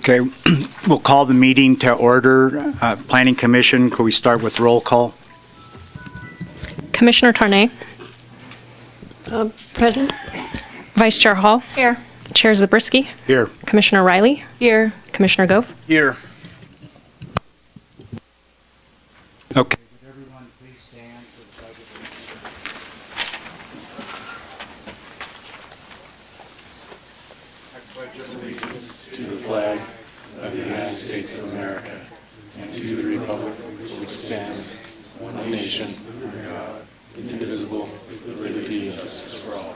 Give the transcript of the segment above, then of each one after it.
Okay, we'll call the meeting to order. Planning Commission, could we start with roll call? Commissioner Tarnay. Present. Vice Chair Hall. Here. Chair Zabriskie. Here. Commissioner Riley. Here. Commissioner Gove. Here. Okay. Would everyone please stand for the pledge of allegiance? To the flag of the United States of America and to the republic which stands, one nation, under God, indivisible, with liberty and justice for all.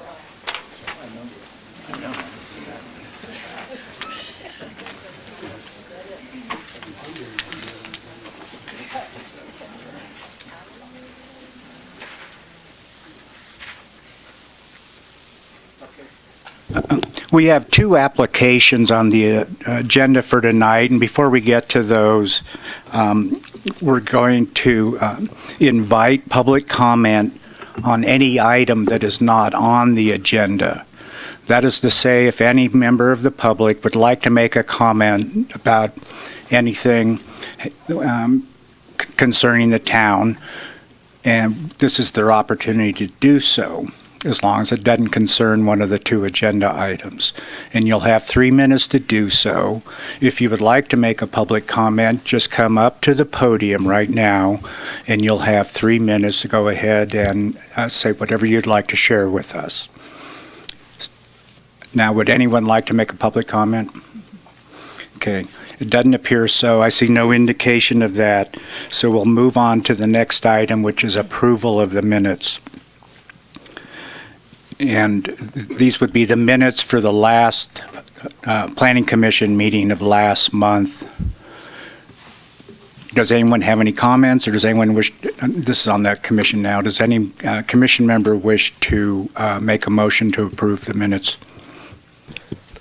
I know. We have two applications on the agenda for tonight, and before we get to those, we're going to invite public comment on any item that is not on the agenda. That is to say, if any member of the public would like to make a comment about anything concerning the town, and this is their opportunity to do so, as long as it doesn't concern one of the two agenda items. And you'll have 3 minutes to do so. If you would like to make a public comment, just come up to the podium right now, and you'll have 3 minutes to go ahead and say whatever you'd like to share with us. Now, would anyone like to make a public comment? Okay. It doesn't appear so. I see no indication of that. So we'll move on to the next item, which is approval of the minutes. And these would be the minutes for the last Planning Commission meeting of last month. Does anyone have any comments, or does anyone wish, this is on that commission now, does any commission member wish to make a motion to approve the minutes?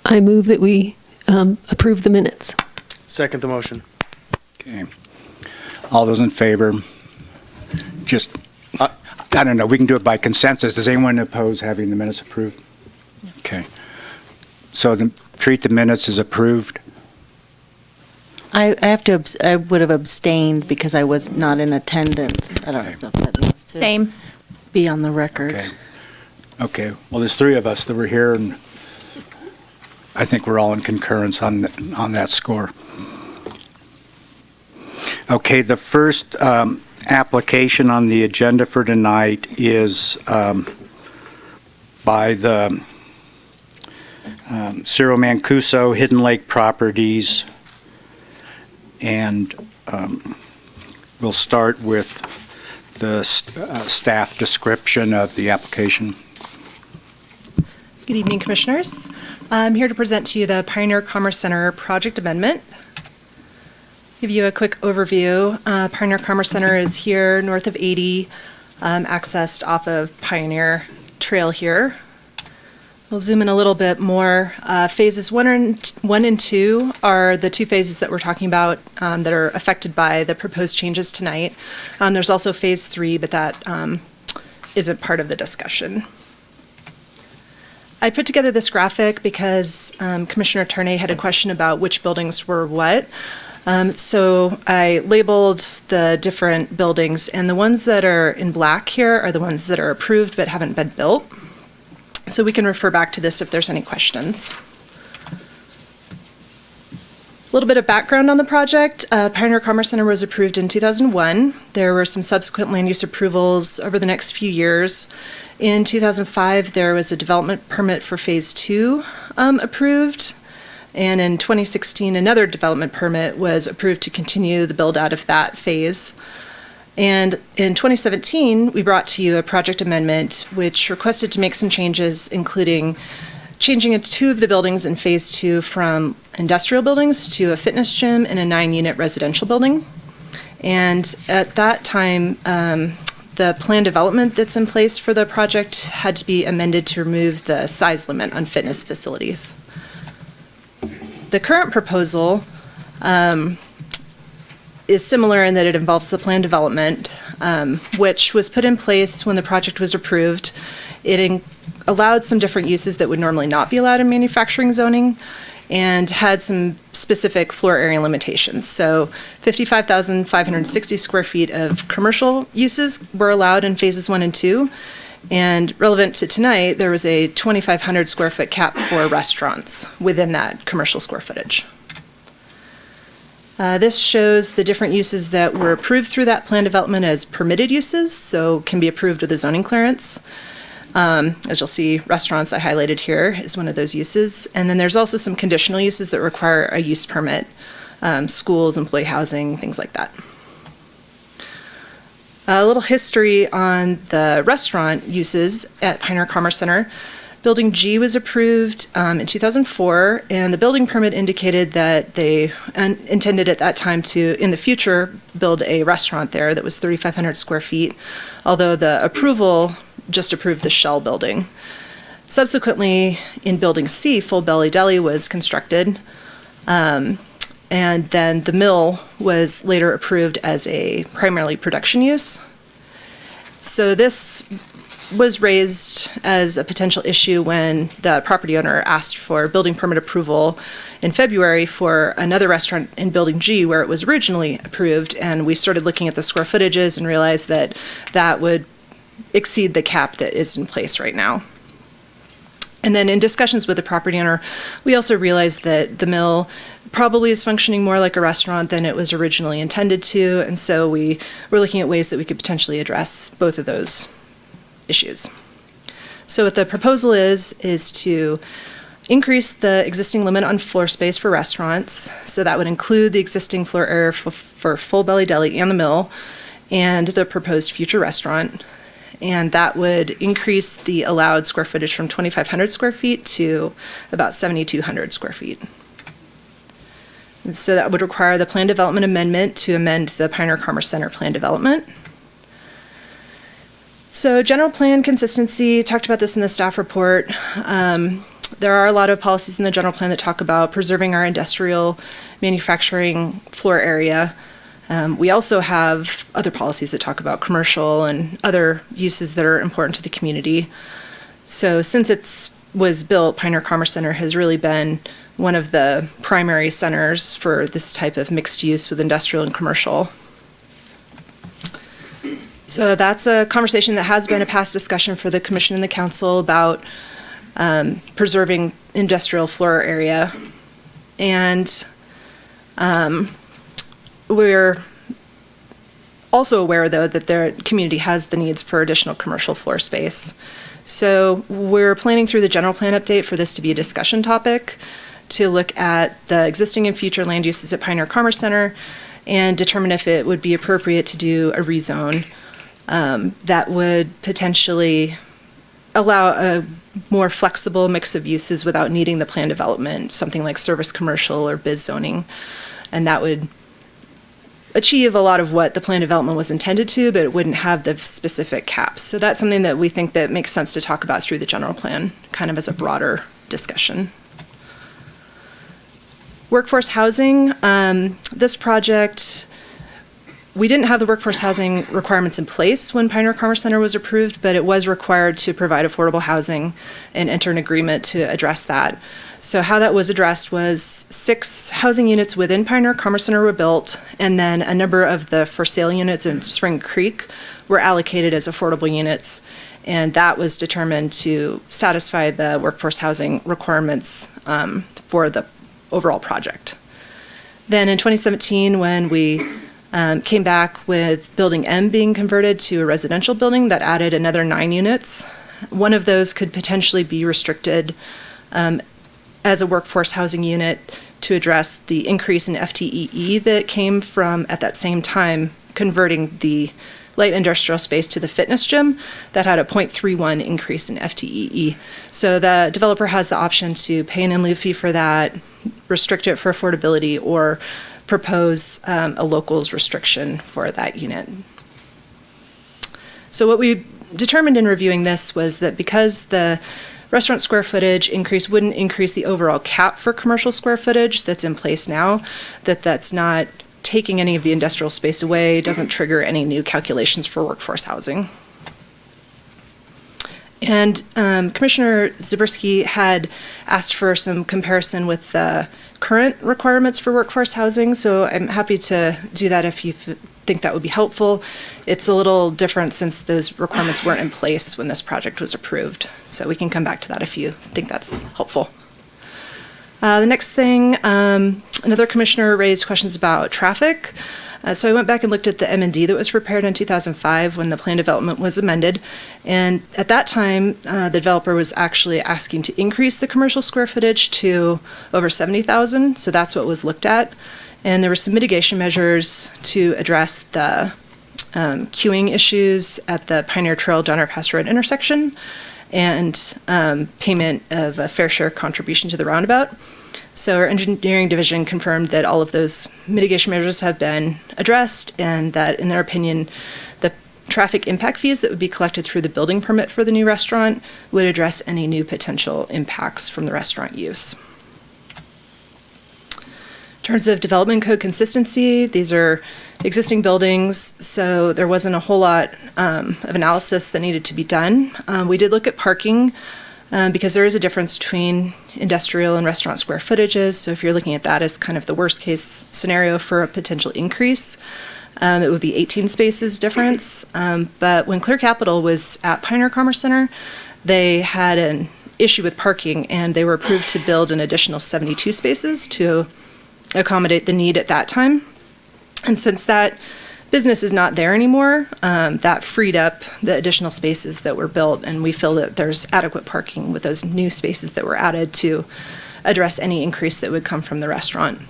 I move that we approve the minutes. Second the motion. Okay. All those in favor? Just, I don't know, we can do it by consensus. Does anyone oppose having the minutes approved? Okay. So treat the minutes as approved? I would have abstained because I was not in attendance. I don't know if that needs to Same. be on the record. Okay. Okay. Well, there's 3 of us that were here, and I think we're all in concurrence on that score. Okay, the first application on the agenda for tonight is by the Ciro Mancuso Hidden Lake Properties, and we'll start with the staff description of the application. Good evening, Commissioners. I'm here to present to you the Pioneer Commerce Center project amendment. Give you a quick overview. Pioneer Commerce Center is here north of 80, accessed off of Pioneer Trail here. We'll zoom in a little bit more. Phases 1 and 2 are the 2 phases that we're talking about that are affected by the proposed changes tonight. There's also phase 3, but that isn't part of the discussion. I put together this graphic because Commissioner Tarnay had a question about which buildings were what. So I labeled the different buildings, and the ones that are in black here are the ones that are approved but haven't been built. So we can refer back to this if there's any questions. A little bit of background on the project. Pioneer Commerce Center was approved in 2001. There were some subsequent land use approvals over the next few years. In 2005, there was a development permit for phase 2 approved. And in 2016, another development permit was approved to continue the build out of that phase. And in 2017, we brought to you a project amendment which requested to make some changes, including changing 2 of the buildings in phase 2 from industrial buildings to a fitness gym and a 9-unit residential building. And at that time, the plan development that's in place for the project had to be amended to remove the size limit on fitness facilities. The current proposal is similar in that it involves the plan development, which was put in place when the project was approved. It allowed some different uses that would normally not be allowed in manufacturing zoning, and had some specific floor area limitations. So 55,560 square feet of commercial uses were allowed in phases 1 and 2. And relevant to tonight, there was a 2,500 square foot cap for restaurants within that commercial square footage. This shows the different uses that were approved through that plan development as permitted uses, so can be approved with a zoning clearance. As you'll see, restaurants I highlighted here is one of those uses. And then there's also some conditional uses that require a use permit, schools, employee housing, things like that. A little history on the restaurant uses at Pioneer Commerce Center. Building G was approved in 2004, and the building permit indicated that they intended at that time to, in the future, build a restaurant there that was 3,500 square feet, although the approval just approved the shell building. Subsequently, in Building C, Full Belly Deli was constructed, and then the mill was later approved as a primarily production use. So this was raised as a potential issue when the property owner asked for building permit approval in February for another restaurant in Building G where it was originally approved, and we started looking at the square footages and realized that that would exceed the cap that is in place right now. And then in discussions with the property owner, we also realized that the mill probably is functioning more like a restaurant than it was originally intended to, and so we were looking at ways that we could potentially address both of those issues. So what the proposal is to increase the existing limit on floor space for restaurants, so that would include the existing floor area for Full Belly Deli and the mill, and the proposed future restaurant. And that would increase the allowed square footage from 2,500 square feet to about 7,200 square feet. And so that would require the plan development amendment to amend the Pioneer Commerce Center plan development. So general plan consistency, talked about this in the staff report. There are a lot of policies in the general plan that talk about preserving our industrial manufacturing floor area. We also have other policies that talk about commercial and other uses that are important to the community. So since it was built, Pioneer Commerce Center has really been one of the primary centers for this type of mixed use with industrial and commercial. So that's a conversation that has been a past discussion for the commission and the council about preserving industrial floor area. And we're also aware, though, that their community has the needs for additional commercial floor space. So we're planning through the general plan update for this to be a discussion topic to look at the existing and future land uses at Pioneer Commerce Center and determine if it would be appropriate to do a rezone that would potentially allow a more flexible mix of uses without needing the plan development, something like service commercial or biz zoning. And that would achieve a lot of what the plan development was intended to, but it wouldn't have the specific caps. So that's something that we think that makes sense to talk about through the general plan, kind of as a broader discussion. Workforce housing, this project, we didn't have the workforce housing requirements in place when Pioneer Commerce Center was approved, but it was required to provide affordable housing and enter an agreement to address that. So how that was addressed was 6 housing units within Pioneer Commerce Center were built, and then a number of the for sale units in Spring Creek were allocated as affordable units, and that was determined to satisfy the workforce housing requirements for the overall project. Then in 2017, when we came back with Building M being converted to a residential building that added another 9 units, one of those could potentially be restricted as a workforce housing unit to address the increase in FTEE that came from, at that same time, converting the light industrial space to the fitness gym that had a 0.31 increase in FTEE. So the developer has the option to pay an in lieu fee for that, restrict it for affordability, or propose a locals restriction for that unit. So what we determined in reviewing this was that because the restaurant square footage increase wouldn't increase the overall cap for commercial square footage that's in place now, that's not taking any of the industrial space away, doesn't trigger any new calculations for workforce housing. And Commissioner Zabriskie had asked for some comparison with the current requirements for workforce housing, so I'm happy to do that if you think that would be helpful. It's a little different since those requirements weren't in place when this project was approved, so we can come back to that if you think that's helpful. The next thing, another commissioner raised questions about traffic. So I went back and looked at the M&D that was prepared in 2005 when the plan development was amended. And at that time, the developer was actually asking to increase the commercial square footage to over 70,000. So that's what was looked at. And there were some mitigation measures to address the queuing issues at the Pioneer Trail Donner Pass Road intersection and payment of a fair share contribution to the roundabout. So our engineering division confirmed that all of those mitigation measures have been addressed and that, in their opinion, the traffic impact fees that would be collected through the building permit for the new restaurant would address any new potential impacts from the restaurant use. In terms of development code consistency, these are existing buildings, so there wasn't a whole lot of analysis that needed to be done. We did look at parking because there is a difference between industrial and restaurant square footages. So if you're looking at that as kind of the worst case scenario for a potential increase, it would be 18 spaces difference. But when Clear Capital was at Pioneer Commerce Center, they had an issue with parking and they were approved to build an additional 72 spaces to accommodate the need at that time. And since that business is not there anymore, that freed up the additional spaces that were built, and we feel that there's adequate parking with those new spaces that were added to address any increase that would come from the restaurant.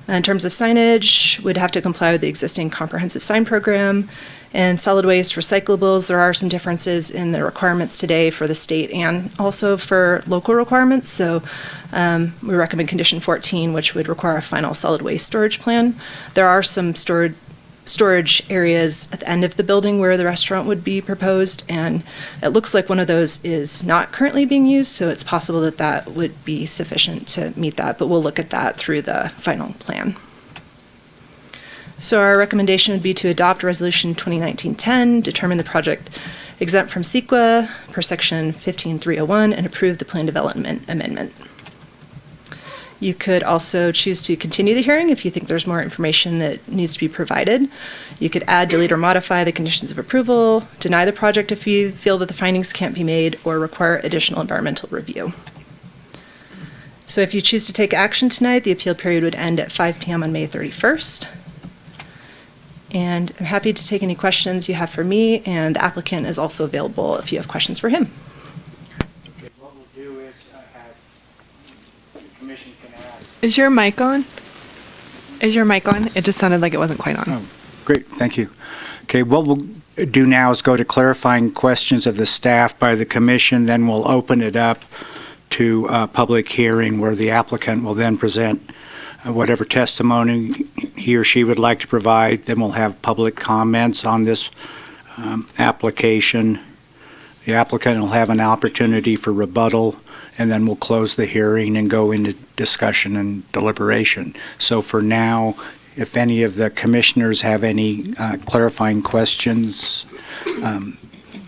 In terms of signage, we'd have to comply with the existing comprehensive sign program. And solid waste recyclables, there are some differences in the requirements today for the state and also for local requirements. So we recommend condition 14, which would require a final solid waste storage plan. There are some storage areas at the end of the building where the restaurant would be proposed, and it looks like one of those is not currently being used, so it's possible that that would be sufficient to meet that, but we'll look at that through the final plan. So our recommendation would be to adopt Resolution 2019-10, determine the project exempt from CEQA per section 15301, and approve the plan development amendment. You could also choose to continue the hearing if you think there's more information that needs to be provided. You could add, delete, or modify the conditions of approval, deny the project if you feel that the findings can't be made, or require additional environmental review. So if you choose to take action tonight, the appeal period would end at 5 p.m. on May 31st. And I'm happy to take any questions you have for me, and the applicant is also available if you have questions for him. Okay, what we'll do is have the commission can ask. Is your mic on? Is your mic on? It just sounded like it wasn't quite on. Oh, great, thank you. Okay, what we'll do now is go to clarifying questions of the staff by the commission, then we'll open it up to a public hearing where the applicant will then present whatever testimony he or she would like to provide. Then we'll have public comments on this application. The applicant will have an opportunity for rebuttal, and then we'll close the hearing and go into discussion and deliberation. So for now, if any of the commissioners have any clarifying questions,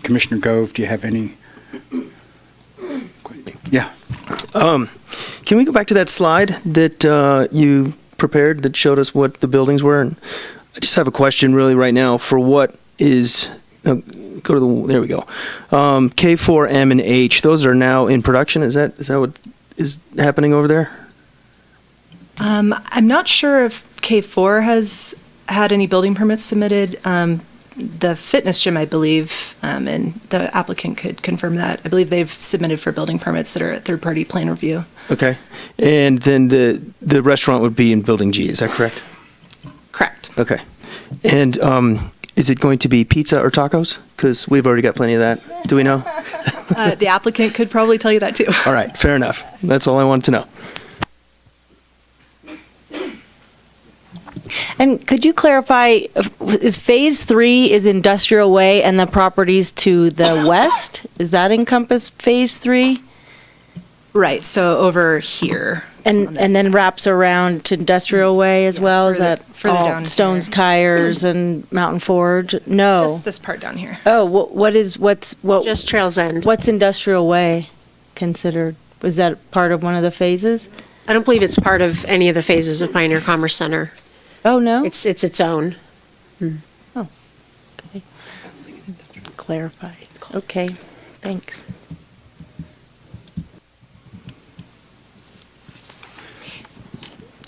Commissioner Gove, do you have any? Yeah. Can we go back to that slide that you prepared that showed us what the buildings were? And I just have a question really right now for what is, go to the, there we go. K4, M, and H, those are now in production. Is that what is happening over there? I'm not sure if K4 has had any building permits submitted. The fitness gym, I believe, and the applicant could confirm that. I believe they've submitted for building permits that are at third-party plan review. Okay. And then the restaurant would be in Building G, is that correct? Correct. Okay. And is it going to be pizza or tacos? Because we've already got plenty of that. Do we know? The applicant could probably tell you that too. All right, fair enough. That's all I wanted to know. And could you clarify, is Phase 3 is Industrial Way and the properties to the west? Is that encompass Phase 3? Right, so over here. on this And then side. wraps around to Industrial Way as well? Is that further all down Stone's here. Tires and Mountain Forge? No. This part down here. Oh, what's Just Trails End. what's Industrial Way considered? Was that part of one of the phases? I don't believe it's part of any of the phases of Pioneer Commerce Center. Oh, no? It's its own. Clarified. Okay, thanks.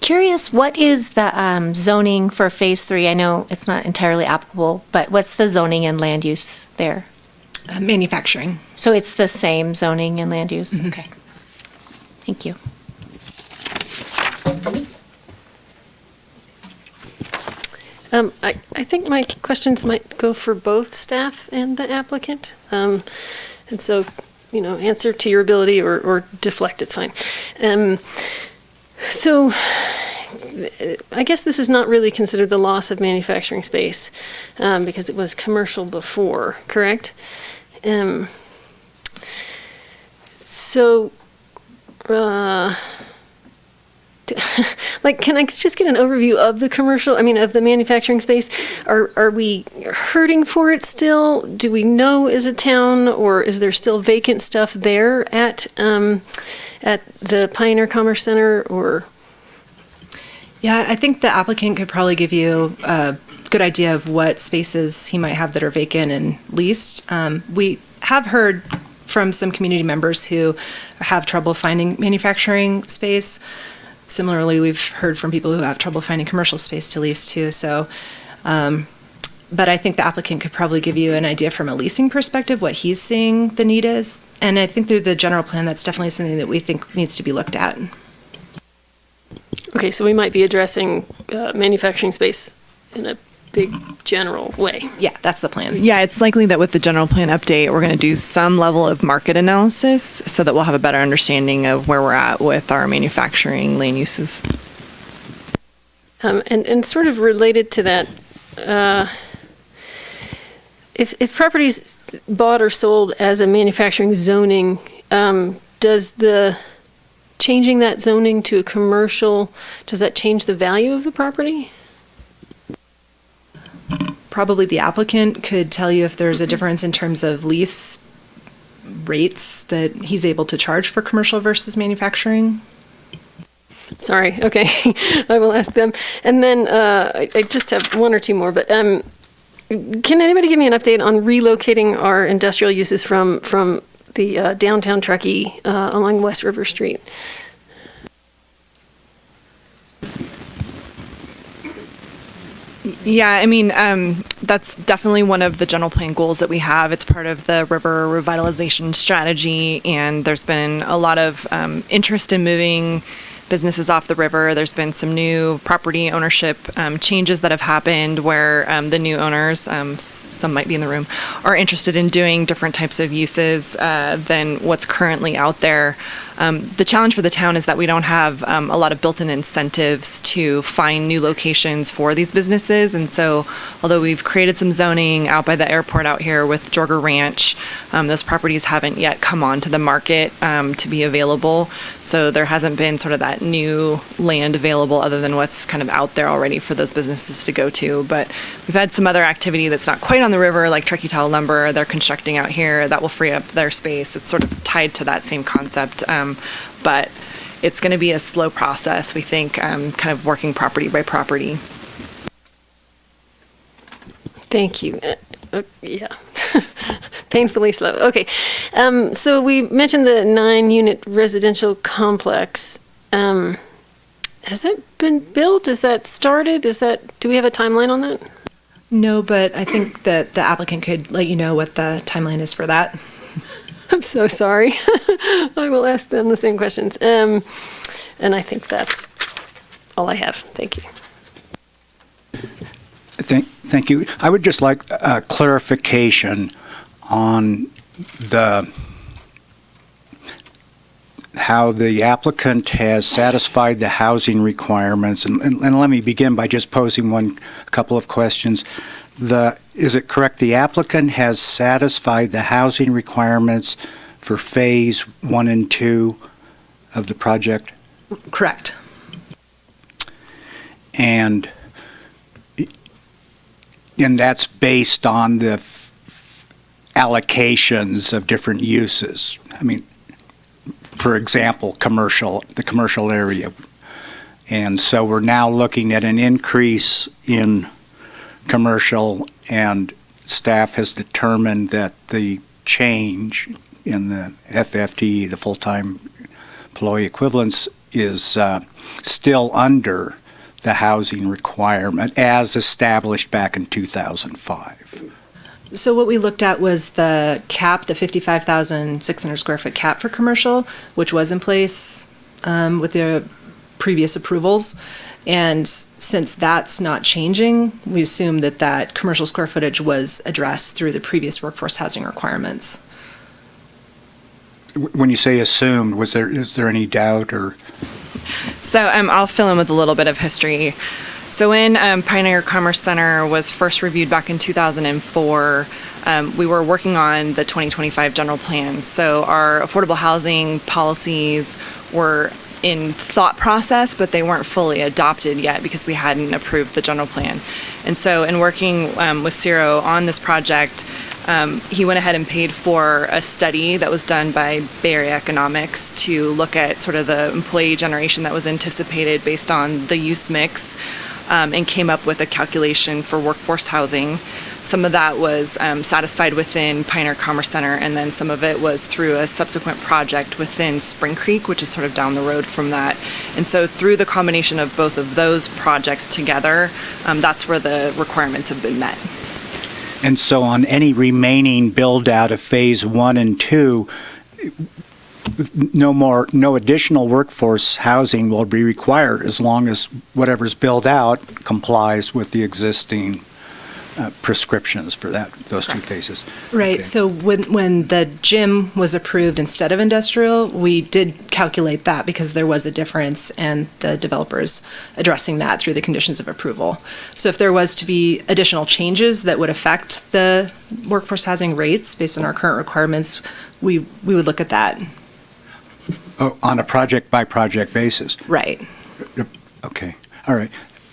Curious, what is the zoning for Phase 3? I know it's not entirely applicable, but what's the zoning and land use there? Manufacturing. So it's the same zoning and land use? Okay. Thank you. I think my questions might go for both staff and the applicant. And so, answer to your ability or deflect, it's fine. So I guess this is not really considered the loss of manufacturing space because it was commercial before, correct? So, can I just get an overview of the commercial, of the manufacturing space? Are we hurting for it still? Do we know as a town, or is there still vacant stuff there at the Pioneer Commerce Center, or? Yeah, I think the applicant could probably give you a good idea of what spaces he might have that are vacant and leased. We have heard from some community members who have trouble finding manufacturing space. Similarly, we've heard from people who have trouble finding commercial space to lease too. So, but I think the applicant could probably give you an idea from a leasing perspective what he's seeing the need is. And I think through the general plan, that's definitely something that we think needs to be looked at. Okay, so we might be addressing manufacturing space in a big general way. Yeah, that's the plan. Yeah, it's likely that with the general plan update, we're going to do some level of market analysis so that we'll have a better understanding of where we're at with our manufacturing land uses. And sort of related to that, if property's bought or sold as a manufacturing zoning, does the changing that zoning to a commercial, does that change the value of the property? Probably the applicant could tell you if there's a difference in terms of lease rates that he's able to charge for commercial versus manufacturing. Sorry, okay, I will ask them. And then I just have one or two more, but can anybody give me an update on relocating our industrial uses from the downtown Truckee along West River Street? Yeah, that's definitely one of the general plan goals that we have. It's part of the river revitalization strategy, and there's been a lot of interest in moving businesses off the river. There's been some new property ownership changes that have happened where the new owners, some might be in the room, are interested in doing different types of uses than what's currently out there. The challenge for the town is that we don't have a lot of built-in incentives to find new locations for these businesses. And so although we've created some zoning out by the airport out here with Jorger Ranch, those properties haven't yet come onto the market to be available. So there hasn't been sort of that new land available other than what's kind of out there already for those businesses to go to. But we've had some other activity that's not quite on the river, like Truckee Tile Lumber. They're constructing out here that will free up their space. It's sort of tied to that same concept. But it's going to be a slow process, we think, kind of working property by property. Thank you. Yeah, painfully slow. Okay, so we mentioned the 9-unit residential complex. Has that been built? Is that started? Do we have a timeline on that? No, but I think that the applicant could let you know what the timeline is for that. I'm so sorry. I will ask them the same questions. And I think that's all I have. Thank you. Thank you. I would just like clarification on how the applicant has satisfied the housing requirements. And let me begin by just posing a couple of questions. Is it correct the applicant has satisfied the housing requirements for phase 1 and 2 of the project? Correct. And that's based on the allocations of different uses. I mean, for example, the commercial area. And so we're now looking at an increase in commercial, and staff has determined that the change in the FFT, the full-time employee equivalence, is still under the housing requirement as established back in 2005. So what we looked at was the cap, the 55,600 square foot cap for commercial, which was in place with the previous approvals. And since that's not changing, we assume that that commercial square footage was addressed through the previous workforce housing requirements. When you say assumed, is there any doubt or? So I'll fill in with a little bit of history. So when Pioneer Commerce Center was first reviewed back in 2004, we were working on the 2025 general plan. So our affordable housing policies were in thought process, but they weren't fully adopted yet because we hadn't approved the general plan. And so in working with Ciro on this project, he went ahead and paid for a study that was done by Bay Area Economics to look at sort of the employee generation that was anticipated based on the use mix, and came up with a calculation for workforce housing. Some of that was satisfied within Pioneer Commerce Center, and then some of it was through a subsequent project within Spring Creek, which is sort of down the road from that. And so through the combination of both of those projects together, that's where the requirements have been met. And so on any remaining build out of phase 1 and 2, no additional workforce housing will be required as long as whatever's built out complies with the existing prescriptions for those two phases. Right. Okay. So when the gym was approved instead of industrial, we did calculate that because there was a difference, and the developers addressing that through the conditions of approval. So if there was to be additional changes that would affect the workforce housing rates based on our current requirements, we would look at that. Oh, on a project by project basis. Right. Okay. All right.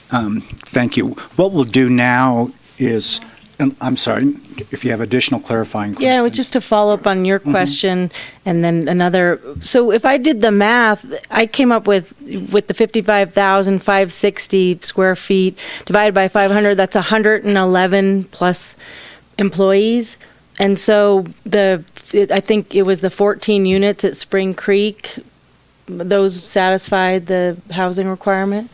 Thank you. What we'll do now is, and I'm sorry, if you have additional clarifying questions. Yeah, it was just to follow up on your question, and then another. So if I did the math, I came up with the 55,560 square feet divided by 500, that's 111 plus employees. And so I think it was the 14 units at Spring Creek, those satisfied the housing requirement?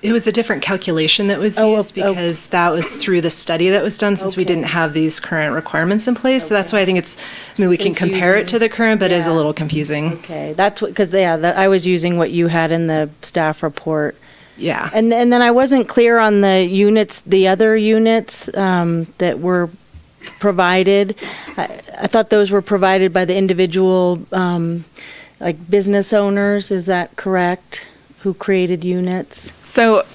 It was a different calculation that was used because that was through the study that was done since we didn't have these current requirements in place. So that's why I think we can compare it to the current, but it is a little confusing. Okay, that's what, because I was using what you had in the staff report. Yeah. And then I wasn't clear on the units, the other units that were provided. I thought those were provided by the individual, like business owners, is that correct? Who created units? So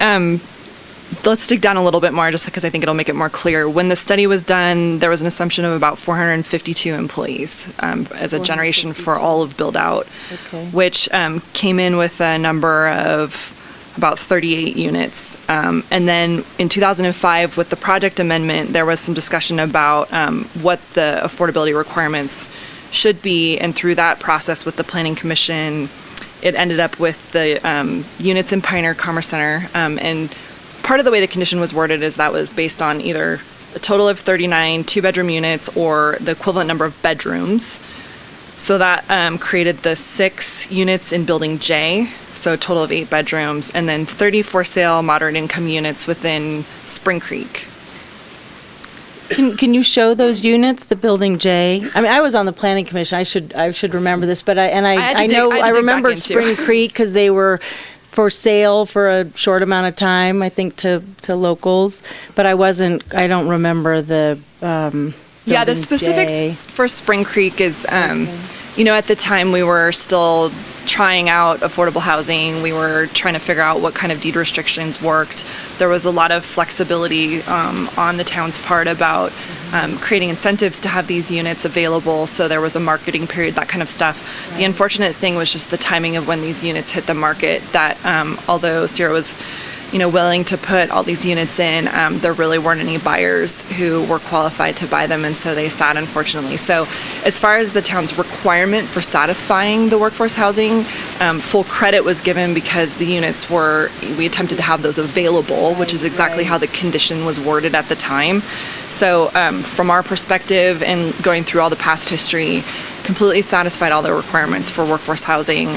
let's dig down a little bit more just because I think it'll make it more clear. When the study was done, there was an assumption of about 452 employees as a generation for all of build out, which came in with a number of about 38 units. And then in 2005, with the project amendment, there was some discussion about what the affordability requirements should be. And through that process with the Planning Commission, it ended up with the units in Pioneer Commerce Center. And part of the way the condition was worded is that was based on either a total of 39 two-bedroom units or the equivalent number of bedrooms. So that created the 6 units in Building J, so a total of 8 bedrooms, and then 30 for-sale moderate-income units within Spring Creek. Can you show those units, the Building J? I mean, I was on the Planning Commission. I should remember this, but I remember Spring Creek because they were for sale for a short amount of time, I think, to locals. But I don't remember the. Yeah, the specifics for Spring Creek is At the time we were still trying out affordable housing. We were trying to figure out what kind of deed restrictions worked. There was a lot of flexibility on the town's part about creating incentives to have these units available. So there was a marketing period, that kind of stuff. Right. The unfortunate thing was just the timing of when these units hit the market, that although Sierra was willing to put all these units in, there really weren't any buyers who were qualified to buy them, and so they sat, unfortunately. So as far as the town's requirement for satisfying the workforce housing, full credit was given because the units we attempted to have those available, which is exactly how the condition was worded at the time. So from our perspective and going through all the past history, completely satisfied all the requirements for workforce housing,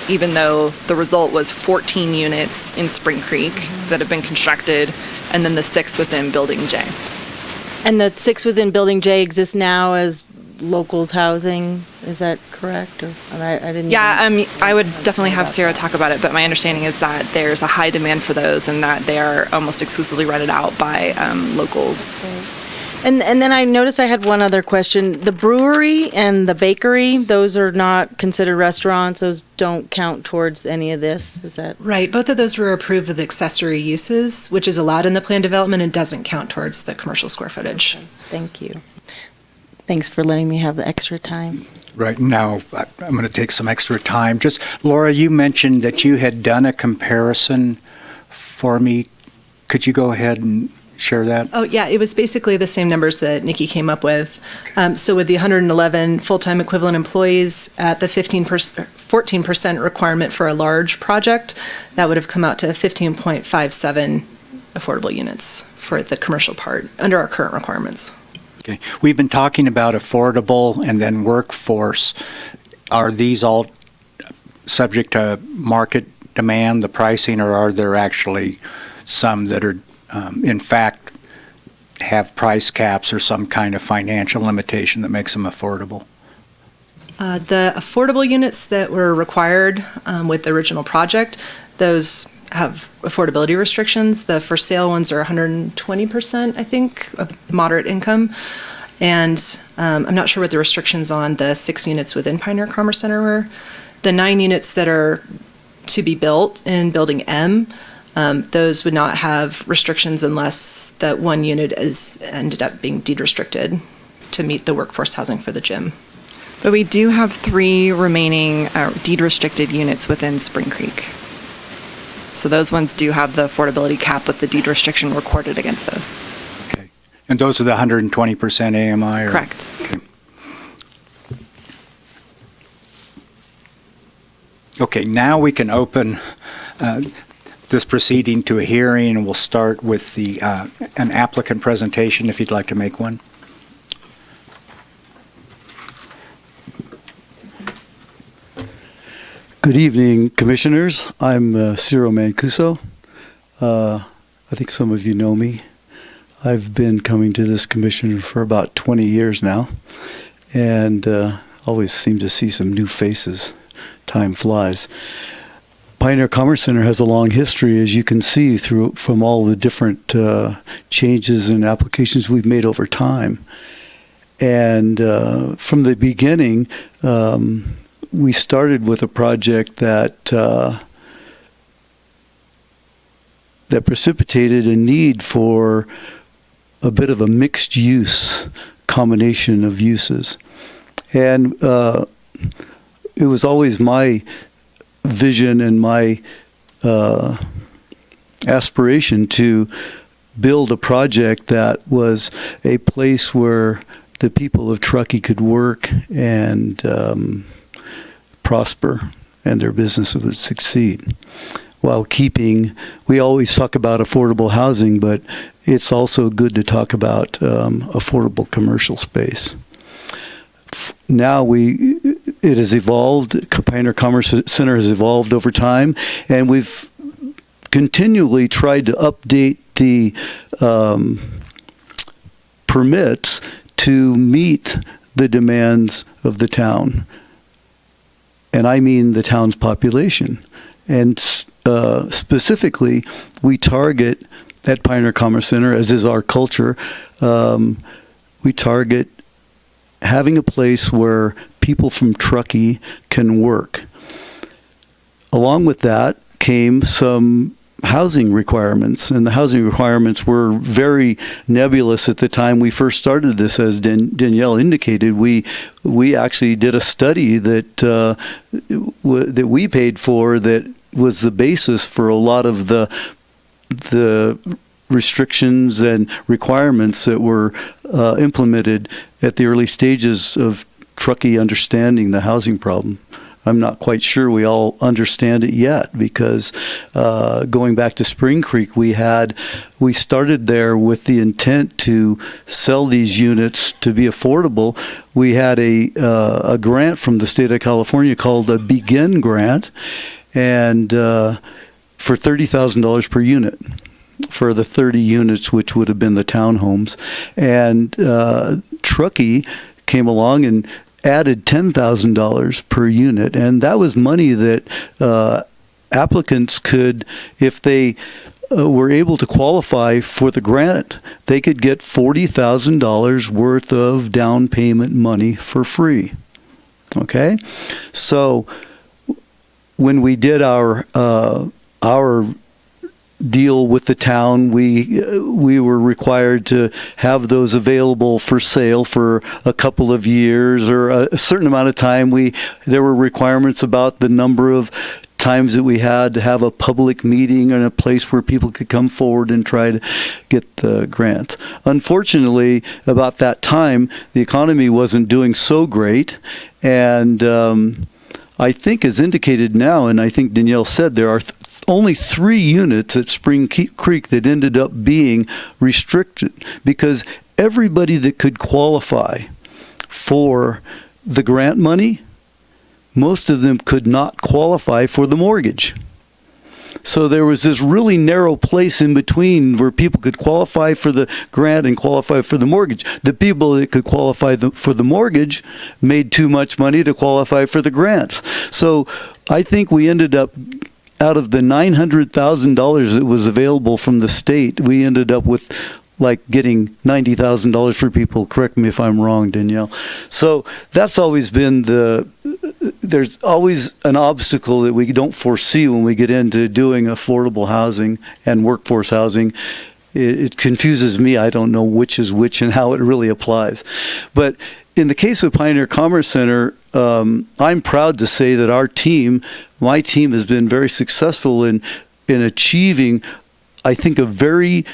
even though the result was 14 units in Spring Creek that have been constructed, and then the 6 within Building J. And the 6 within Building J exists now as locals housing, is that correct? Or I didn't. Yeah, I would definitely have Sarah talk about it, but my understanding is that there's a high demand for those and that they are almost exclusively rented out by locals. Right. And then I noticed I had one other question. The brewery and the bakery, those are not considered restaurants. Those don't count towards any of this. Is that right? Both of those were approved with accessory uses, which is allowed in the plan development and doesn't count towards the commercial square footage. Okay. Thank you. Thanks for letting me have the extra time. Right now, I'm going to take some extra time. Just, Laura, you mentioned that you had done a comparison for me. Could you go ahead and share that? Oh, yeah. It was basically the same numbers that Nikki came up with. So with the 111 full-time equivalent employees at the 14% requirement for a large project, that would have come out to 15.57 affordable units for the commercial part under our current requirements. Okay. We've been talking about affordable and then workforce. Are these all subject to market demand, the pricing, or are there actually some that are in fact have price caps or some kind of financial limitation that makes them affordable? The affordable units that were required with the original project, those have affordability restrictions. The for sale ones are 120%, I think, of moderate income. And I'm not sure what the restrictions on the 6 units within Pioneer Commerce Center were. The 9 units that are to be built in Building M, those would not have restrictions unless that 1 unit ended up being deed restricted to meet the workforce housing for the gym. But we do have 3 remaining deed restricted units within Spring Creek. So those ones do have the affordability cap with the deed restriction recorded against those. Okay. And those are the 120% AMI? Correct. Okay. Okay, now we can open this proceeding to a hearing, and we'll start with an applicant presentation if you'd like to make one. Good evening, Commissioners. I'm Ciro Mancuso. I think some of you know me. I've been coming to this commission for about 20 years now, and always seem to see some new faces. Time flies. Pioneer Commerce Center has a long history, as you can see, from all the different changes and applications we've made over time. And from the beginning, we started with a project that precipitated a need for a bit of a mixed use combination of uses. And it was always my vision and my aspiration to build a project that was a place where the people of Truckee could work and prosper, and their business would succeed. While we always talk about affordable housing, but it's also good to talk about affordable commercial space. Now it has evolved. Pioneer Commerce Center has evolved over time, and we've continually tried to update the permits to meet the demands of the town. And I mean the town's population. And specifically, we target at Pioneer Commerce Center, as is our culture, we target having a place where people from Truckee can work. Along with that came some housing requirements, and the housing requirements were very nebulous at the time we first started this. As Danielle indicated, we actually did a study that that we paid for that was the basis for a lot of the restrictions and requirements that were implemented at the early stages of Truckee understanding the housing problem. I'm not quite sure we all understand it yet, because going back to Spring Creek, we started there with the intent to sell these units to be affordable. We had a grant from the state of California called a Begin Grant, and for $30,000 per unit for the 30 units, which would have been the townhomes. And Truckee came along and added $10,000 per unit, and that was money that applicants could, if they were able to qualify for the grant, they could get $40,000 worth of down payment money for free. Okay, so when we did our deal with the town, we were required to have those available for sale for a couple of years or a certain amount of time. There were requirements about the number of times that we had to have a public meeting and a place where people could come forward and try to get the grants. Unfortunately, about that time, the economy wasn't doing so great, and I think, as indicated now, and I think Danielle said, there are only 3 units at Spring Creek that ended up being restricted, because everybody that could qualify for the grant money, most of them could not qualify for the mortgage. So there was this really narrow place in between where people could qualify for the grant and qualify for the mortgage. The people that could qualify for the mortgage made too much money to qualify for the grants. So I think we ended up, out of the $900,000 that was available from the state, we ended up with like getting $90,000 for people. Correct me if I'm wrong, Danielle. So that's always been there's always an obstacle that we don't foresee when we get into doing affordable housing and workforce housing. It confuses me. I don't know which is which and how it really applies. But in the case of Pioneer Commerce Center, I'm proud to say that my team has been very successful in achieving, I think, a very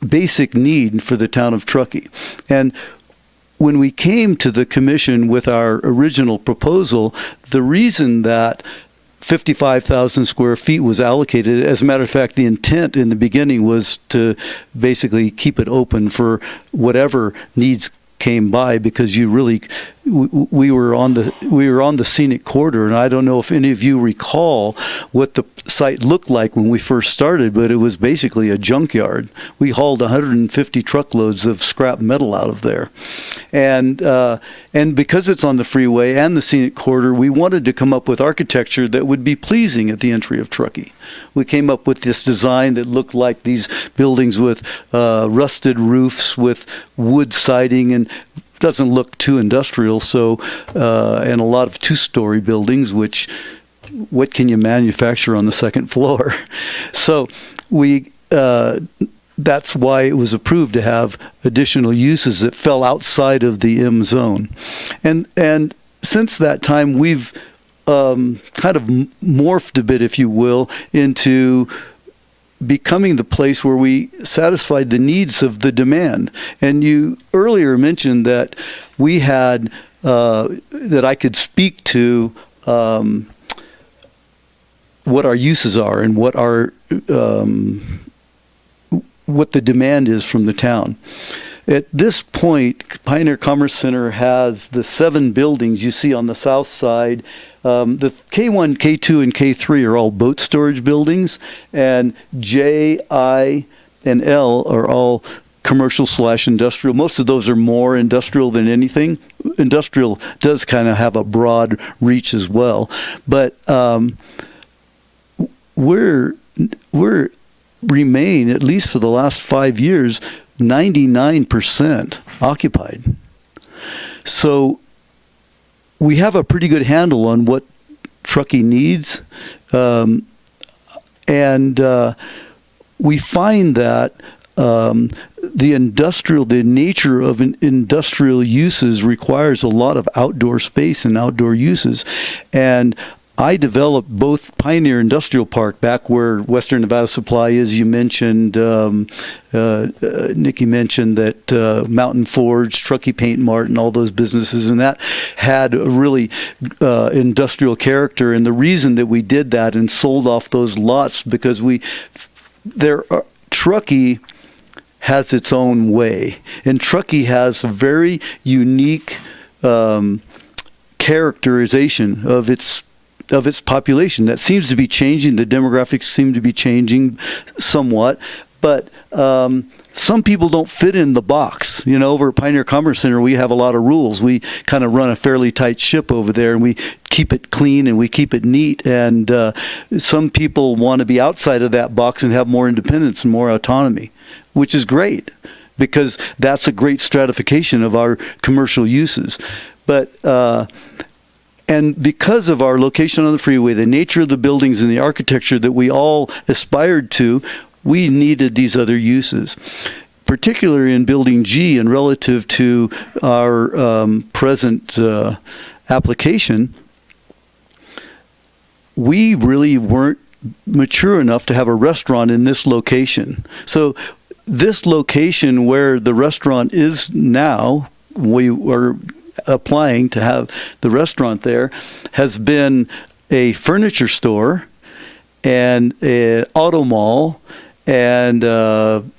basic need for the town of Truckee. And when we came to the commission with our original proposal, the reason that 55,000 square feet was allocated, as a matter of fact, the intent in the beginning was to basically keep it open for whatever needs came by, because we were on the scenic corridor, and I don't know if any of you recall what the site looked like when we first started, but it was basically a junkyard. We hauled 150 truckloads of scrap metal out of there, and because it's on the freeway and the scenic corridor, we wanted to come up with architecture that would be pleasing at the entry of Truckee. We came up with this design that looked like these buildings with rusted roofs with wood siding, and doesn't look too industrial. So, and a lot of 2-story buildings, which, what can you manufacture on the second floor? So that's why it was approved to have additional uses that fell outside of the M zone. And since that time, we've kind of morphed a bit, if you will, into becoming the place where we satisfied the needs of the demand. And you earlier mentioned that we had, that I could speak to what our uses are and what the demand is from the town. At this point, Pioneer Commerce Center has the 7 buildings you see on the south side. The K1, K2, and K3 are all boat storage buildings, and J, I, and L are all commercial/industrial. Most of those are more industrial than anything. Industrial does kind of have a broad reach as well, but we're remain, at least for the last 5 years, 99% occupied. So we have a pretty good handle on what Truckee needs, and we find that the nature of industrial uses requires a lot of outdoor space and outdoor uses. And I developed both Pioneer Industrial Park back where Western Nevada Supply is. You mentioned, Nikki mentioned that Mountain Forge, Truckee Paint Mart, and all those businesses, and that had a really industrial character. And the reason that we did that and sold off those lots because Truckee has its own way, and Truckee has a very unique characterization of its population that seems to be changing. The demographics seem to be changing somewhat, but some people don't fit in the box. You know, over at Pioneer Commerce Center, we have a lot of rules. We kind of run a fairly tight ship over there, and we keep it clean and we keep it neat. And some people want to be outside of that box and have more independence and more autonomy, which is great because that's a great stratification of our commercial uses. But and because of our location on the freeway, the nature of the buildings and the architecture that we all aspired to, we needed these other uses, particularly in Building G and relative to our present application. We really weren't mature enough to have a restaurant in this location. So this location where the restaurant is now, we are applying to have the restaurant there, has been a furniture store and an auto mall and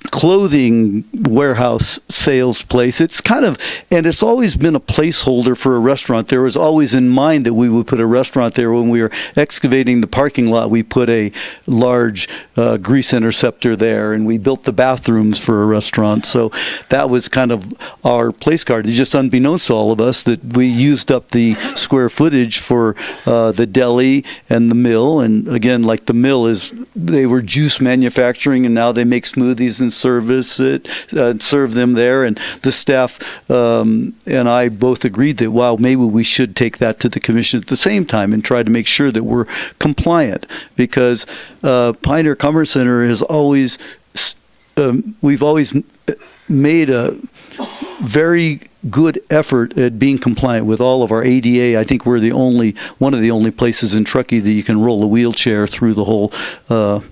clothing warehouse sales place. It's kind of, and it's always been a placeholder for a restaurant. There was always in mind that we would put a restaurant there. When we were excavating the parking lot, we put a large grease interceptor there, and we built the bathrooms for a restaurant. So that was kind of our place card. It's just unbeknownst to all of us that we used up the square footage for the deli and the mill. And again, like the mill they were juice manufacturing, and now they make smoothies and serve them there. And the staff and I both agreed that, wow, maybe we should take that to the commission at the same time and try to make sure that we're compliant, because Pioneer Commerce Center has always, we've always made a very good effort at being compliant with all of our ADA. I think we're one of the only places in Truckee that you can roll a wheelchair through the whole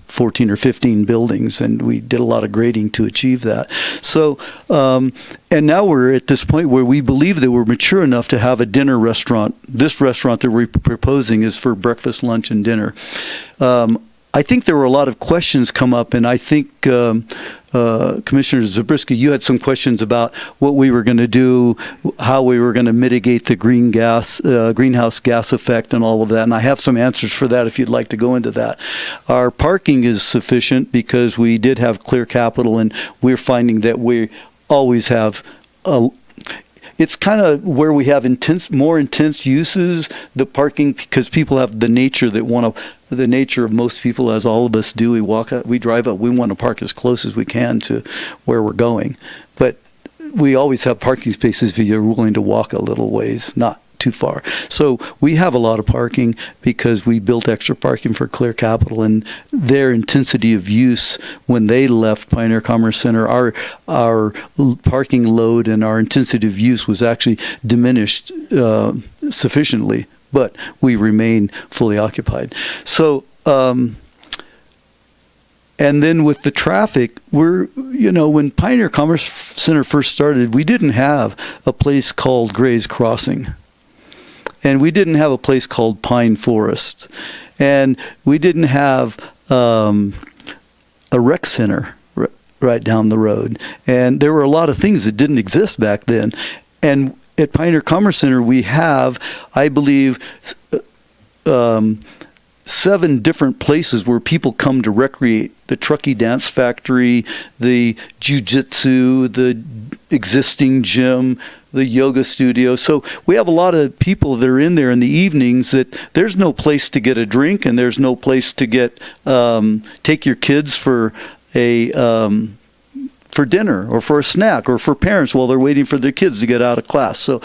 14 or 15 buildings, and we did a lot of grading to achieve that. So, and now we're at this point where we believe that we're mature enough to have a dinner restaurant. This restaurant that we're proposing is for breakfast, lunch, and dinner. I think there were a lot of questions come up, and I think Commissioner Zabriskie, you had some questions about what we were going to do, how we were going to mitigate the greenhouse gas effect and all of that, and I have some answers for that if you'd like to go into that. Our parking is sufficient because we did have clear capital, and we're finding that we always have it's kind of where we have more intense uses, the parking, because people have the nature of most people, as all of us do. We drive up, we want to park as close as we can to where we're going. But we always have parking spaces if you're willing to walk a little ways, not too far. So we have a lot of parking because we built extra parking for Clear Capital, and their intensity of use when they left Pioneer Commerce Center, our parking load and our intensity of use was actually diminished sufficiently, but we remain fully occupied. So and then with the traffic, when Pioneer Commerce Center first started, we didn't have a place called Gray's Crossing. And we didn't have a place called Pine Forest. And we didn't have a rec center right down the road. And there were a lot of things that didn't exist back then. And at Pioneer Commerce Center, we have, I believe, 7 different places where people come to recreate. The Truckee Dance Factory, the jiu-jitsu, the existing gym, the yoga studio. So we have a lot of people that are in there in the evenings that there's no place to get a drink, and there's no place to take your kids for a for dinner or for a snack or for parents while they're waiting for their kids to get out of class. So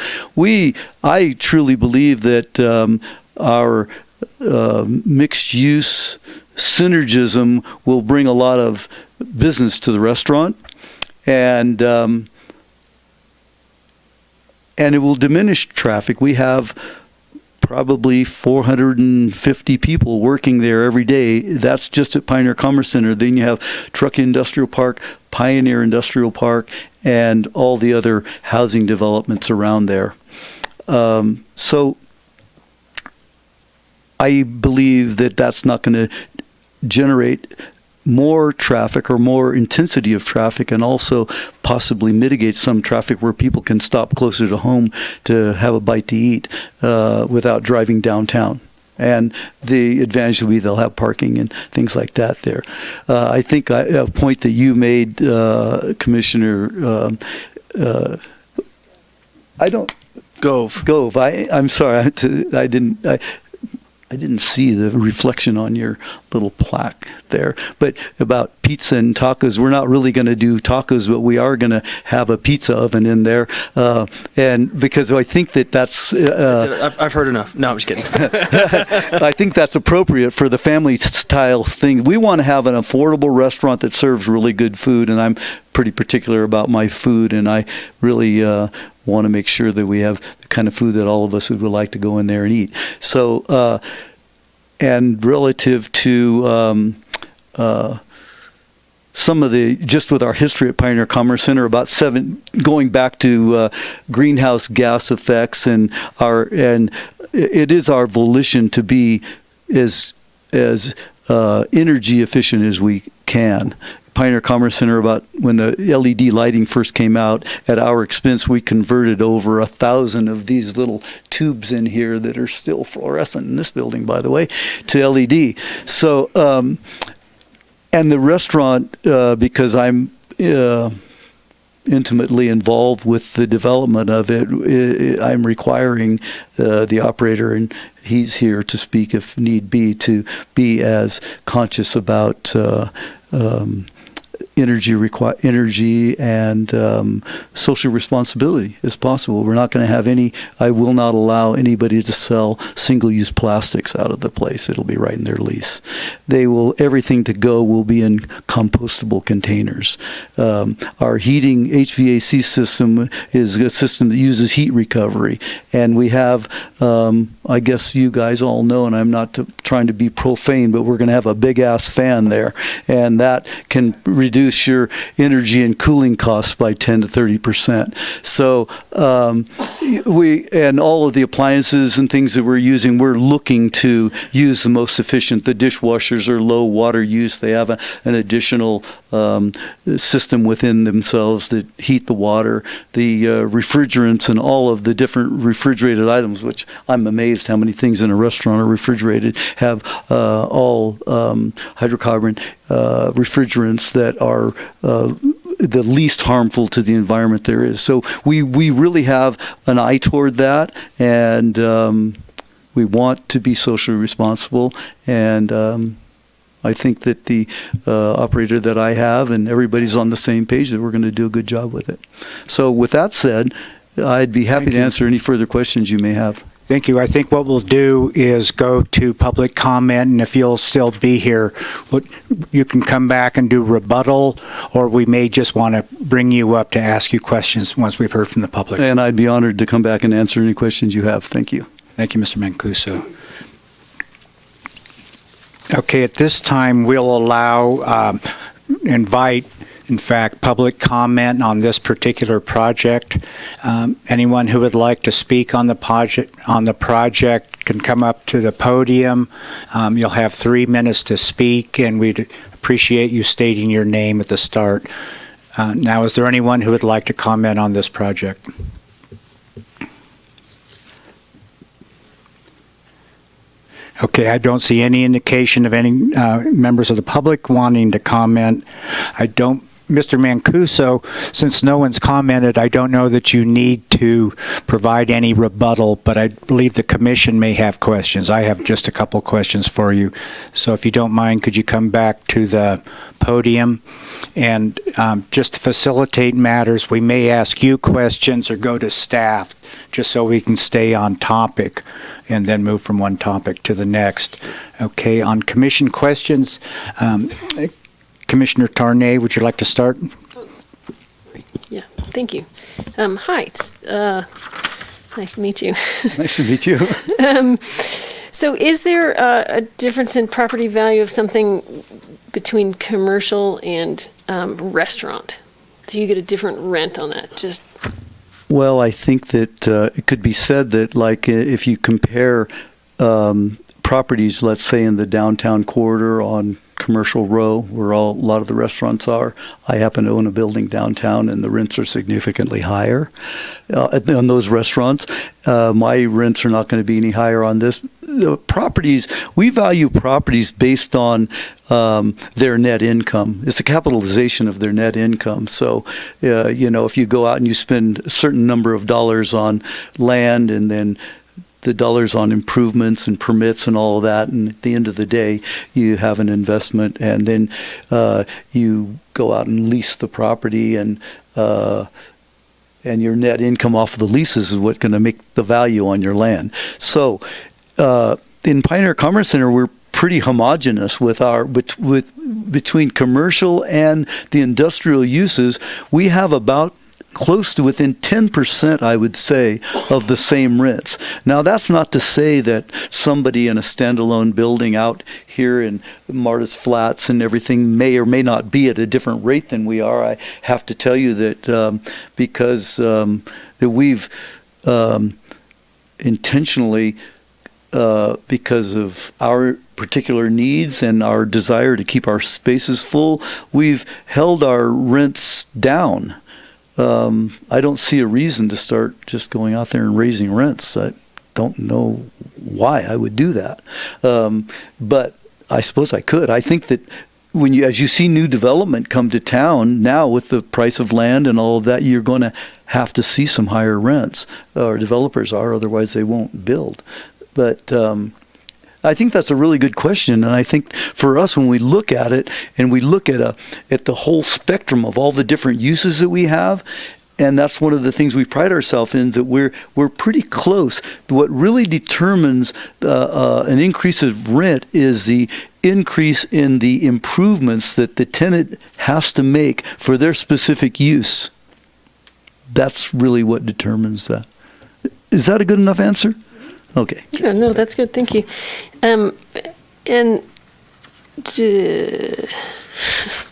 I truly believe that our mixed use synergism will bring a lot of business to the restaurant, and it will diminish traffic. We have probably 450 people working there every day. That's just at Pioneer Commerce Center. Then you have Truckee Industrial Park, Pioneer Industrial Park, and all the other housing developments around there. So I believe that that's not going to generate more traffic or more intensity of traffic, and also possibly mitigate some traffic where people can stop closer to home to have a bite to eat without driving downtown. And the advantage will be they'll have parking and things like that there. I think a point that you made, Commissioner, I don't... Gove. I'm sorry, I didn't see the reflection on your little plaque there. But about pizza and tacos, we're not really going to do tacos, but we are going to have a pizza oven in there. And because I think that's... I've heard enough. No, I'm just kidding. I think that's appropriate for the family style thing. We want to have an affordable restaurant that serves really good food, and I'm pretty particular about my food, and I really want to make sure that we have the kind of food that all of us would like to go in there and eat. So, and relative to some of the, just with our history at Pioneer Commerce Center, going back to greenhouse gas effects, and it is our volition to be as energy efficient as we can. Pioneer Commerce Center, about when the LED lighting first came out, at our expense, we converted over 1,000 of these little tubes in here that are still fluorescent in this building, by the way, to LED. So, and the restaurant, because I'm intimately involved with the development of it, I'm requiring the operator, and he's here to speak if need be, to be as conscious about energy and social responsibility as possible. We're not going to have I will not allow anybody to sell single-use plastics out of the place. It'll be right in their lease. Everything to go will be in compostable containers. Our heating HVAC system is a system that uses heat recovery, and we have, I guess you guys all know, and I'm not trying to be profane, but we're going to have a big-ass fan there, and that can reduce your energy and cooling costs by 10 to 30%. So and all of the appliances and things that we're using, we're looking to use the most efficient. The dishwashers are low water use. They have an additional system within themselves that heat the water. The refrigerants and all of the different refrigerated items, which I'm amazed how many things in a restaurant are refrigerated, have all hydrocarbon refrigerants that are the least harmful to the environment there is. So we really have an eye toward that, and we want to be socially responsible, and I think that the operator that I have and everybody's on the same page that we're going to do a good job with it. So with that said, I'd be happy to answer any further questions you may have. Thank you. I think what we'll do is go to public comment, and if you'll still be here, you can come back and do rebuttal, or we may just want to bring you up to ask you questions once we've heard from the public. And I'd be honored to come back and answer any questions you have. Thank you. Thank you, Mr. Mancuso. Okay, at this time, we'll invite, in fact, public comment on this particular project. Anyone who would like to speak on the project can come up to the podium. You'll have 3 minutes to speak, and we'd appreciate you stating your name at the start. Now, is there anyone who would like to comment on this project? Okay, I don't see any indication of any members of the public wanting to comment. I don't Mr. Mancuso, since no one's commented, I don't know that you need to provide any rebuttal, but I believe the commission may have questions. I have just a couple questions for you. So if you don't mind, could you come back to the podium? And just to facilitate matters, we may ask you questions or go to staff just so we can stay on topic and then move from one topic to the next. Okay, on commission questions, Commissioner Tarnay, would you like to start? Yeah, thank you. Hi, it's nice to meet you. Nice to meet you. So is there a difference in property value of something between commercial and restaurant? Do you get a different rent on that? Just Well, I think that it could be said that, like, if you compare properties, let's say in the downtown corridor on Commercial Row, where a lot of the restaurants are, I happen to own a building downtown, and the rents are significantly higher on those restaurants. My rents are not going to be any higher on this. Properties, we value properties based on their net income. It's the capitalization of their net income. So, if you go out and you spend a certain number of dollars on land and then the dollars on improvements and permits and all of that, and at the end of the day, you have an investment, and then you go out and lease the property, and your net income off of the leases is what's going to make the value on your land. So, in Pioneer Commerce Center, we're pretty homogeneous with our between commercial and the industrial uses. We have about close to within 10%, I would say, of the same rents. Now, that's not to say that somebody in a standalone building out here in Marta's Flats and everything may or may not be at a different rate than we are. I have to tell you that because that we've intentionally, because of our particular needs and our desire to keep our spaces full, we've held our rents down. I don't see a reason to start just going out there and raising rents. I don't know why I would do that. But I suppose I could. I think that as you see new development come to town now with the price of land and all of that, you're going to have to see some higher rents, or developers are, otherwise they won't build. But I think that's a really good question, and I think for us, when we look at it and we look at the whole spectrum of all the different uses that we have, and that's one of the things we pride ourselves in, is that we're pretty close. What really determines an increase of rent is the increase in the improvements that the tenant has to make for their specific use. That's really what determines that. Is that a good enough answer? Okay. Yeah, no, that's good. Thank you. And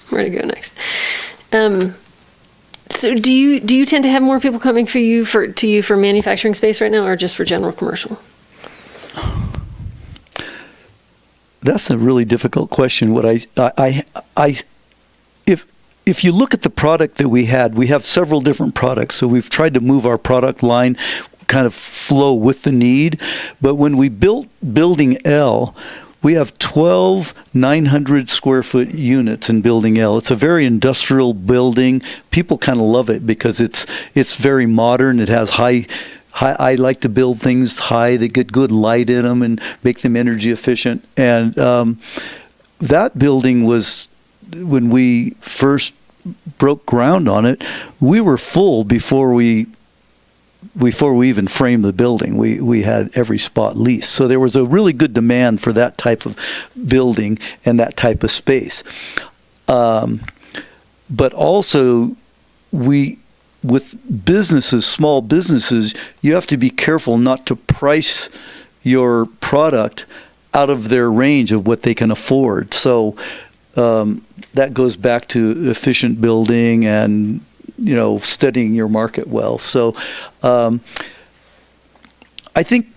where to go next? So do you tend to have more people coming to you for manufacturing space right now, or just for general commercial? That's a really difficult question. If you look at the product that we have several different products, so we've tried to move our product line kind of flow with the need. But when we built Building L, we have 12 900 square foot units in Building L. It's a very industrial building. People kind of love it because it's very modern. It has high. I like to build things high that get good light in them and make them energy efficient. And that building was, when we first broke ground on it, we were full before we even framed the building. We had every spot leased. So there was a really good demand for that type of building and that type of space. But also, with businesses, small businesses, you have to be careful not to price your product out of their range of what they can afford. So that goes back to efficient building and studying your market well. So I think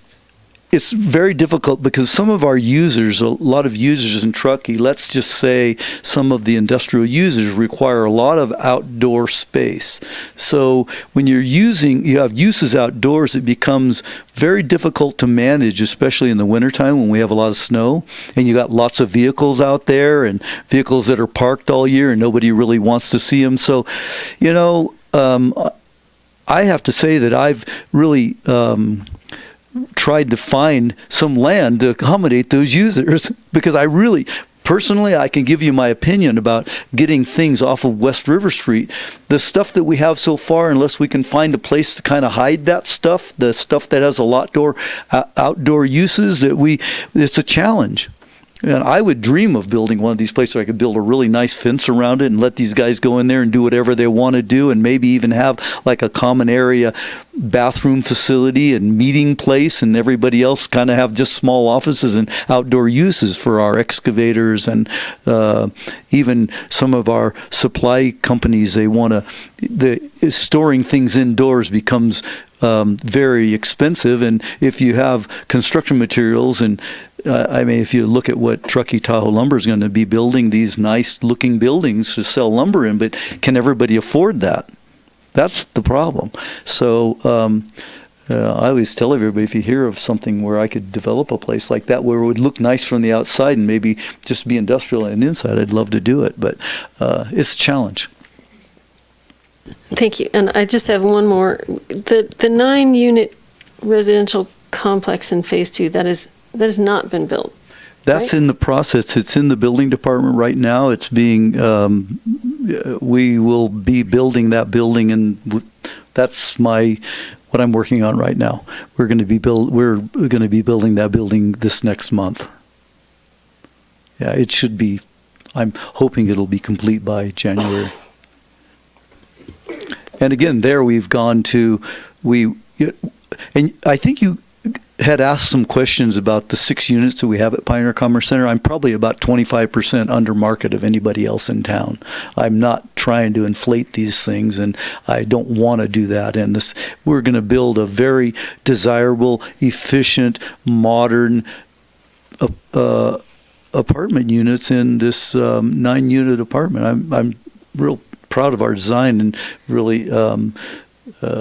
it's very difficult because some of our users, a lot of users in Truckee, let's just say some of the industrial users require a lot of outdoor space. So when you have uses outdoors, it becomes very difficult to manage, especially in the wintertime when we have a lot of snow and you got lots of vehicles out there and vehicles that are parked all year and nobody really wants to see them. So, I have to say that I've really tried to find some land to accommodate those users because personally, I can give you my opinion about getting things off of West River Street. The stuff that we have so far, unless we can find a place to kind of hide that stuff, the stuff that has a lot outdoor uses, it's a challenge. And I would dream of building one of these places where I could build a really nice fence around it and let these guys go in there and do whatever they want to do, and maybe even have like a common area bathroom facility and meeting place, and everybody else kind of have just small offices and outdoor uses for our excavators and even some of our supply companies. Storing things indoors becomes very expensive, and if you have construction materials and if you look at what Truckee Tahoe Lumber is going to be building, these nice looking buildings to sell lumber in, but can everybody afford that? That's the problem. So I always tell everybody, if you hear of something where I could develop a place like that where it would look nice from the outside and maybe just be industrial and inside, I'd love to do it, but it's a challenge. Thank you. And I just have one more. The 9-unit residential complex in Phase 2, that has not been built. That's right? In the process. It's in the building department right now. It's being, we will be building that building, and that's what I'm working on right now. We're going to be building that building this next month. Yeah, it should be. I'm hoping it'll be complete by January. And again, there we've gone to, and I think you had asked some questions about the 6 units that we have at Pioneer Commerce Center. I'm probably about 25% under market of anybody else in town. I'm not trying to inflate these things, and I don't want to do that. And we're going to build a very desirable, efficient, modern apartment units in this 9-unit apartment. I'm real proud of our design and really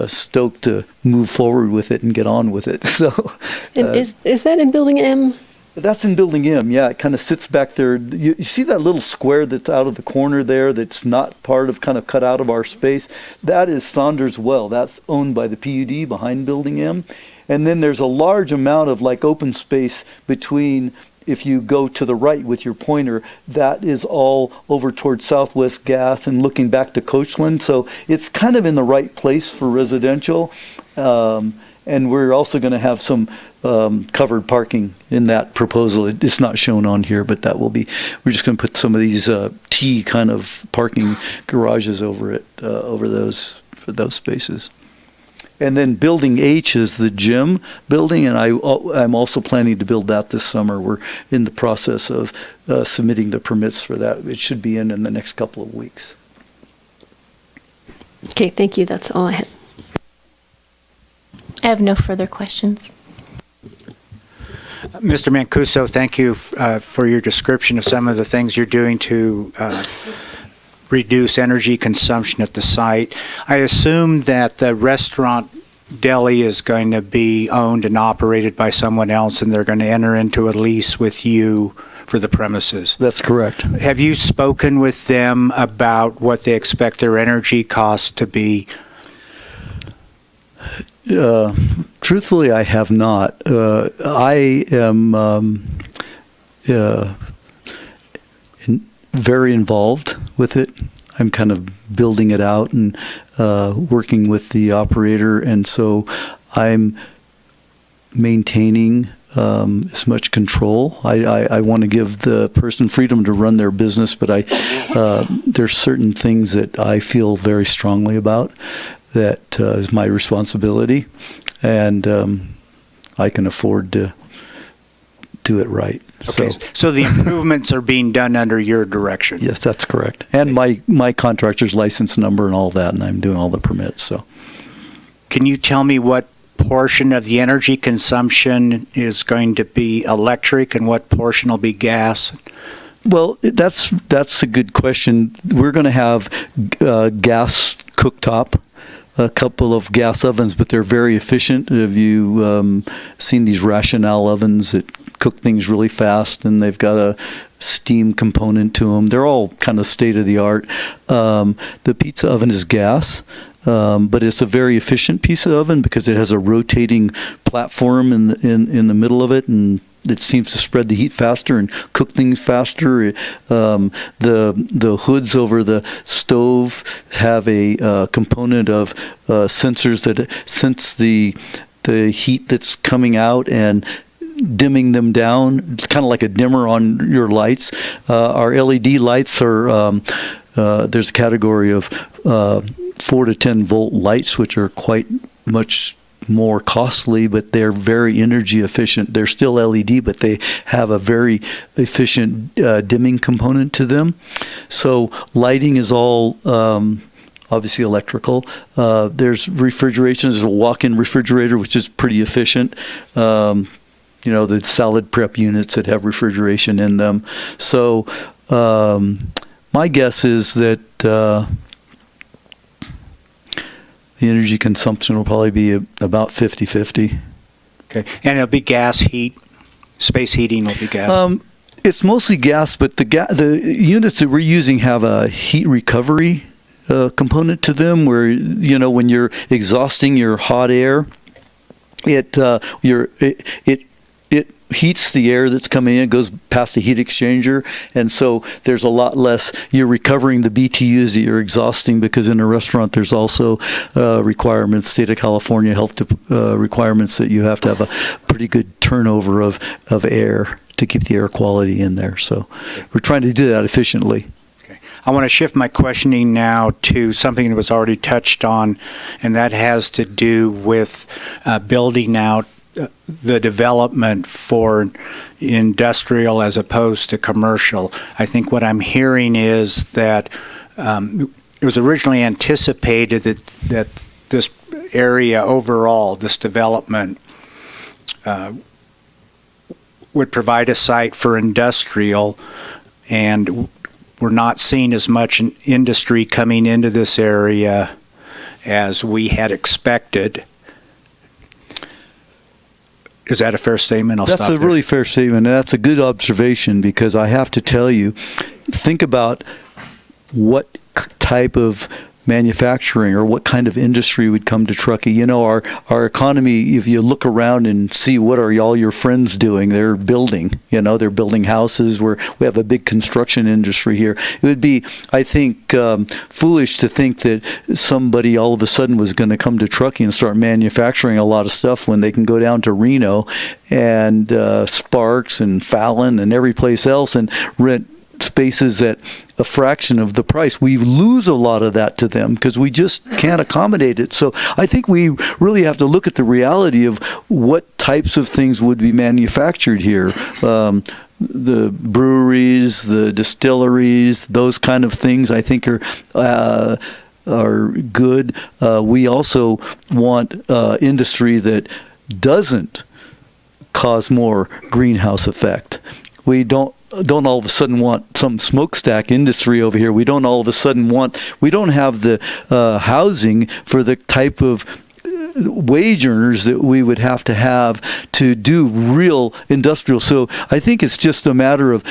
stoked to move forward with it and get on with it. So, and is that in Building M? That's in Building M. Yeah, it kind of sits back there. You see that little square that's out of the corner there that's not part of, kind of cut out of our space? That is Saunders Well. That's owned by the PUD behind Building M. And then there's a large amount of like open space between. If you go to the right with your pointer, that is all over towards Southwest Gas and looking back to Coachland. So it's kind of in the right place for residential. And we're also going to have some covered parking in that proposal. It's not shown on here, but that will be. We're just going to put some of these T kind of parking garages over it, over those spaces. And then Building H is the gym building, and I'm also planning to build that this summer. We're in the process of submitting the permits for that. It should be in the next couple of weeks. Okay, thank you. That's all I had. I have no further questions. Mr. Mancuso, thank you for your description of some of the things you're doing to reduce energy consumption at the site. I assume that the restaurant deli is going to be owned and operated by someone else, and they're going to enter into a lease with you for the premises. That's correct. Have you spoken with them about what they expect their energy costs to be? Truthfully, I have not. I am very involved with it. I'm kind of building it out and working with the operator, and so I'm maintaining as much control. I want to give the person freedom to run their business, but there's certain things that I feel very strongly about that is my responsibility, and I can afford to do it right. Okay. So the improvements are being done under your direction? Yes, that's correct. And my contractor's license number and all that, and I'm doing all the permits. So, can you tell me what portion of the energy consumption is going to be electric and what portion will be gas? Well, that's a good question. We're going to have gas cooktop, a couple of gas ovens, but they're very efficient. Have you seen these rationale ovens that cook things really fast, and they've got a steam component to them? They're all kind of state of the art. The pizza oven is gas. But it's a very efficient pizza oven because it has a rotating platform in the middle of it, and it seems to spread the heat faster and cook things faster. The hoods over the stove have a component of sensors that sense the heat that's coming out and dimming them down. It's kind of like a dimmer on your lights. Our LED lights are there's a category of 4 to 10 volt lights, which are quite much more costly, but they're very energy efficient. They're still LED, but they have a very efficient dimming component to them. So lighting is all obviously electrical. There's refrigeration. There's a walk-in refrigerator, which is pretty efficient. The salad prep units that have refrigeration in them. So my guess is that the energy consumption will probably be about 50-50. Okay, and it'll be gas heat, space heating will be gas? It's mostly gas, but the units that we're using have a heat recovery component to them where, when you're exhausting your hot air, it heats the air that's coming in, goes past the heat exchanger, and so there's a lot less. You're recovering the BTUs that you're exhausting because in a restaurant there's also requirements, state of California health requirements that you have to have a pretty good turnover of air to keep the air quality in there. So we're trying to do that efficiently. Okay. I want to shift my questioning now to something that was already touched on, and that has to do with building out the development for industrial as opposed to commercial. I think what I'm hearing is that it was originally anticipated that this area overall, this development, would provide a site for industrial, and we're not seeing as much industry coming into this area as we had expected. Is that a fair statement? That's a really fair statement, and that's a good observation because I have to tell you, think about what type of manufacturing or what kind of industry would come to Truckee. Our economy, if you look around and see what are all your friends doing, they're building. They're building houses. We have a big construction industry here. It would be, I think, foolish to think that somebody all of a sudden was going to come to Truckee and start manufacturing a lot of stuff when they can go down to Reno and Sparks and Fallon and every place else and rent spaces at a fraction of the price. We lose a lot of that to them because we just can't accommodate it. So I think we really have to look at the reality of what types of things would be manufactured here. The breweries, the distilleries, those kind of things I think are good. We also want industry that doesn't cause more greenhouse effect. We don't all of a sudden want some smokestack industry over here. We don't all of a sudden we don't have the housing for the type of wage earners that we would have to do real industrial. So I think it's just a matter of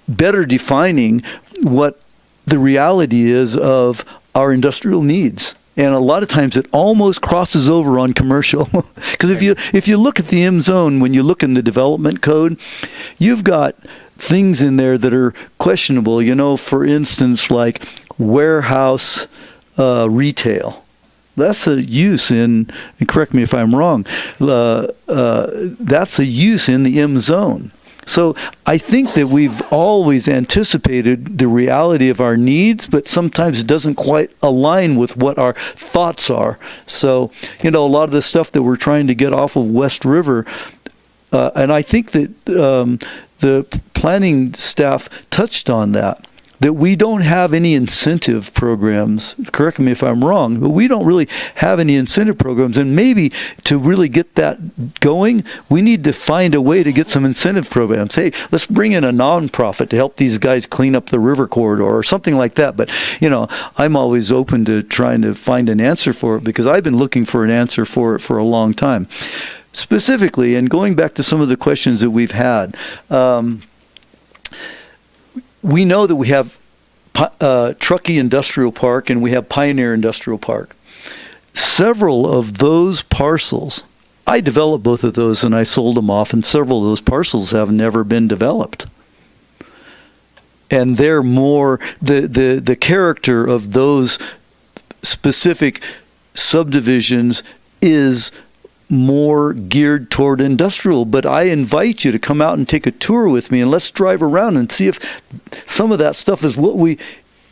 better defining what the reality is of our industrial needs. And a lot of times it almost crosses over on commercial. Because if you look at the M zone, when you look in the development code, you've got things in there that are questionable, for instance, like warehouse retail. That's a use and correct me if I'm wrong, that's a use in the M zone. So I think that we've always anticipated the reality of our needs, but sometimes it doesn't quite align with what our thoughts are. So, a lot of the stuff that we're trying to get off of West River, and I think that the planning staff touched on that. that we don't have any incentive programs. Correct me if I'm wrong, but we don't really have any incentive programs. And maybe to really get that going, we need to find a way to get some incentive programs. Hey, let's bring in a nonprofit to help these guys clean up the river corridor or something like that. But, I'm always open to trying to find an answer for it, because I've been looking for an answer for it for a long time. Specifically, and going back to some of the questions that we've had, we know that we have Truckee Industrial Park and we have Pioneer Industrial Park. Several of those parcels, I developed both of those and I sold them off, and several of those parcels have never been developed. And they're more, the character of those specific subdivisions is more geared toward industrial. But I invite you to come out and take a tour with me, and let's drive around and see if some of that stuff is what we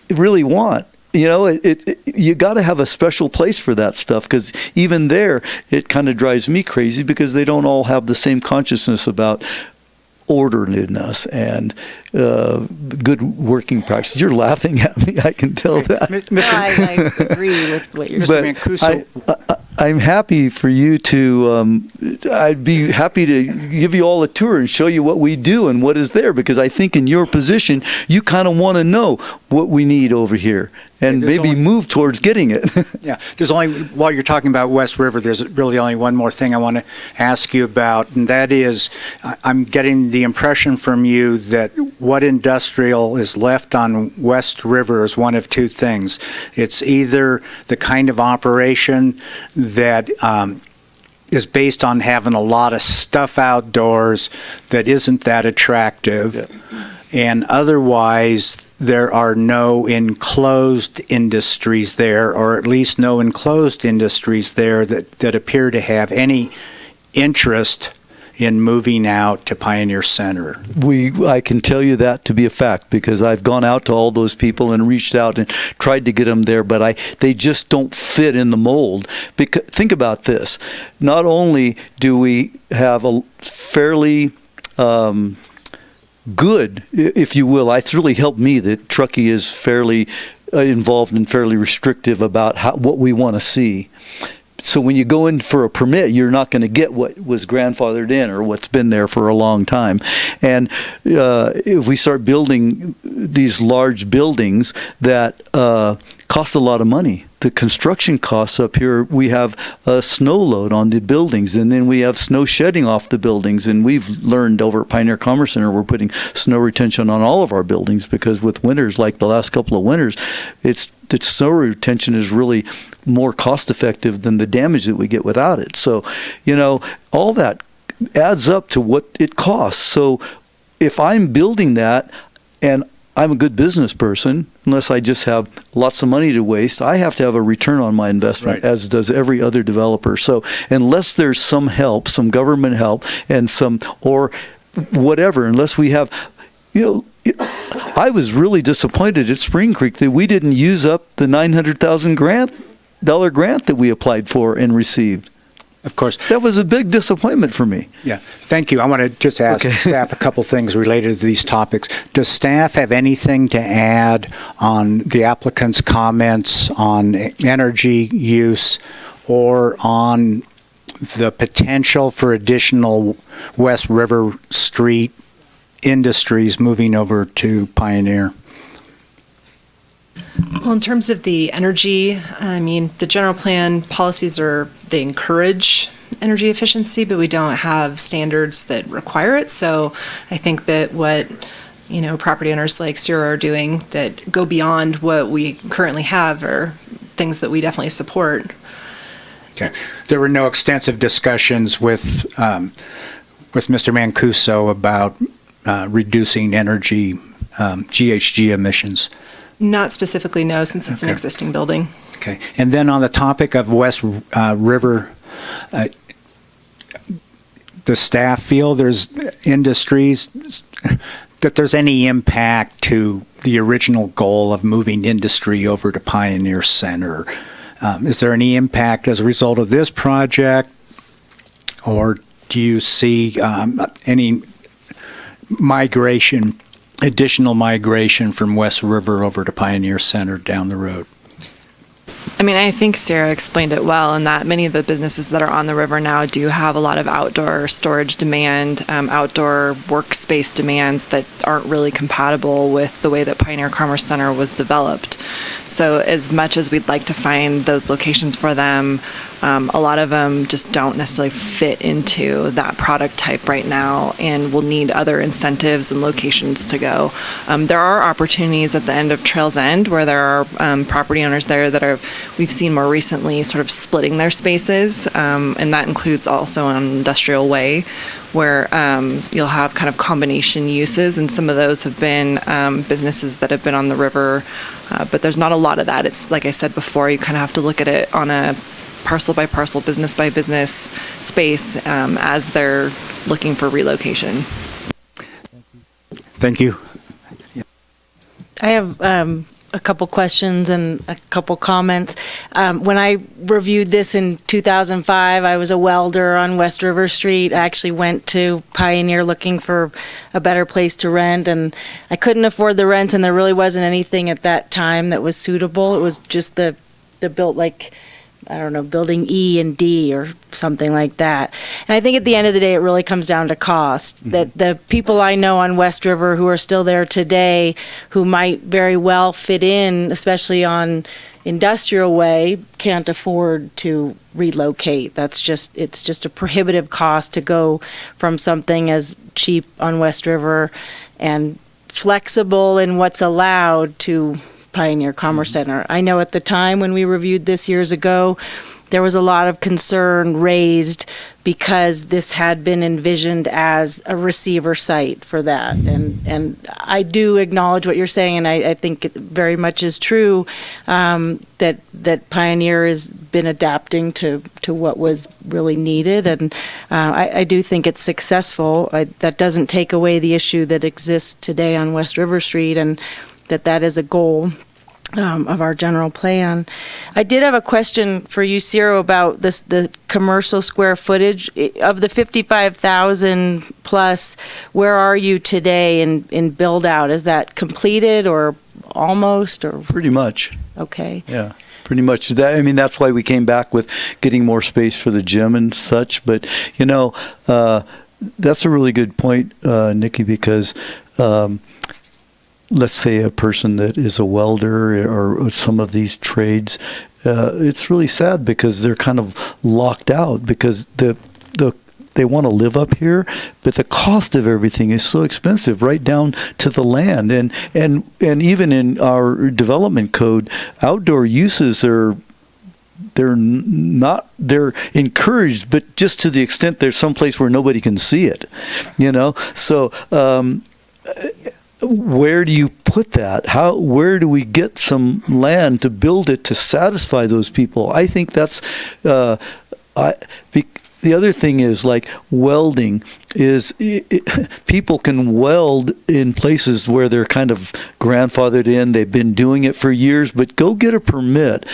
really want. You got to have a special place for that stuff, because even there, it kind of drives me crazy, because they don't all have the same consciousness about orderliness and good working practices. You're laughing at me, I can tell that. I agree with what you're saying. I'm happy for you to, I'd be happy to give you all a tour and show you what we do and what is there, because I think in your position, you kind of want to know what we need over here and maybe move towards getting it. Yeah, while you're talking about West River, there's really only one more thing I want to ask you about, and that is, I'm getting the impression from you that what industrial is left on West River is one of two things. It's either the kind of operation that is based on having a lot of stuff outdoors that isn't that attractive, and otherwise there are no enclosed industries there, or at least no enclosed industries there that appear to have any interest in moving out to Pioneer Center. I can tell you that to be a fact, because I've gone out to all those people and reached out and tried to get them there, but they just don't fit in the mold. Because think about this. Not only do we have a fairly good, if you will, it's really helped me that Truckee is fairly involved and fairly restrictive about what we want to see. So when you go in for a permit, you're not going to get what was grandfathered in or what's been there for a long time. And if we start building these large buildings that cost a lot of money, the construction costs up here, we have a snow load on the buildings, and then we have snow shedding off the buildings. And we've learned over at Pioneer Commerce Center, we're putting snow retention on all of our buildings, because with winters, like the last couple of winters, the snow retention is really more cost effective than the damage that we get without it. So, all that adds up to what it costs. So if I'm building that, and I'm a good business person, unless I just have lots of money to waste, I have to have a return on my investment, as does every other developer. So unless there's some help, some government help, and or whatever, unless we have, I was really disappointed at Spring Creek that we didn't use up the $900,000 grant that we applied for and received. Of course. That was a big disappointment for me. Yeah, thank you. I want to just ask staff a couple things related to these topics. Does staff have anything to add on the applicant's comments on energy use or on the potential for additional West River Street industries moving over to Pioneer? Well, in terms of the energy, the general plan policies they encourage energy efficiency, but we don't have standards that require it. So I think that what, property owners like Ciro are doing that go beyond what we currently have are things that we definitely support. Okay. There were no extensive discussions with Mr. Mancuso about reducing energy GHG emissions. Not specifically, no, since it's an existing building. Okay. And then on the topic of West River, the staff feel there's industries, that there's any impact to the original goal of moving industry over to Pioneer Center. Is there any impact as a result of this project, or do you see any migration additional migration from West River over to Pioneer Center down the road. I mean, I think Sarah explained it well in that many of the businesses that are on the river now do have a lot of outdoor storage demand, outdoor workspace demands that aren't really compatible with the way that Pioneer Commerce Center was developed. So as much as we'd like to find those locations for them, a lot of them just don't necessarily fit into that product type right now and will need other incentives and locations to go. There are opportunities at the end of Trails End where there are property owners there that we've seen more recently sort of splitting their spaces, and that includes also on Industrial Way, where you'll have kind of combination uses, and some of those have been businesses that have been on the river, but there's not a lot of that. It's like I said before, you kind of have to look at it on a parcel by parcel, business by business space as they're looking for relocation. Thank you. I have a couple questions and a couple comments. When I reviewed this in 2005, I was a welder on West River Street. I actually went to Pioneer looking for a better place to rent, and I couldn't afford the rent, and there really wasn't anything at that time that was suitable. It was just the built like, I don't know, building E and D or something like that. And I think at the end of the day, it really comes down to cost. Mm-hmm. That the people I know on West River who are still there today, who might very well fit in, especially on Industrial Way, can't afford to relocate. It's just a prohibitive cost to go from something as cheap on West River and flexible in what's allowed to Pioneer Commerce Center. I know at the time when we reviewed this years ago, there was a lot of concern raised because this had been envisioned as a receiver site for that. And I do acknowledge what you're saying, and I think it very much is true, that Pioneer has been adapting to what was really needed. And I do think it's successful. That doesn't take away the issue that exists today on West River Street, and that is a goal of our general plan. I did have a question for you, Ciro, about the commercial square footage of the 55,000 plus. Where are you today in build out? Is that completed or almost, or pretty much? Okay. Yeah. Pretty much that. I mean, that's why we came back with getting more space for the gym and such. But that's a really good point, Nikki, because let's say a person that is a welder or some of these trades, it's really sad because they're kind of locked out because they want to live up here, but the cost of everything is so expensive, right down to the land. And even in our development code, outdoor uses they're encouraged, but just to the extent there's some place where nobody can see it, So where do you put that? Where do we get some land to build it to satisfy those people? I think that's the other thing is like welding is people can weld in places where they're kind of grandfathered in. They've been doing it for years, but go get a permit.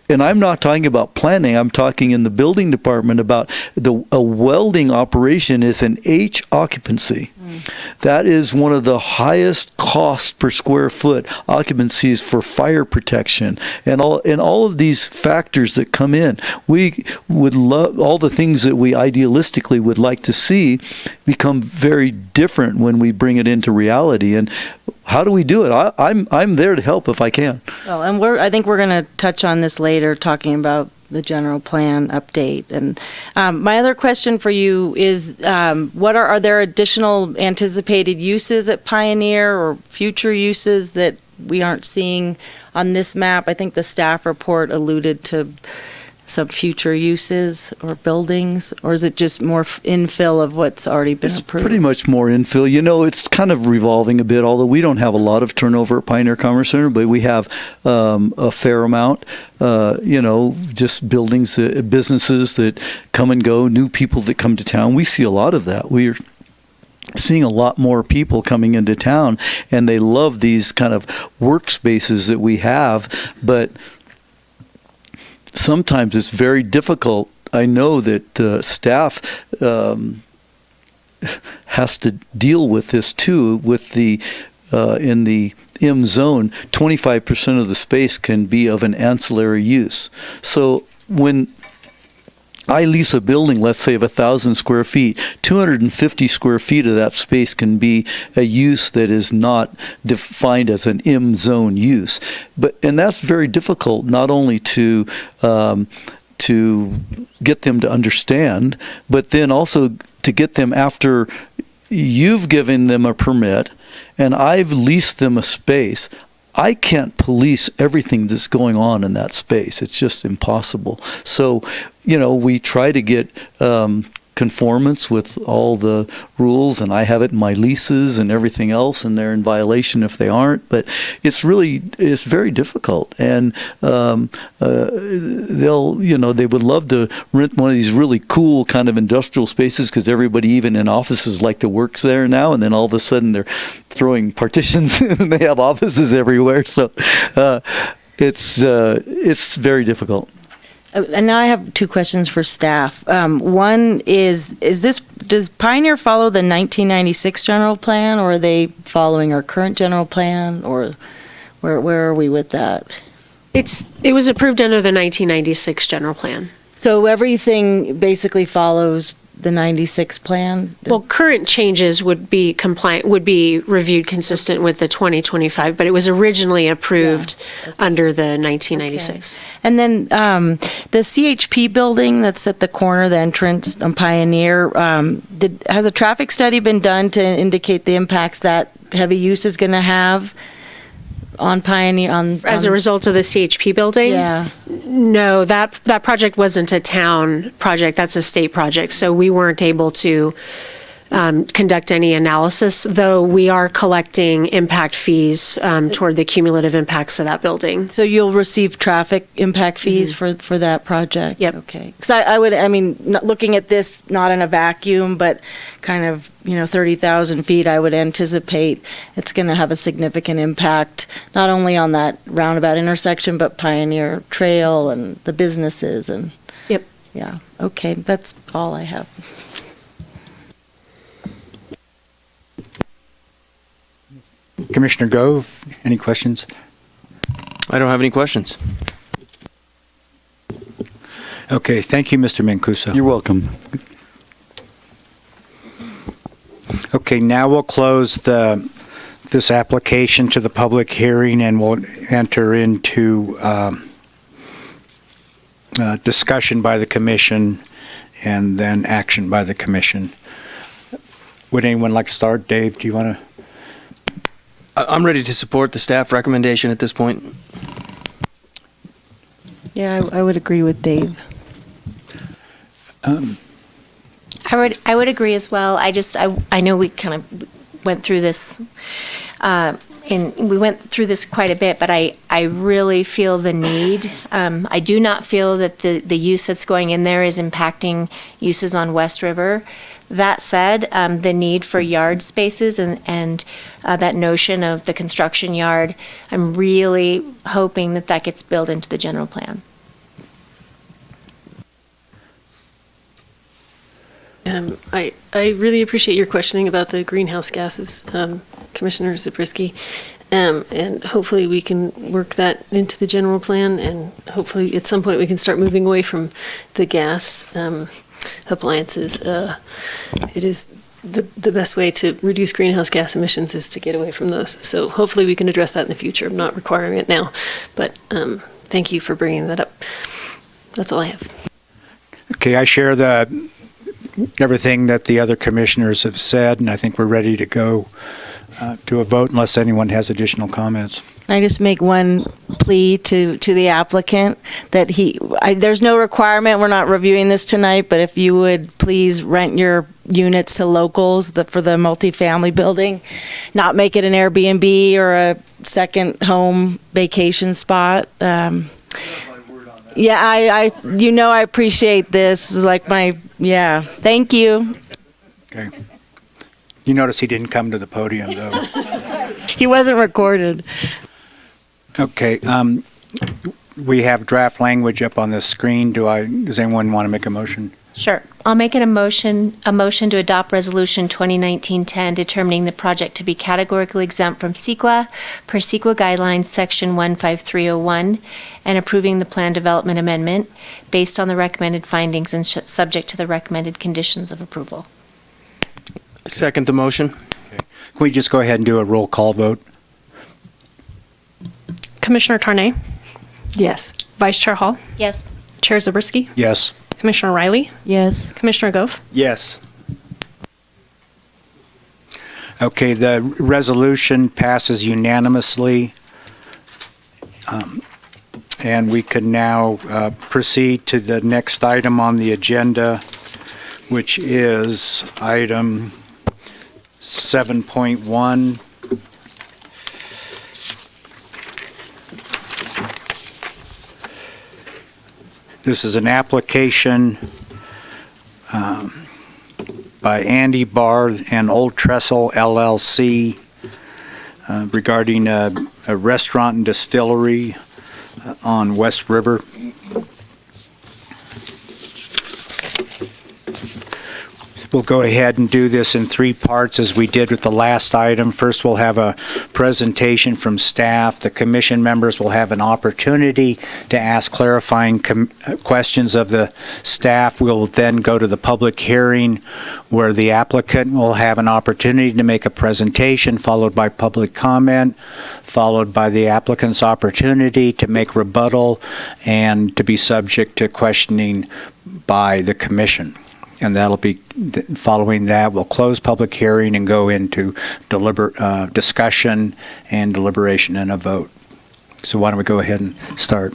And I'm not talking about planning. I'm talking in the building department about a welding operation is an H occupancy. That is one of the highest costs per square foot occupancies for fire protection and all of these factors that come in. We would love all the things that we idealistically would like to see become very different when we bring it into reality. And how do we do it? I'm there to help if I can. Well, and I think we're going to touch on this later, talking about the general plan update. And my other question for you is, are there additional anticipated uses at Pioneer or future uses that we aren't seeing on this map? I think the staff report alluded to some future uses or buildings, or is it just more infill of what's already been approved? Pretty much more infill. It's kind of revolving a bit, although we don't have a lot of turnover at Pioneer Commerce Center, but we have a fair amount, just buildings, businesses that come and go, new people that come to town. We see a lot of that. We're seeing a lot more people coming into town, and they love these kind of workspaces that we have, but sometimes it's very difficult. I know that staff has to deal with this too, with the in the M zone, 25% of the space can be of an ancillary use. So when I lease a building, let's say of 1,000 square feet, 250 square feet of that space can be a use that is not defined as an M zone use. And that's very difficult, not only to get them to understand, but then also to get them after you've given them a permit and I've leased them a space. I can't police everything that's going on in that space. It's just impossible. So, we try to get conformance with all the rules, and I have it in my leases and everything else, and they're in violation if they aren't. But it's very difficult, and they would love to rent one of these really cool kind of industrial spaces because everybody, even in offices, like to work there now, and then all of a sudden they're throwing partitions and they have offices everywhere. So it's very difficult. And now I have two questions for staff. One does Pioneer follow the 1996 general plan, or are they following our current general plan, or where are we with that? It was approved under the 1996 general plan. So everything basically follows the 96 plan? Well, current changes would be reviewed consistent with the 2025, but it was originally approved under the 1996. Okay. And then the CHP building that's at the corner of the entrance on Pioneer, has a traffic study been done to indicate the impacts that heavy use is going to have on Pioneer? As a result of the CHP building? Yeah. No, that project wasn't a town project. That's a state project. So we weren't able to conduct any analysis, though we are collecting impact fees toward the cumulative impacts of that building. So you'll receive traffic impact fees for that project? Yep. Okay. Because looking at this, not in a vacuum, but kind of, 30,000 feet, I would anticipate it's going to have a significant impact, not only on that roundabout intersection, but Pioneer Trail and the businesses and. Yep. Yeah. Okay. That's all I have. Commissioner Gove, any questions? I don't have any questions. Okay, thank you, Mr. Mancuso. You're welcome. Okay, now we'll close this application to the public hearing, and we'll enter into discussion by the commission and then action by the commission. Would anyone like to start? Dave, do you want to? I'm ready to support the staff recommendation at this point. Yeah, I would agree with Dave. I would agree as well. I know we kind of went through this, and we went through this quite a bit, but I really feel the need. I do not feel that the use that's going in there is impacting uses on West River. That said, the need for yard spaces and that notion of the construction yard, I'm really hoping that gets built into the general plan. I really appreciate your questioning about the greenhouse gases, Commissioner Zabriskie. And hopefully we can work that into the general plan, and hopefully at some point we can start moving away from the gas appliances. It is the best way to reduce greenhouse gas emissions is to get away from those. So hopefully we can address that in the future. I'm not requiring it now, but thank you for bringing that up. That's all I have. Okay, I share everything that the other commissioners have said, and I think we're ready to go to a vote unless anyone has additional comments. I just make one plea to the applicant that there's no requirement, we're not reviewing this tonight, but if you would please rent your units to locals for the multifamily building, not make it an Airbnb or a second home vacation spot. Yeah, I appreciate this. It's like thank you. Okay. You notice he didn't come to the podium, though. He wasn't recorded. Okay. We have draft language up on the screen. Does anyone want to make a motion? Sure. I'll make a motion to adopt Resolution 2019-10 determining the project to be categorically exempt from CEQA per CEQA guidelines section 15301 and approving the plan development amendment based on the recommended findings and subject to the recommended conditions of approval. Second the motion. Can we just go ahead and do a roll call vote? Commissioner Tarnay, Yes. Vice Chair Hall, Yes. Chair Zabriskie, Yes. Commissioner Riley, Yes. Commissioner Gove. Yes. Okay, the resolution passes unanimously. And we can now proceed to the next item on the agenda, which is item 7.1. This is an application by Andy Barr and Old Trestle LLC regarding a restaurant and distillery on West River. We'll go ahead and do this in three parts as we did with the last item. First, we'll have a presentation from staff. The commission members will have an opportunity to ask clarifying questions of the staff. We'll then go to the public hearing where the applicant will have an opportunity to make a presentation, followed by public comment, followed by the applicant's opportunity to make rebuttal and to be subject to questioning by the commission. And that'll be, following that, we'll close public hearing and go into discussion and deliberation and a vote. So why don't we go ahead and start?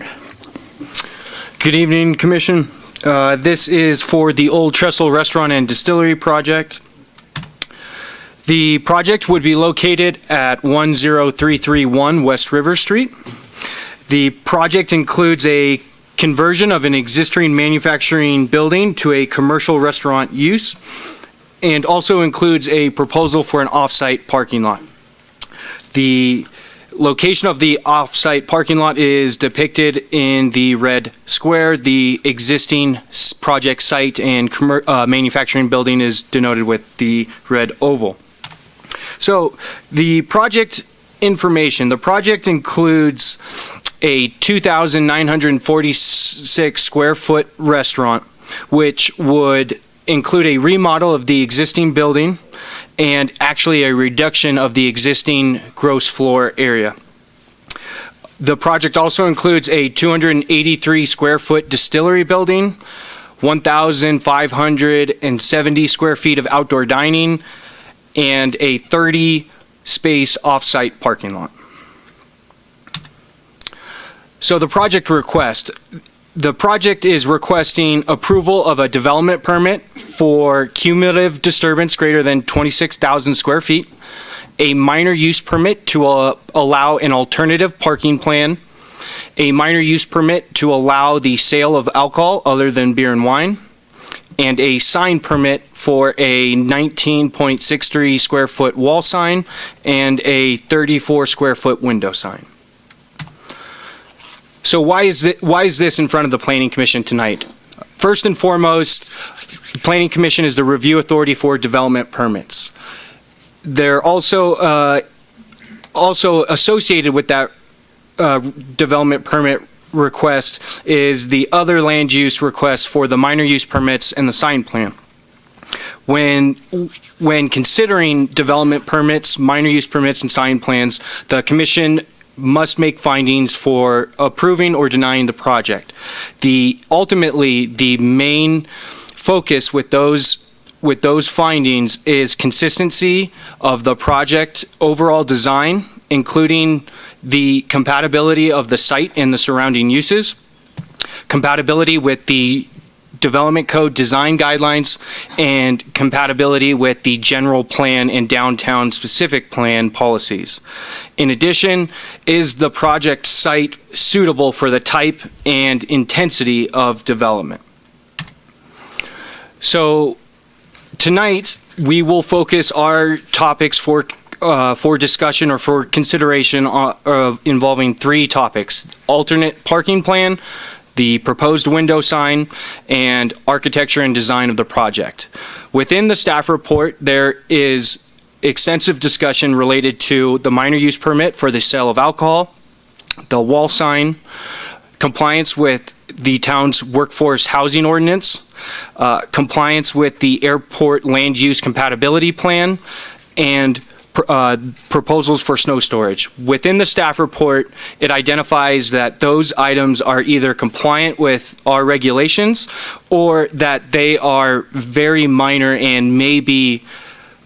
Good evening, Commission. This is for the Old Trestle Restaurant and Distillery project. The project would be located at 10331 West River Street. The project includes a conversion of an existing manufacturing building to a commercial restaurant use, and also includes a proposal for an off-site parking lot. The location of the off-site parking lot is depicted in the red square. The existing project site and manufacturing building is denoted with the red oval. So the project information, the project includes a 2,946 square foot restaurant, which would include a remodel of the existing building and actually a reduction of the existing gross floor area. The project also includes a 283 square foot distillery building, 1,570 square feet of outdoor dining, and a 30 space off-site parking lot. So the project request. The project is requesting approval of a development permit for cumulative disturbance greater than 26,000 square feet, a minor use permit to allow an alternative parking plan, a minor use permit to allow the sale of alcohol other than beer and wine, and a sign permit for a 19.63 square foot wall sign and a 34 square foot window sign. So why is this in front of the Planning Commission tonight? First and foremost, the Planning Commission is the review authority for development permits. They're also associated with that development permit request is the other land use requests for the minor use permits and the sign plan. When considering development permits, minor use permits, and sign plans, the Commission must make findings for approving or denying the project. Ultimately, the main focus with those findings is consistency of the project overall design, including the compatibility of the site and the surrounding uses, compatibility with the development code design guidelines, and compatibility with the general plan and downtown specific plan policies. In addition, is the project site suitable for the type and intensity of development? So tonight, we will focus our topics for discussion or for consideration involving three topics: alternate parking plan, the proposed window sign, and architecture and design of the project. Within the staff report, there is extensive discussion related to the minor use permit for the sale of alcohol, the wall sign, compliance with the town's workforce housing ordinance, compliance with the airport land use compatibility plan, and proposals for snow storage. Within the staff report, it identifies that those items are either compliant with our regulations or that they are very minor and may be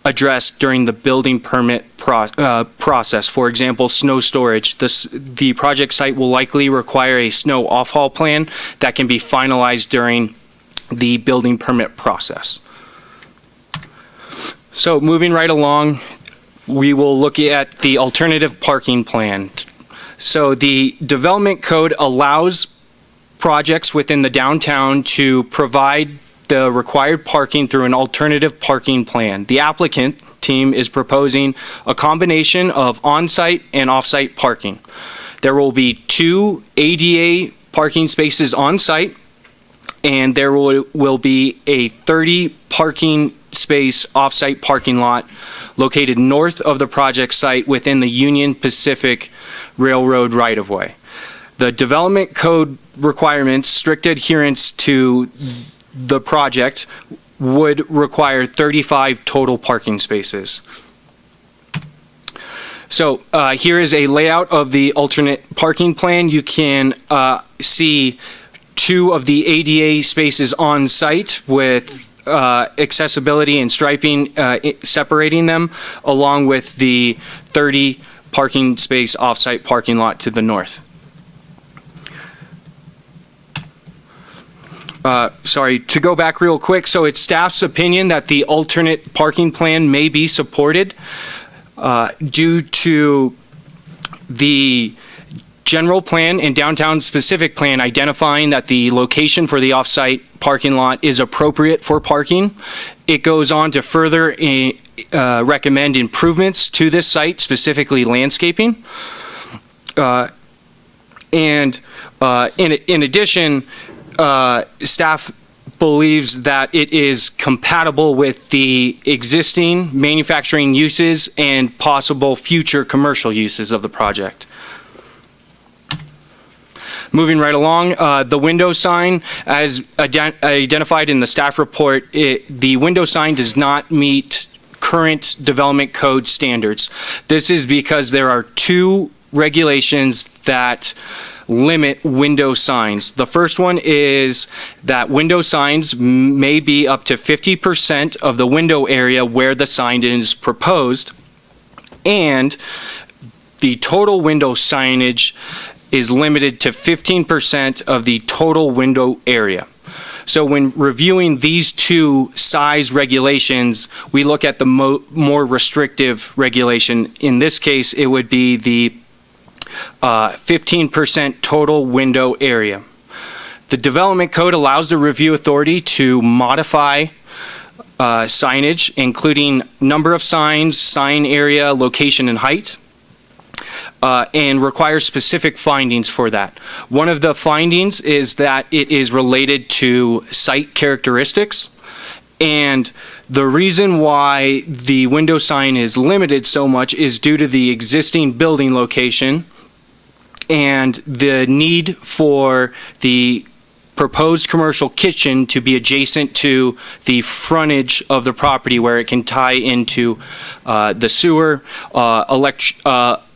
addressed during the building permit process. For example, snow storage. The project site will likely require a snow off-haul plan that can be finalized during the building permit process. So moving right along, we will look at the alternative parking plan. So the development code allows projects within the downtown to provide the required parking through an alternative parking plan. The applicant team is proposing a combination of on-site and off-site parking. There will be 2 ADA parking spaces on-site, and there will be a 30 parking space off-site parking lot located north of the project site within the Union Pacific Railroad right-of-way. The development code requirements, strict adherence to the project, would require 35 total parking spaces. So here is a layout of the alternate parking plan. You can see 2 of the ADA spaces on site with accessibility and striping separating them, along with the 30 parking space off-site parking lot to the north. Sorry, to go back real quick, so it's staff's opinion that the alternate parking plan may be supported due to the general plan and downtown specific plan identifying that the location for the off-site parking lot is appropriate for parking. It goes on to further recommend improvements to this site, specifically landscaping. In addition, staff believes that it is compatible with the existing manufacturing uses and possible future commercial uses of the project. Moving right along, the window sign, as identified in the staff report, the window sign does not meet current development code standards. This is because there are 2 regulations that limit window signs. The first one is that window signs may be up to 50% of the window area where the sign is proposed, and the total window signage is limited to 15% of the total window area. So when reviewing these 2 size regulations, we look at the more restrictive regulation. In this case, it would be the 15% total window area. The development code allows the review authority to modify signage, including number of signs, sign area, location, and height, and requires specific findings for that. One of the findings is that it is related to site characteristics, and the reason why the window sign is limited so much is due to the existing building location and the need for the proposed commercial kitchen to be adjacent to the frontage of the property where it can tie into the sewer,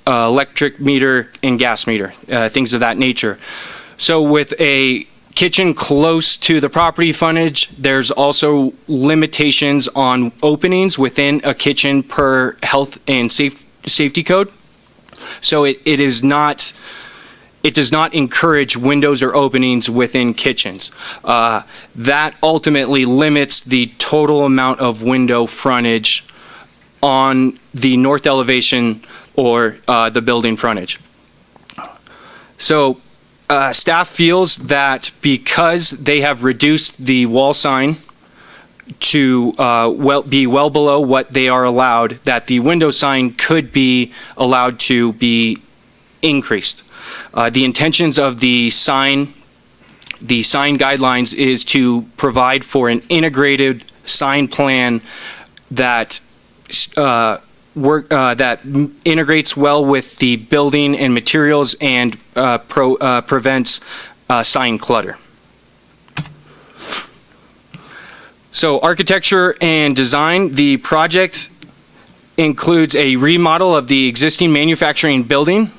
electric meter, and gas meter, things of that nature. So with a kitchen close to the property frontage, there's also limitations on openings within a kitchen per health and safety code. So it does not encourage windows or openings within kitchens. That ultimately limits the total amount of window frontage on the north elevation or the building frontage. So staff feels that because they have reduced the wall sign to be well below what they are allowed, that the window sign could be allowed to be increased. The intentions of the sign the sign guidelines is to provide for an integrated sign plan that integrates well with the building and materials and prevents sign clutter. So architecture and design, the project includes a remodel of the existing manufacturing building.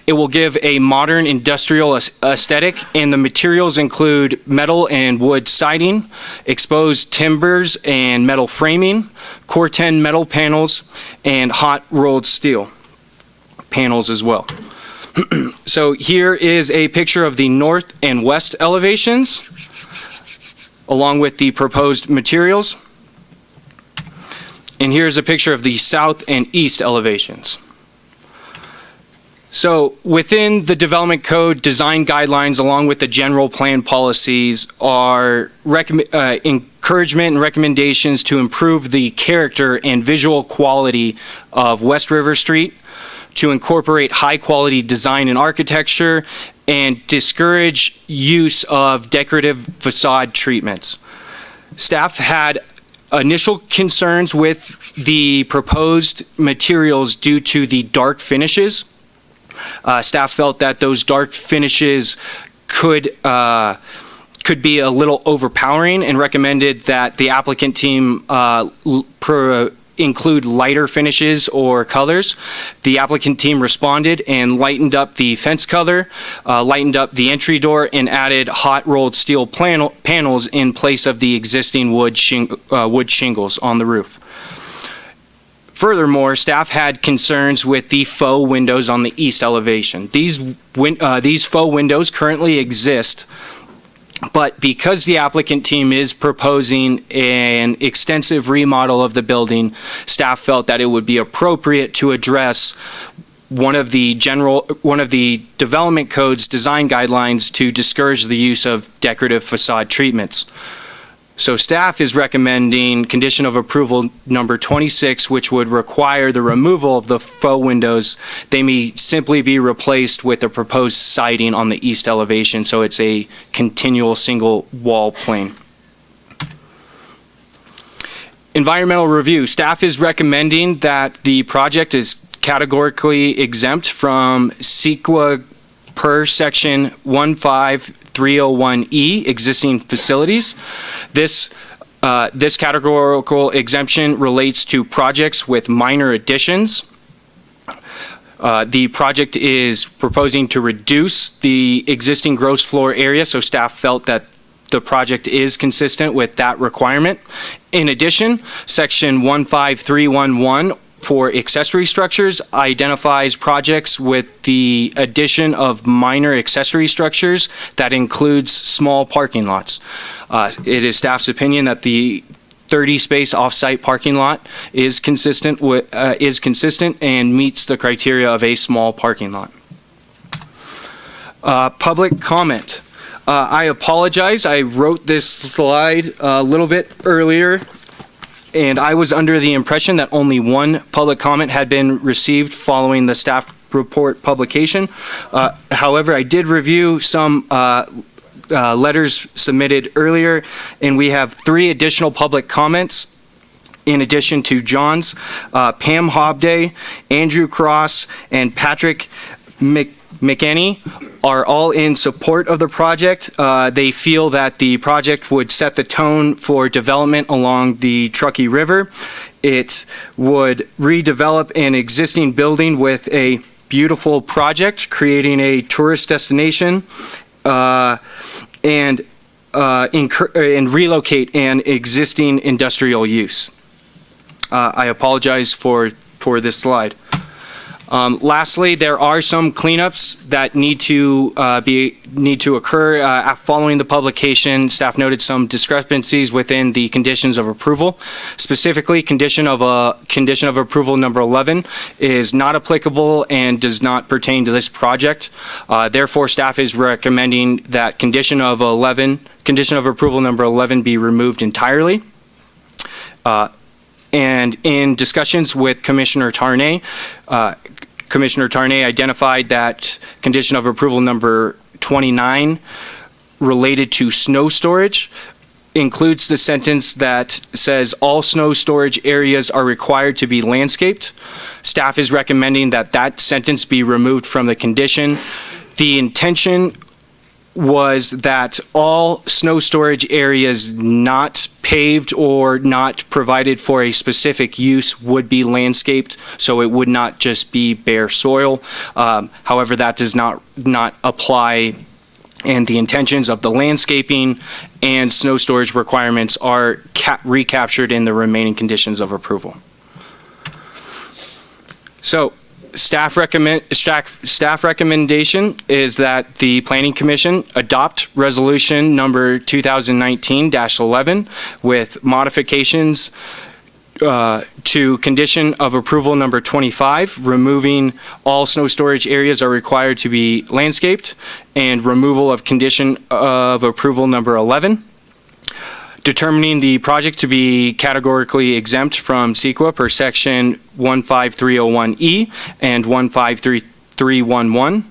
It will give a modern industrial aesthetic, and the materials include metal and wood siding, exposed timbers and metal framing, Core 10 metal panels, and hot rolled steel panels as well. So here is a picture of the north and west elevations, along with the proposed materials. And here's a picture of the south and east elevations. So within the development code, design guidelines, along with the general plan policies, are encouragement and recommendations to improve the character and visual quality of West River Street, to incorporate high quality design and architecture, and discourage use of decorative facade treatments. Staff had initial concerns with the proposed materials due to the dark finishes. Staff felt that those dark finishes could be a little overpowering, and recommended that the applicant team include lighter finishes or colors. The applicant team responded and lightened up the fence color, lightened up the entry door, and added hot rolled steel panels in place of the existing wood shingles on the roof. Furthermore, staff had concerns with the faux windows on the east elevation. These faux windows currently exist, but because the applicant team is proposing an extensive remodel of the building, staff felt that it would be appropriate to address one of the development code's design guidelines to discourage the use of decorative facade treatments. So staff is recommending condition of approval number 26, which would require the removal of the faux windows. They may simply be replaced with the proposed siding on the east elevation, so it's a continual single wall plane. Environmental review. Staff is recommending that the project is categorically exempt from CEQA per section 15301E, existing facilities. This categorical exemption relates to projects with minor additions. The project is proposing to reduce the existing gross floor area, so staff felt that the project is consistent with that requirement. In addition, section 15311 for accessory structures identifies projects with the addition of minor accessory structures that includes small parking lots. It is staff's opinion that the 30-space off-site parking lot is consistent and meets the criteria of a small parking lot. Public comment. I apologize. I wrote this slide a little bit earlier, and I was under the impression that only one public comment had been received following the staff report publication. However, I did review some letters submitted earlier, and we have 3 additional public comments in addition to John's. Pam Hobday, Andrew Cross, and Patrick McKinney are all in support of the project. They feel that the project would set the tone for development along the Truckee River. It would redevelop an existing building with a beautiful project, creating a tourist destination, and relocate an existing industrial use. I apologize for this slide. Lastly, there are some cleanups that need to occur following the publication. Staff noted some discrepancies within the conditions of approval. Specifically, condition of approval number 11 is not applicable and does not pertain to this project. Therefore, staff is recommending that condition of approval number 11 be removed entirely. And in discussions with Commissioner Tarnay, Commissioner Tarnay identified that condition of approval number 29 related to snow storage includes the sentence that says all snow storage areas are required to be landscaped. Staff is recommending that that sentence be removed from the condition. The intention was that all snow storage areas not paved or not provided for a specific use would be landscaped, so it would not just be bare soil. However, that does not apply, and the intentions of the landscaping and snow storage requirements are recaptured in the remaining conditions of approval. So, staff recommendation is that the Planning Commission adopt resolution number 2019-11 with modifications to condition of approval number 25, removing all snow storage areas are required to be landscaped, and removal of condition of approval number 11. Determining the project to be categorically exempt from CEQA per section 15301E and 153311.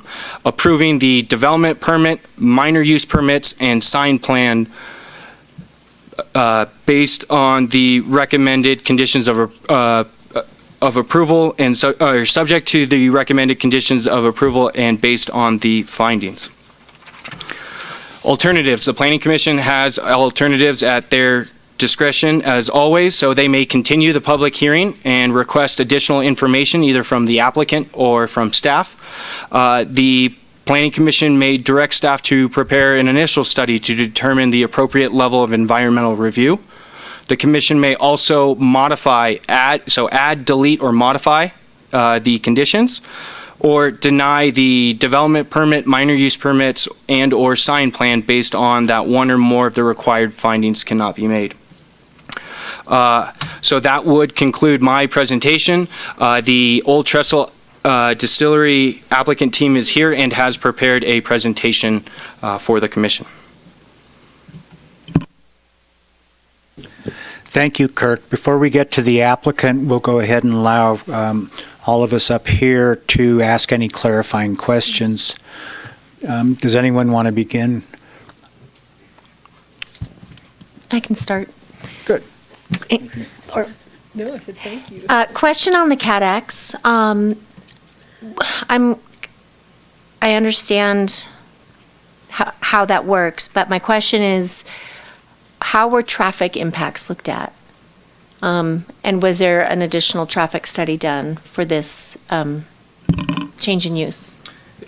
Approving the development permit, minor use permits, and sign plan based on the recommended conditions of approval and subject to the recommended conditions of approval and based on the findings. Alternatives. The Planning Commission has alternatives at their discretion as always, so they may continue the public hearing and request additional information either from the applicant or from staff. The Planning Commission may direct staff to prepare an initial study to determine the appropriate level of environmental review. The Commission may also modify, add, delete, or modify the conditions, or deny the development permit, minor use permits, and or sign plan based on that one or more of the required findings cannot be made. So that would conclude my presentation. The Old Trestle Distillery applicant team is here and has prepared a presentation for the Commission. Thank you, Kirk. Before we get to the applicant, we'll go ahead and allow all of us up here to ask any clarifying questions. Does anyone want to begin? I can start. Good. No, I said thank you. Question on the CADX. I understand how that works, but my question is, how were traffic impacts looked at? And was there an additional traffic study done for this change in use?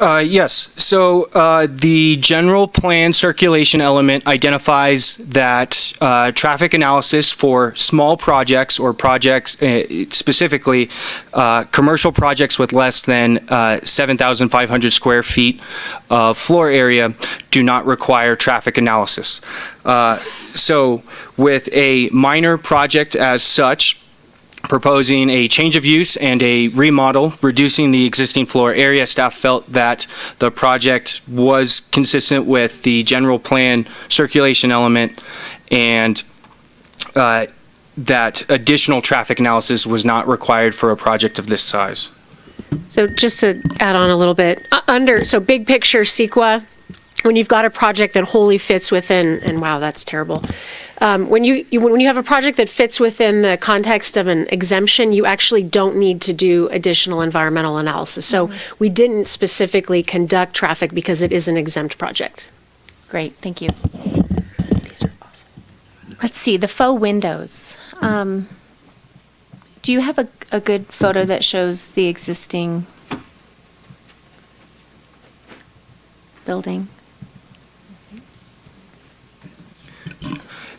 Yes. So the general plan circulation element identifies that traffic analysis for small projects or projects, specifically commercial projects with less than 7,500 square feet of floor area, do not require traffic analysis. So with a minor project as such, proposing a change of use and a remodel, reducing the existing floor area, staff felt that the project was consistent with the general plan circulation element and that additional traffic analysis was not required for a project of this size. So just to add on a little bit, so big picture CEQA, when you've got a project that wholly fits within, and wow, that's terrible. When you have a project that fits within the context of an exemption, you actually don't need to do additional environmental analysis. So we didn't specifically conduct traffic because it is an exempt project. Great, thank you. Let's see, the faux windows. Do you have a good photo that shows the existing building?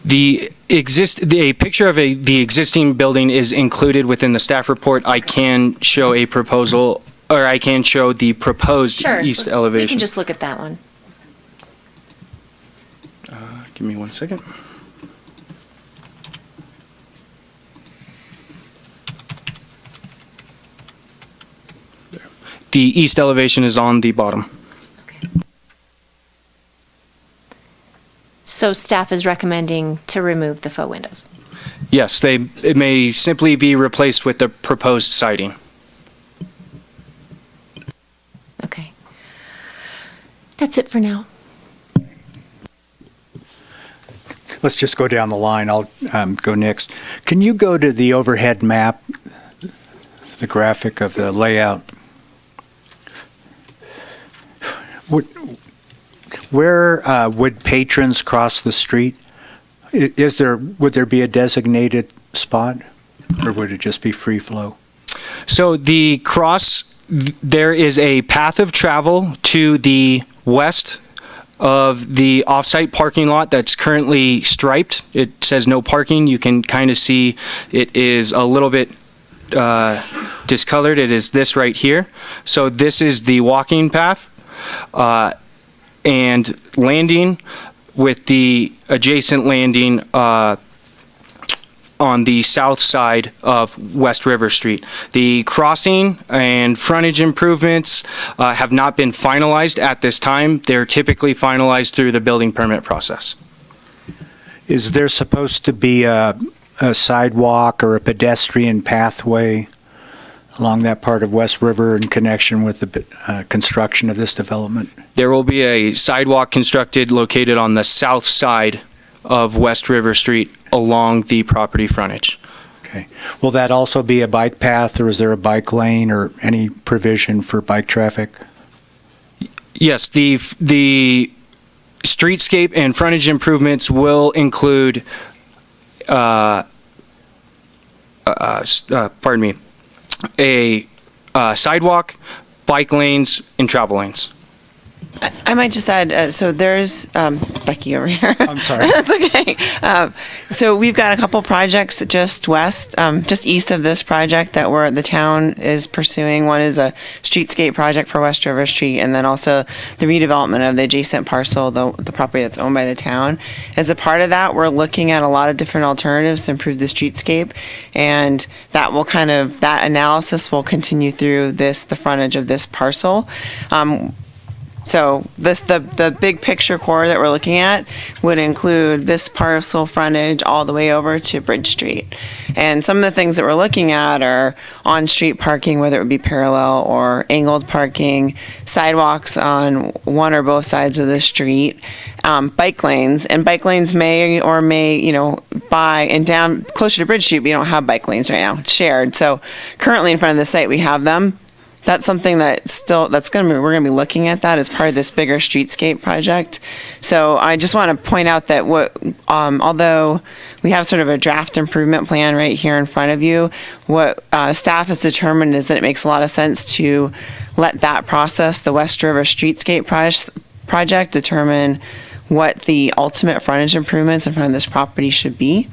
A picture of the existing building is included within the staff report. I can show a proposal, or I can show the proposed east elevation. We can just look at that one. Give me 1 second. The east elevation is on the bottom. So staff is recommending to remove the faux windows? Yes, it may simply be replaced with the proposed siding. Okay. That's it for now. let's just go down the line. I'll go next. Can you go to the overhead map, the graphic of the layout? Where would patrons cross the street? Would there be a designated spot, or would it just be free flow? So there is a path of travel to the west of the off-site parking lot that's currently striped. It says no parking. You can kind of see it is a little bit discolored. It is this right here. So this is the walking path and landing, with the adjacent landing on the south side of West River Street. The crossing and frontage improvements have not been finalized at this time. They're typically finalized through the building permit process. Is there supposed to be a sidewalk or a pedestrian pathway along that part of West River in connection with the construction of this development? There will be a sidewalk constructed located on the south side of West River Street along the property frontage. Okay. Will that also be a bike path, or is there a bike lane or any provision for bike traffic? Yes, the streetscape and frontage improvements will include, a sidewalk, bike lanes, and travel lanes. I might just add, so there's Becky over here. I'm sorry. That's okay. So we've got a couple projects just west, just east of this project that the town is pursuing. One is a streetscape project for West River Street, and then also the redevelopment of the adjacent parcel, the property that's owned by the town. As a part of that, we're looking at a lot of different alternatives to improve the streetscape, and that analysis will continue through the frontage of this parcel. So the big picture core that we're looking at would include this parcel frontage all the way over to Bridge Street. And some of the things that we're looking at are on-street parking, whether it would be parallel or angled parking, sidewalks on one or both sides of the street, bike lanes. And bike lanes may, by and down closer to Bridge Street, we don't have bike lanes right now. It's shared. So currently in front of the site, we have them. That's something we're going to be looking at that as part of this bigger streetscape project. So I just want to point out that although we have sort of a draft improvement plan right here in front of you, what staff has determined is that it makes a lot of sense to let that process, the West River Streetscape project, determine what the ultimate frontage improvements in front of this property should be.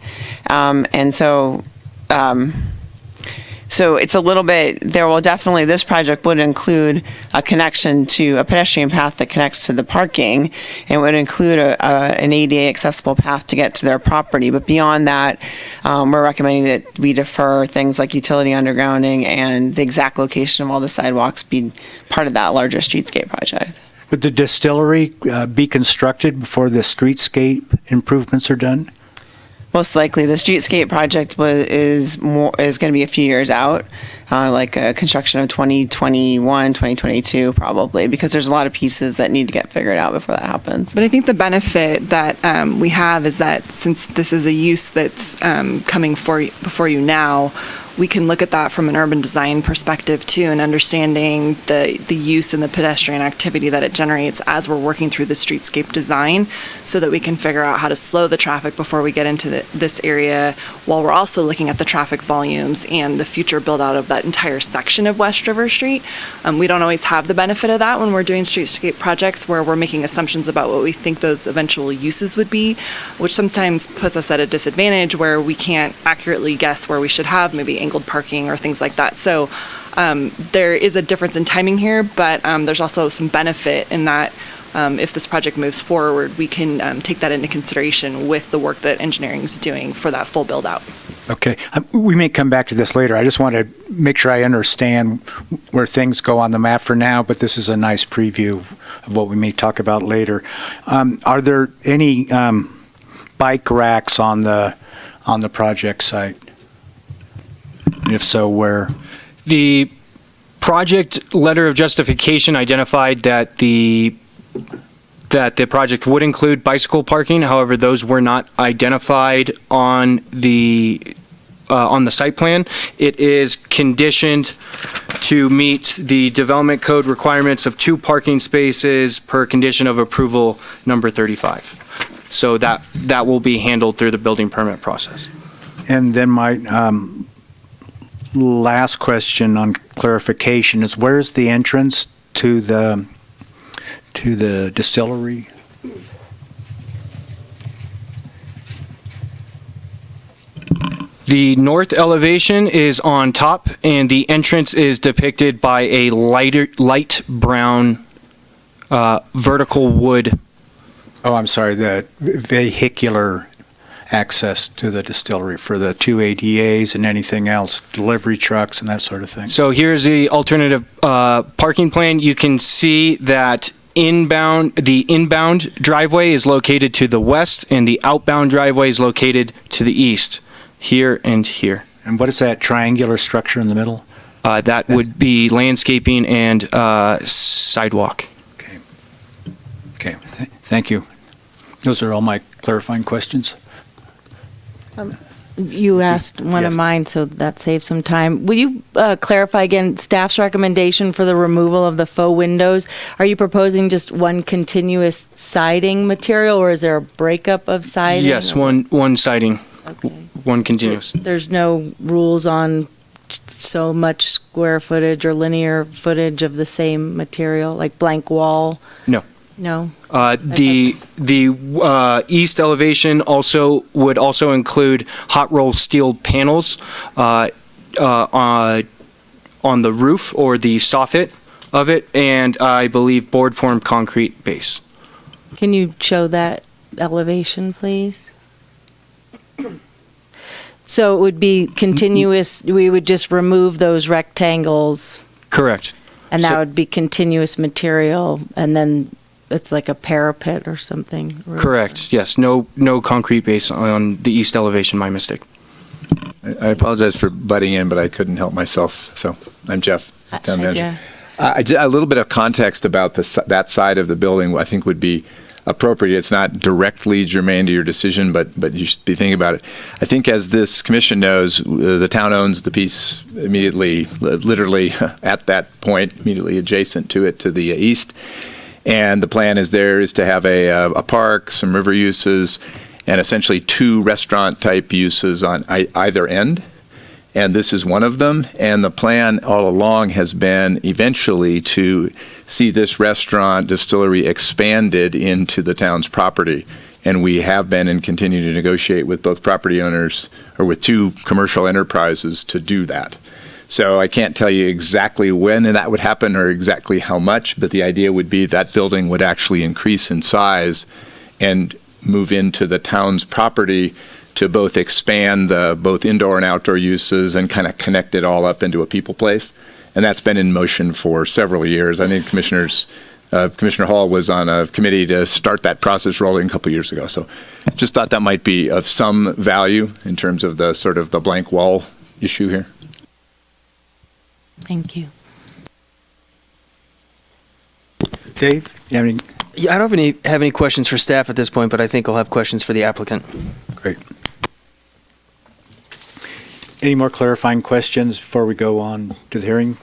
So it's a little bit, this project would include a connection to a pedestrian path that connects to the parking, and would include an ADA accessible path to get to their property. But beyond that, we're recommending that we defer things like utility undergrounding and the exact location of all the sidewalks be part of that larger streetscape project. Would the distillery be constructed before the streetscape improvements are done? Most likely, the streetscape project is going to be a few years out, like a construction of 2021, 2022 probably, because there's a lot of pieces that need to get figured out before that happens. But I think the benefit that we have is that since this is a use that's coming before you now, we can look at that from an urban design perspective too, and understanding the use and the pedestrian activity that it generates as we're working through the streetscape design, so that we can figure out how to slow the traffic before we get into this area, while we're also looking at the traffic volumes and the future build out of that entire section of West River Street. We don't always have the benefit of that when we're doing streetscape projects, where we're making assumptions about what we think those eventual uses would be, which sometimes puts us at a disadvantage where we can't accurately guess where we should have maybe angled parking or things like that. So there is a difference in timing here, but there's also some benefit in that if this project moves forward, we can take that into consideration with the work that engineering is doing for that full build out. Okay. We may come back to this later. I just want to make sure I understand where things go on the map for now, but this is a nice preview of what we may talk about later. Are there any bike racks on the project site? And if so, where? The project letter of justification identified that the that the project would include bicycle parking. However, those were not identified on the site plan. It is conditioned to meet the development code requirements of 2 parking spaces per condition of approval number 35. So that will be handled through the building permit process. And then my last question on clarification is, where's the entrance to the distillery? The north elevation is on top, and the entrance is depicted by a light brown vertical wood. Oh, I'm sorry, the vehicular access to the distillery for the 2 ADAs and anything else, delivery trucks and that sort of thing. So here's the alternative parking plan. You can see that the inbound driveway is located to the west, and the outbound driveway is located to the east, here and here. And what is that triangular structure in the middle? That would be landscaping and sidewalk. Okay, thank you. Those are all my clarifying questions. You asked one of Yes. mine, so that saved some time. Will you clarify again staff's recommendation for the removal of the faux windows? Are you proposing just one continuous siding material, or is there a breakup of siding? Yes, one siding, one continuous. There's no rules on so much square footage or linear footage of the same material, like blank wall? No. No? The east elevation would also include hot roll steel panels on the roof or the soffit of it, and I believe board form concrete base. Can you show that elevation, please? So it would be continuous, we would just remove those rectangles, Correct. and that So- would be continuous material, and then it's like a parapet or something? Correct, yes. No concrete base on the east elevation, my mistake. I apologize for butting in, but I couldn't help myself. So I'm Jeff, town manager. A little bit of context about that side of the building I think would be appropriate. It's not directly germane to your decision, but you should be thinking about it. I think, as this commission knows, the town owns the piece immediately, literally at that point, immediately adjacent to it to the east. And the plan is to have a park, some river uses, and essentially 2 restaurant-type uses on either end. And this is one of them. And the plan all along has been eventually to see this restaurant distillery expanded into the town's property. And we have been and continue to negotiate with both property owners, or with 2 commercial enterprises, to do that. So I can't tell you exactly when that would happen or exactly how much, but the idea would be that building would actually increase in size and move into the town's property to both expand the both indoor and outdoor uses and kind of connect it all up into a people place. And that's been in motion for several years. I think Commissioner Hall was on a committee to start that process rolling a couple years ago. So just thought that might be of some value in terms of the sort of the blank wall issue here. Thank you. Dave, you have any? Yeah, I don't have any questions for staff at this point, but I think I'll have questions for the applicant. Great. Any more clarifying questions before we go on to the hearing?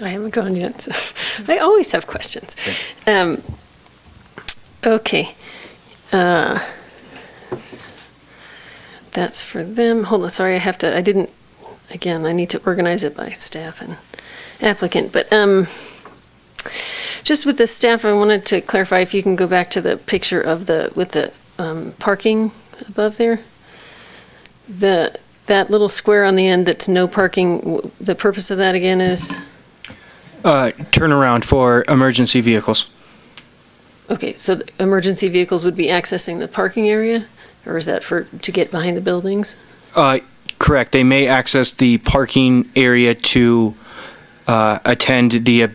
I haven't gone yet, so I always have questions. Okay. That's for them. Hold on, sorry, I need to organize it by staff and applicant, but just with the staff, I wanted to clarify if you can go back to the picture of with the parking above there. That little square on the end that's no parking, the purpose of that again is? Turnaround for emergency vehicles. Okay, so the emergency vehicles would be accessing the parking area, or is that to get behind the buildings? Correct. They may access the parking area to attend the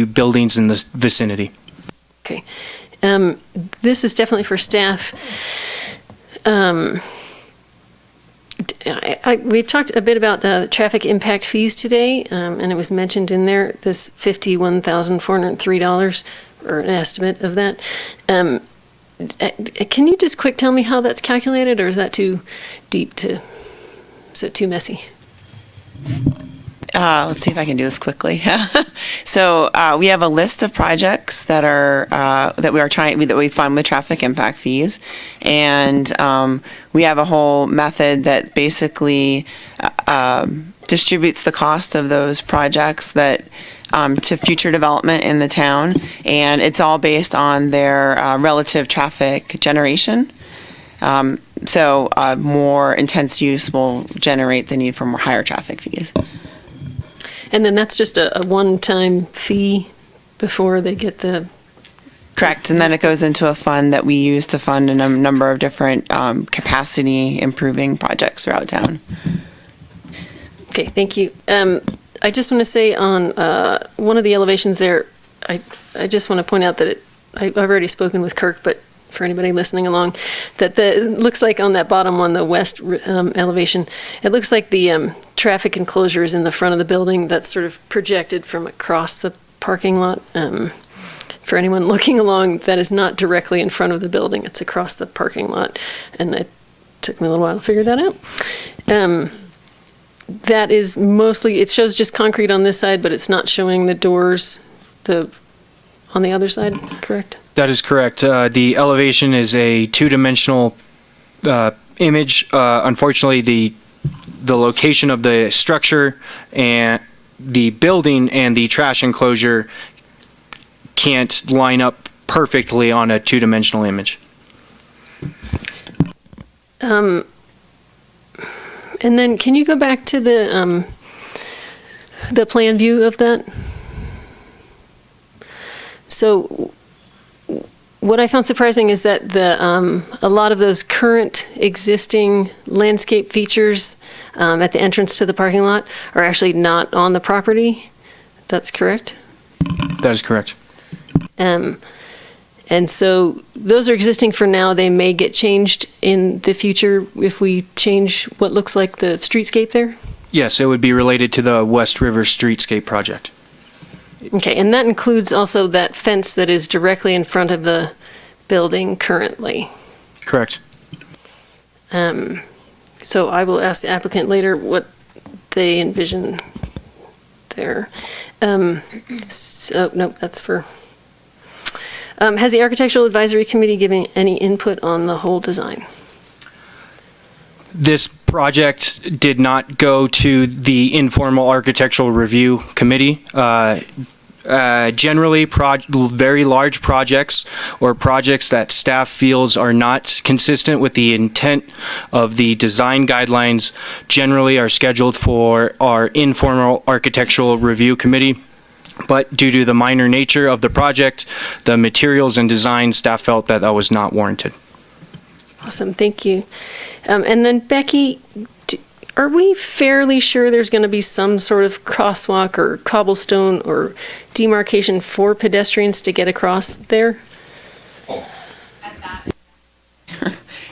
buildings in the vicinity. Okay. This is definitely for staff. We've talked a bit about the traffic impact fees today, and it was mentioned in there, this $51,403. or an estimate of that. Can you just quick tell me how that's calculated, or is that too deep to, is it too messy? Let's see if I can do this quickly. So we have a list of projects that are that we fund with traffic impact fees, and we have a whole method that basically distributes the cost of those projects that to future development in the town, and it's all based on their relative traffic generation. So more intense use will generate the need for more higher traffic fees. And then that's just a one-time fee before they get the... Correct, and then it goes into a fund that we use to fund a number of different capacity improving projects throughout town. Okay, thank you. I just want to say on one of the elevations there, I just want to point out that I've already spoken with Kirk, but for anybody listening along, that it looks like on that bottom one, the west elevation, it looks like the traffic enclosure is in the front of the building that's sort of projected from across the parking lot. For anyone looking along, that is not directly in front of the building, it's across the parking lot, and it took me a little while to figure that out. That is mostly, it shows just concrete on this side, but it's not showing the doors on the other side, correct? That is correct. The elevation is a two-dimensional image. Unfortunately, the location of the structure and the building and the trash enclosure can't line up perfectly on a two-dimensional image. And then can you go back to the plan view of that? So what I found surprising is that a lot of those current existing landscape features at the entrance to the parking lot are actually not on the property. That's correct? That is correct. And so those are existing for now. They may get changed in the future if we change what looks like the streetscape there? Yes, it would be related to the West River Streetscape project. Okay, and that includes also that fence that is directly in front of the building currently. Correct. So I will ask the applicant later what they envision there. So, nope, that's for... has the Architectural Advisory Committee given any input on the whole design? This project did not go to the informal architectural review committee. Generally, very large projects or projects that staff feels are not consistent with the intent of the design guidelines generally are scheduled for our informal architectural review committee. But due to the minor nature of the project, the materials and design, staff felt that that was not warranted. Awesome, thank you. And then Becky, are we fairly sure there's going to be some sort of crosswalk or cobblestone or demarcation for pedestrians to get across there?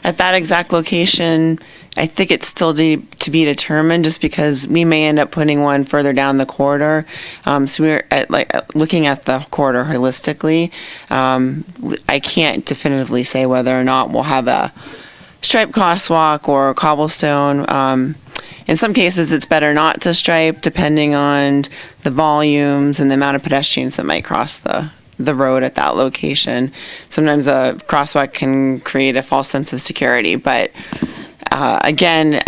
At that exact location, I think it's still to be determined, just because we may end up putting one further down the corridor. So we're looking at the corridor holistically. I can't definitively say whether or not we'll have a striped crosswalk or cobblestone. In some cases, it's better not to stripe, depending on the volumes and the amount of pedestrians that might cross the road at that location. Sometimes a crosswalk can create a false sense of security, but again,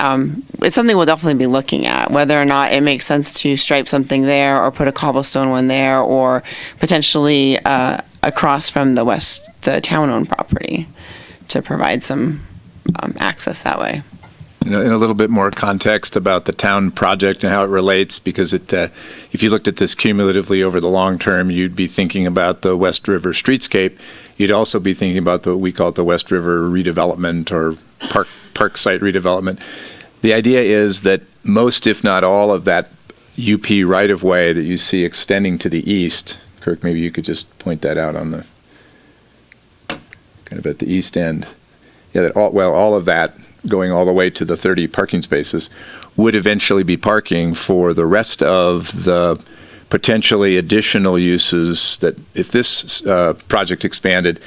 it's something we'll definitely be looking at, whether or not it makes sense to stripe something there or put a cobblestone one there, or potentially across from the town-owned property to provide some access that way. In a little bit more context about the town project and how it relates, because if you looked at this cumulatively over the long term, you'd be thinking about the West River streetscape. You'd also be thinking about we call it the West River redevelopment or park site redevelopment. The idea is that most, if not all, of that UP right-of-way that you see extending to the east, Kirk, maybe you could just point that out on the, kind of at the east end. Yeah, all of that going all the way to the 30 parking spaces would eventually be parking for the rest of the potentially additional uses that if this project expanded,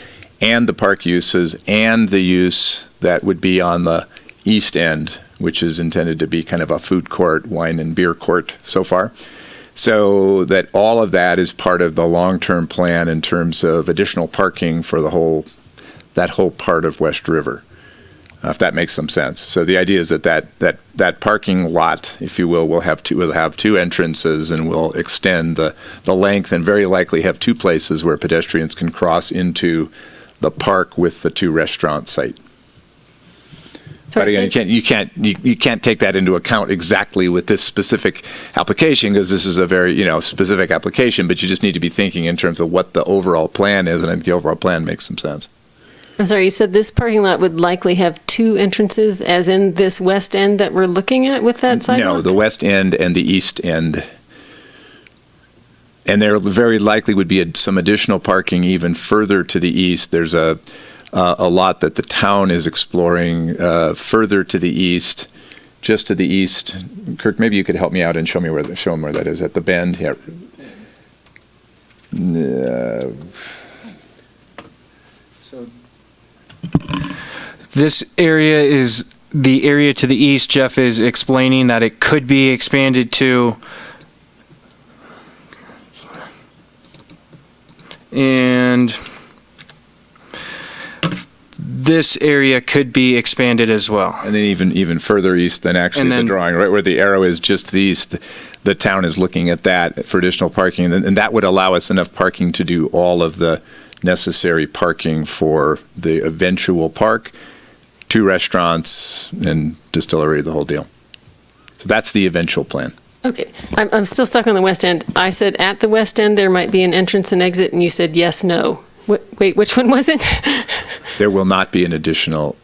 and the park uses and the use that would be on the east end, which is intended to be kind of a food court, wine and beer court so far. So that all of that is part of the long-term plan in terms of additional parking for that whole part of West River, if that makes some sense. So the idea is that parking lot, if you will have two entrances and will extend the length and very likely have two places where pedestrians can cross into the park with the two restaurant site. Sorry, but again, you can't take that into account exactly with this specific application, because this is a very specific application. But you just need to be thinking in terms of what the overall plan is, and I think the overall plan makes some sense. I'm sorry, you said this parking lot would likely have two entrances, as in this west end that we're looking at with that sidewalk? No, the west end and the east end. And there very likely would be some additional parking even further to the east. There's a lot that the town is exploring further to the east, just to the east. Kirk, maybe you could help me out and show them where that is at the bend. Yeah. So this area is the area to the east. Jeff is explaining that it could be expanded to. And this area could be expanded as well. And then even further east than actually the drawing, right where the arrow is just to the east, the town is looking at that for additional parking. And that would allow us enough parking to do all of the necessary parking for the eventual park, two restaurants, and distillery, the whole deal. So that's the eventual plan. Okay, I'm still stuck on the west end. I said at the west end there might be an entrance and exit, and you said yes, no. Wait, which one was it? There will not be an additional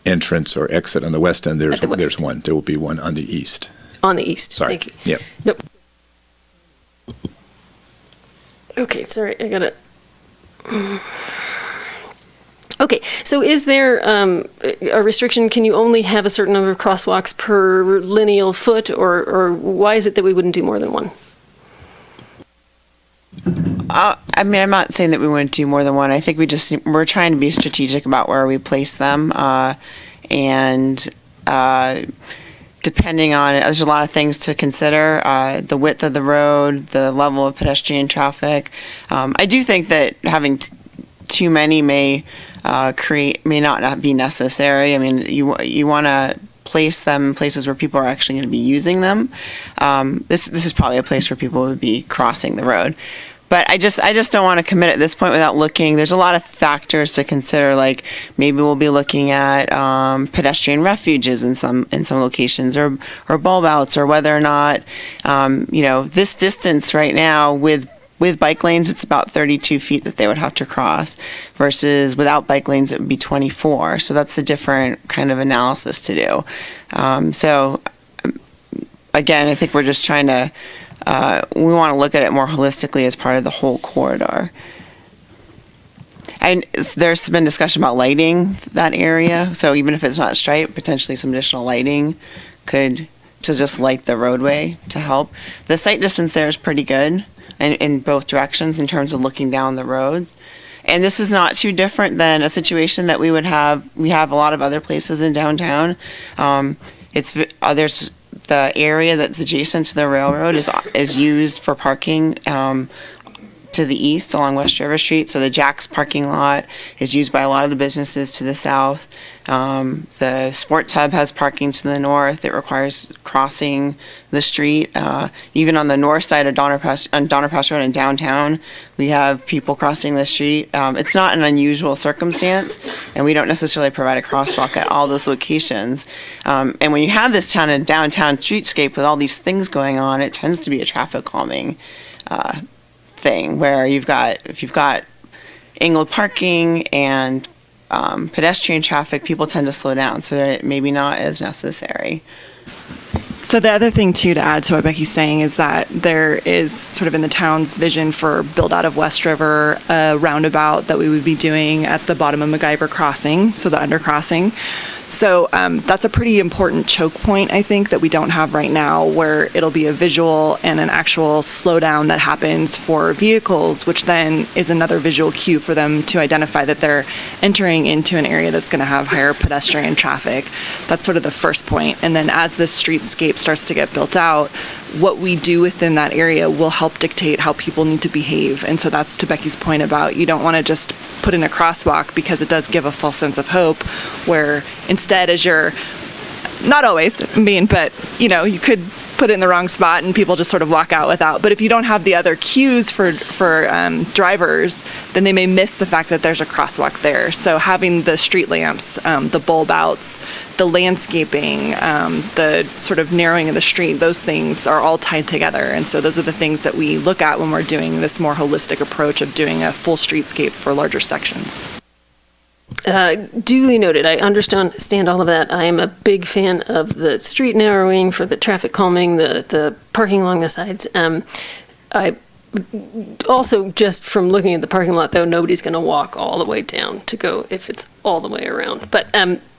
entrance or exit on the west end. There's one. There will be one on the east. On the east. Sorry. Thank you. Yep. Nope. Okay, sorry, I gotta. Okay, so is there a restriction? Can you only have a certain number of crosswalks per lineal foot, or why is it that we wouldn't do more than one? I mean, I'm not saying that we wouldn't do more than one. I think we're trying to be strategic about where we place them, and depending on it, there's a lot of things to consider. The width of the road, the level of pedestrian traffic. I do think that having too many may not be necessary. I mean, you want to place them in places where people are actually going to be using them. This is probably a place where people would be crossing the road. But I just don't want to commit at this point without looking. There's a lot of factors to consider, like maybe we'll be looking at pedestrian refuges in some locations, or bulb outs, or whether or not this distance right now with bike lanes, it's about 32 feet that they would have to cross, versus without bike lanes, it would be 24. So that's a different kind of analysis to do. So again, I think we're just trying to, we want to look at it more holistically as part of the whole corridor. And there's been discussion about lighting that area. So even if it's not striped, potentially some additional lighting to just light the roadway to help. The sight distance there is pretty good in both directions in terms of looking down the road. And this is not too different than a situation that we have a lot of other places in downtown. There's the area that's adjacent to the railroad is used for parking to the east along West River Street. So the Jack's parking lot is used by a lot of the businesses to the south. The Sports Hub has parking to the north. It requires crossing the street. Even on the north side of Donner Pass Road in downtown, we have people crossing the street. It's not an unusual circumstance, and we don't necessarily provide a crosswalk at all those locations. And when you have this downtown streetscape with all these things going on, it tends to be a traffic calming thing, where if you've got angled parking and pedestrian traffic, people tend to slow down, so that it maybe not as necessary. So the other thing too to add to what Becky's saying is that there is sort of in the town's vision for build out of West River a roundabout that we would be doing at the bottom of MacGyver Crossing, so the undercrossing. So that's a pretty important choke point, I think, that we don't have right now, where it'll be a visual and an actual slowdown that happens for vehicles, which then is another visual cue for them to identify that they're entering into an area that's going to have higher pedestrian traffic. That's sort of the first point. And then as this streetscape starts to get built out, what we do within that area will help dictate how people need to behave. And so that's to Becky's point about you don't want to just put in a crosswalk, because it does give a false sense of hope, where instead, as you're not always but you could put it in the wrong spot and people just sort of walk out without. But if you don't have the other cues for drivers, then they may miss the fact that there's a crosswalk there. So having the street lamps, the bulb outs, the landscaping, the sort of narrowing of the street, those things are all tied together. And so those are the things that we look at when we're doing this more holistic approach of doing a full streetscape for larger sections. Duly noted. I understand all of that. I am a big fan of the street narrowing for the traffic calming, the parking along the sides. I also, just from looking at the parking lot, though, nobody's going to walk all the way down to go if it's all the way around. But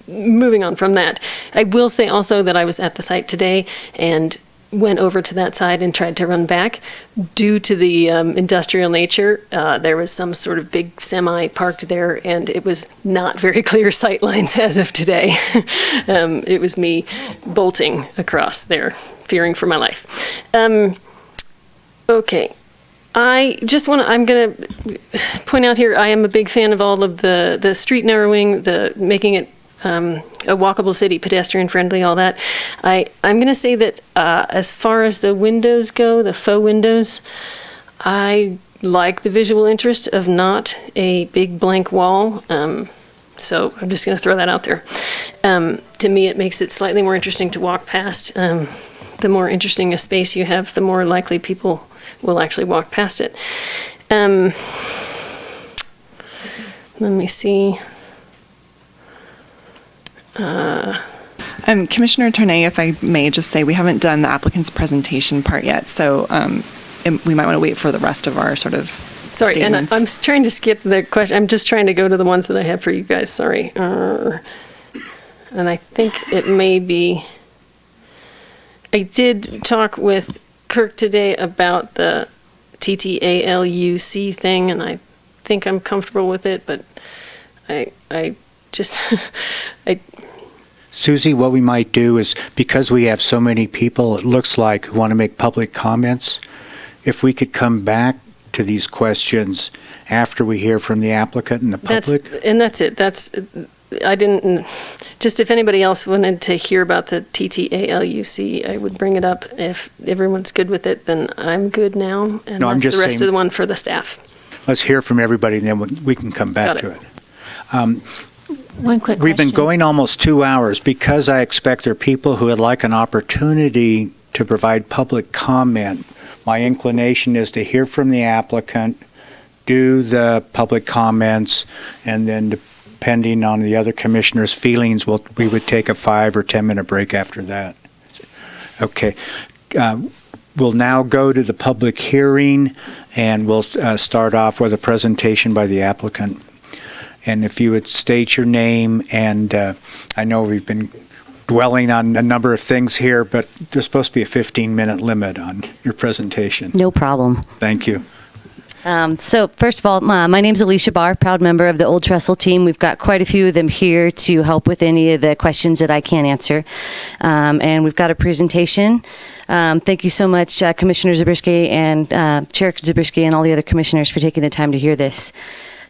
moving on from that, I will say also that I was at the site today and went over to that side and tried to run back. Due to the industrial nature, there was some sort of big semi parked there, and it was not very clear sight lines as of today. It was me bolting across there, fearing for my life. Okay. I'm going to point out here, I am a big fan of all of the street narrowing, the making it a walkable city, pedestrian friendly, all that. I'm going to say that as far as the windows go, the faux windows, I like the visual interest of not a big blank wall. So I'm just going to throw that out there. To me, it makes it slightly more interesting to walk past. The more interesting a space you have, the more likely people will actually walk past it. Let me see. Commissioner Tornay, if I may just say, we haven't done the applicant's presentation part yet, so we might want to wait for the rest of our sort of Sorry, statements. and I'm trying to skip the question. I'm just trying to go to the ones that I have for you guys. Sorry. And I think it may be... I did talk with Kirk today about the TTALUC thing, and I think I'm comfortable with it, but I just... Susie, what we might do is, because we have so many people, it looks like, who want to make public comments, if we could come back to these questions after we hear from the applicant and the public. That's it. I didn't, just if anybody else wanted to hear about the TTALUC, I would bring it up. If everyone's good with it, then I'm good now. And No, I'm that's just the rest saying, of the one for the staff. Let's hear from everybody, and then we can come back to it. One quick We've been question. going almost 2 hours because I expect there are people who would like an opportunity to provide public comment. My inclination is to hear from the applicant, do the public comments, and then depending on the other commissioners' feelings, we would take a 5 or 10 minute break after that. Okay. We'll now go to the public hearing, and we'll start off with a presentation by the applicant. And if you would state your name, and I know we've been dwelling on a number of things here, but there's supposed to be a 15-minute limit on your presentation. No problem. Thank you. So first of all, my name's Alicia Barr, proud member of the Old Trestle team. We've got quite a few of them here to help with any of the questions that I can't answer. And we've got a presentation. Thank you so much, Commissioner Zabriskie and Chair Zabriskie and all the other commissioners for taking the time to hear this.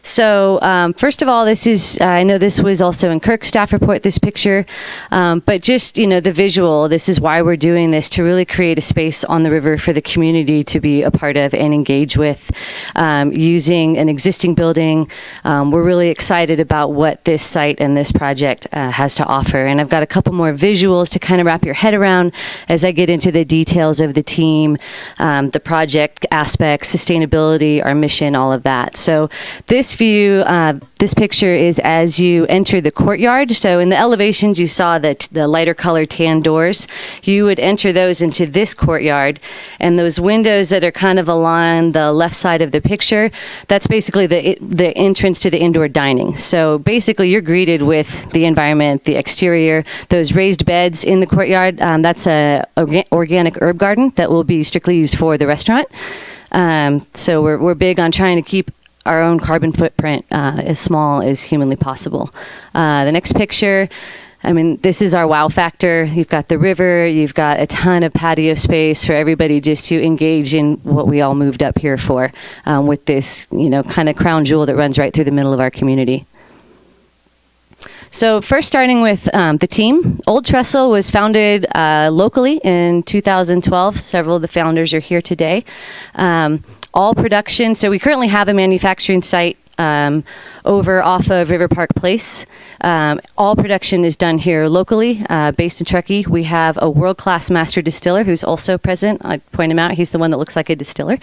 So first of all, this is, I know this was also in Kirk's staff report, this picture, but just, the visual, this is why we're doing this, to really create a space on the river for the community to be a part of and engage with, using an existing building. We're really excited about what this site and this project has to offer. And I've got a couple more visuals to kind of wrap your head around as I get into the details of the team, the project aspects, sustainability, our mission, all of that. So this this view, this picture is as you enter the courtyard. So in the elevations, you saw that the lighter color tan doors. You would enter those into this courtyard, and those windows that are kind of along the left side of the picture, that's basically the entrance to the indoor dining. So basically, you're greeted with the environment, the exterior, those raised beds in the courtyard. That's a organic herb garden that will be strictly used for the restaurant. So we're big on trying to keep our own carbon footprint as small as humanly possible. The next picture, I mean, this is our wow factor. You've got the river, you've got a ton of patio space for everybody just to engage in what we all moved up here for, with this, kind of crown jewel that runs right through the middle of our community. So first starting with the team, Old Trestle was founded locally in 2012. Several of the founders are here today. All production, so we currently have a manufacturing site over off of River Park Place. All production is done here locally, based in Truckee. We have a world-class master distiller who's also present. I point him out. He's the one that looks like a distiller.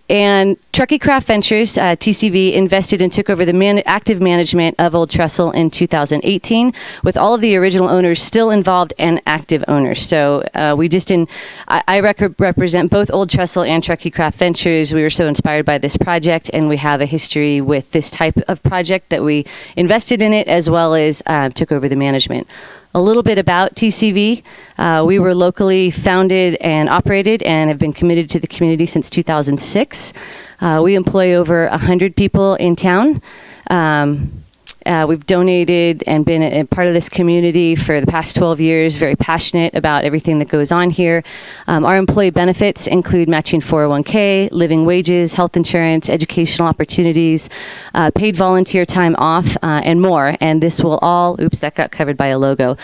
And Truckee Craft Ventures, TCV, invested and took over the active management of Old Trestle in 2018, with all of the original owners still involved and active owners. So I represent both Old Trestle and Truckee Craft Ventures. We were so inspired by this project, and we have a history with this type of project that we invested in it, as well as took over the management. A little bit about TCV. We were locally founded and operated and have been committed to the community since 2006. We employ over 100 people in town. We've donated and been a part of this community for the past 12 years, very passionate about everything that goes on here. Our employee benefits include matching 401k, living wages, health insurance, educational opportunities, paid volunteer time off, and more. And this will all, oops, that got covered by a logo,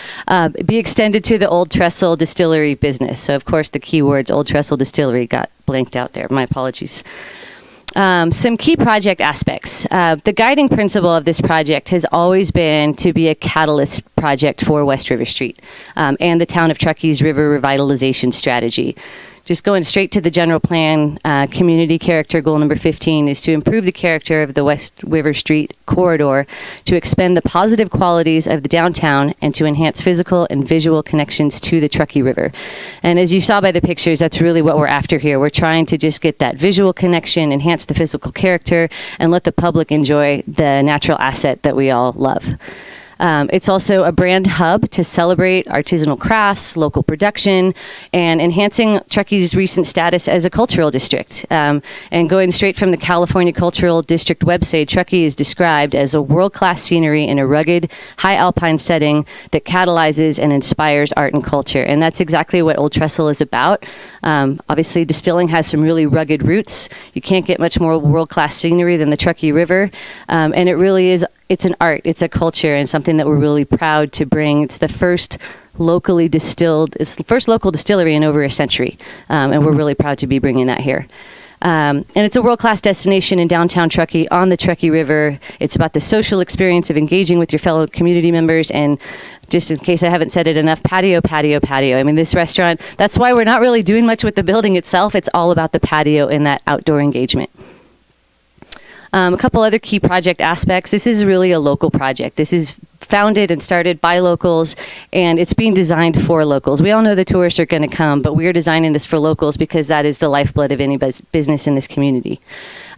be extended to the Old Trestle Distillery business. So, of course, the keywords Old Trestle Distillery got blanked out there. My apologies. Some key project aspects. The guiding principle of this project has always been to be a catalyst project for West River Street and the town of Truckee's river revitalization strategy. Just going straight to the general plan, community character goal number 15 is to improve the character of the West River Street corridor, to expend the positive qualities of the downtown, and to enhance physical and visual connections to the Truckee River. And as you saw by the pictures, that's really what we're after here. We're trying to just get that visual connection, enhance the physical character, and let the public enjoy the natural asset that we all love. It's also a brand hub to celebrate artisanal crafts, local production, and enhancing Truckee's recent status as a cultural district. And going straight from the California Cultural District website, Truckee is described as a world-class scenery in a rugged, high alpine setting that catalyzes and inspires art and culture. And that's exactly what Old Trestle is about. Obviously, distilling has some really rugged roots. You can't get much more world-class scenery than the Truckee River. And it really is, it's an art, it's a culture, and something that we're really proud to bring. It's the first locally distilled, it's the first local distillery in over a century. And we're really proud to be bringing that here. And it's a world-class destination in downtown Truckee on the Truckee River. It's about the social experience of engaging with your fellow community members, and just in case I haven't said it enough, patio, patio, patio. I mean, this restaurant, that's why we're not really doing much with the building itself. It's all about the patio and that outdoor engagement. A couple other key project aspects. This is really a local project. This is founded and started by locals, and it's being designed for locals. We all know the tourists are going to come, but we're designing this for locals because that is the lifeblood of any business in this community.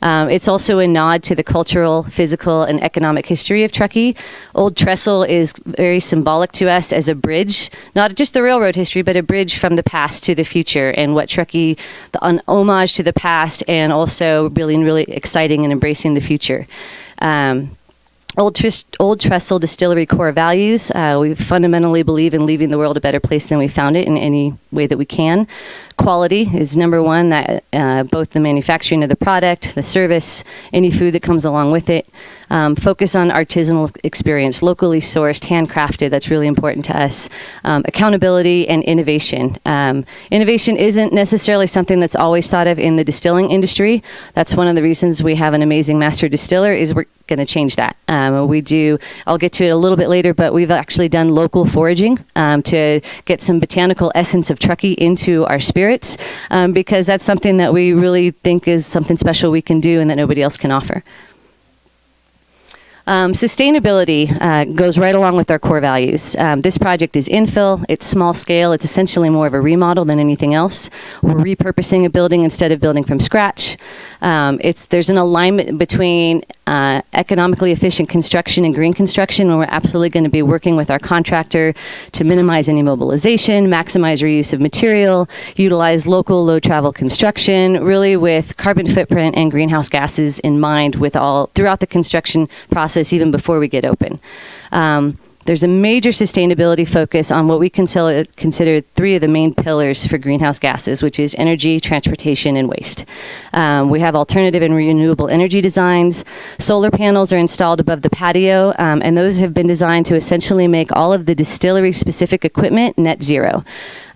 It's also a nod to the cultural, physical, and economic history of Truckee. Old Trestle is very symbolic to us as a bridge, not just the railroad history, but a bridge from the past to the future, and what Truckee, an homage to the past, and also really exciting and embracing the future. Old Trestle Distillery core values. We fundamentally believe in leaving the world a better place than we found it in any way that we can. Quality is number one, that both the manufacturing of the product, the service, any food that comes along with it. Focus on artisanal experience, locally sourced, handcrafted. That's really important to us. Accountability and innovation. Innovation isn't necessarily something that's always thought of in the distilling industry. That's one of the reasons we have an amazing master distiller, is we're going to change that. I'll get to it a little bit later, but we've actually done local foraging to get some botanical essence of Truckee into our spirits. spirits, because that's something that we really think is something special we can do and that nobody else can offer. Sustainability goes right along with our core values. This project is infill, it's small scale, it's essentially more of a remodel than anything else. We're repurposing a building instead of building from scratch. There's an alignment between economically efficient construction and green construction, and we're absolutely going to be working with our contractor to minimize any mobilization, maximize reuse of material, utilize local low travel construction, really with carbon footprint and greenhouse gases in mind throughout the construction process, even before we get open. There's a major sustainability focus on what we consider three of the main pillars for greenhouse gases, which is energy, transportation, and waste. We have alternative and renewable energy designs. Solar panels are installed above the patio, and those have been designed to essentially make all of the distillery-specific equipment net zero.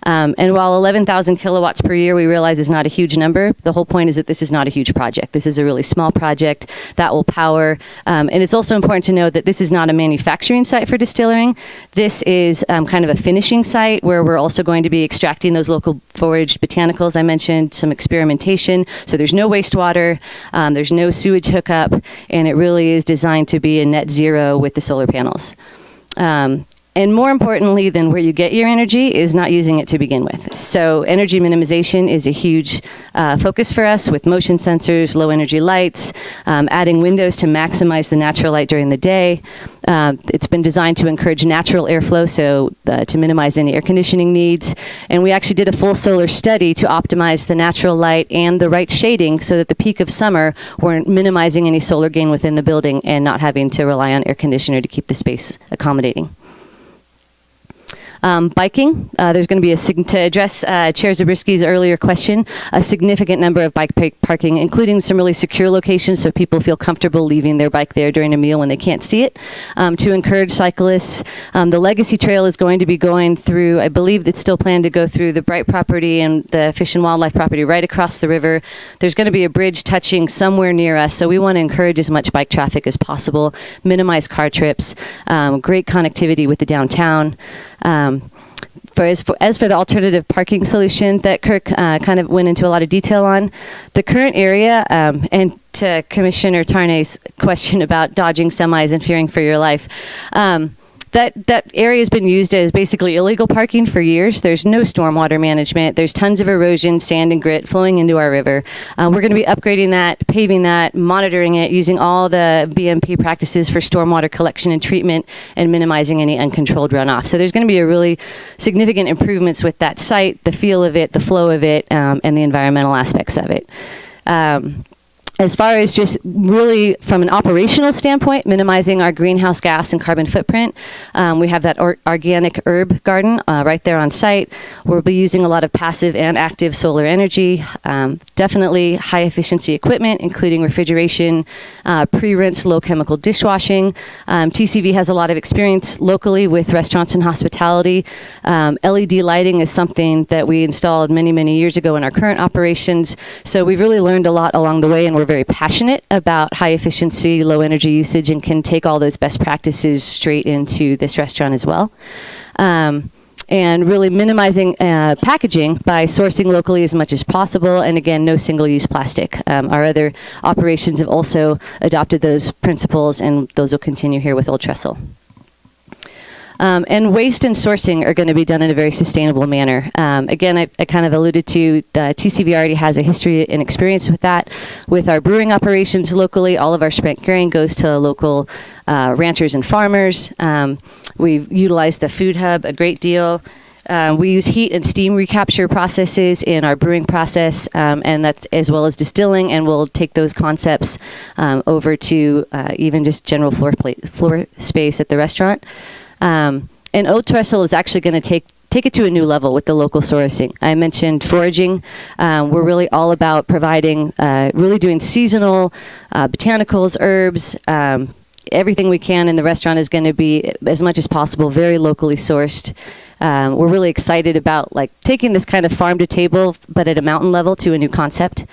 And while 11,000 kilowatts per year we realize is not a huge number, the whole point is that this is not a huge project. This is a really small project that will power, and it's also important to know that this is not a manufacturing site for distilling. This is kind of a finishing site where we're also going to be extracting those local foraged botanicals I mentioned, some experimentation. So there's no wastewater, there's no sewage hookup, and it really is designed to be a net zero with the solar panels. And more importantly than where you get your energy is not using it to begin with. So energy minimization is a huge focus for us with motion sensors, low energy lights, adding windows to maximize the natural light during the day. It's been designed to encourage natural airflow, so to minimize any air conditioning needs. And we actually did a full solar study to optimize the natural light and the right shading so that the peak of summer we're minimizing any solar gain within the building and not having to rely on air conditioner to keep the space accommodating. Biking, there's going to be to address Chair Zabrisky's earlier question, a significant number of bike parking, including some really secure locations so people feel comfortable leaving their bike there during a meal when they can't see it. To encourage cyclists, the Legacy Trail is going to be going through, I believe it's still planned to go through the Bright property and the Fish and Wildlife property right across the river. There's going to be a bridge touching somewhere near us, so we want to encourage as much bike traffic as possible, minimize car trips, great connectivity with the downtown. As for the alternative parking solution that Kirk kind of went into a lot of detail on, the current area, and to Commissioner Tarnay's question about dodging semis and fearing for your life, that area has been used as basically illegal parking for years. There's no stormwater management. There's tons of erosion, sand, and grit flowing into our river. We're going to be upgrading that, paving that, monitoring it, using all the BMP practices for stormwater collection and treatment, and minimizing any uncontrolled runoff. So there's going to be a really significant improvements with that site, the feel of it, the flow of it, and the environmental aspects of it. As far as just really from an operational standpoint, minimizing our greenhouse gas and carbon footprint, we have that organic herb garden right there on site. We'll be using a lot of passive and active solar energy, definitely high efficiency equipment, including refrigeration, pre-rinse low chemical dishwashing. TCV has a lot of experience locally with restaurants and hospitality. LED lighting is something that we installed many, many years ago in our current operations. So we've really learned a lot along the way, and we're very passionate about high efficiency, low energy usage, and can take all those best practices straight into this restaurant as well. And really minimizing packaging by sourcing locally as much as possible. And again, no single-use plastic. Our other operations have also adopted those principles, and those will continue here with Old Trestle. And waste and sourcing are going to be done in a very sustainable manner. Again, I kind of alluded to TCV already has a history and experience with that. With our brewing operations locally, all of our spent grain goes to local ranchers and farmers. We've utilized the food hub a great deal. We use heat and steam recapture processes in our brewing process, and that's as well as distilling, and we'll take those concepts over to even just general floor space at the restaurant. And Old Trestle is actually going to take it to a new level with the local sourcing. I mentioned foraging. We're really all about providing, really doing seasonal botanicals, herbs. Everything we can in the restaurant is going to be, as much as possible, very locally sourced. We're really excited about taking this kind of farm to table, but at a mountain level, to a new concept.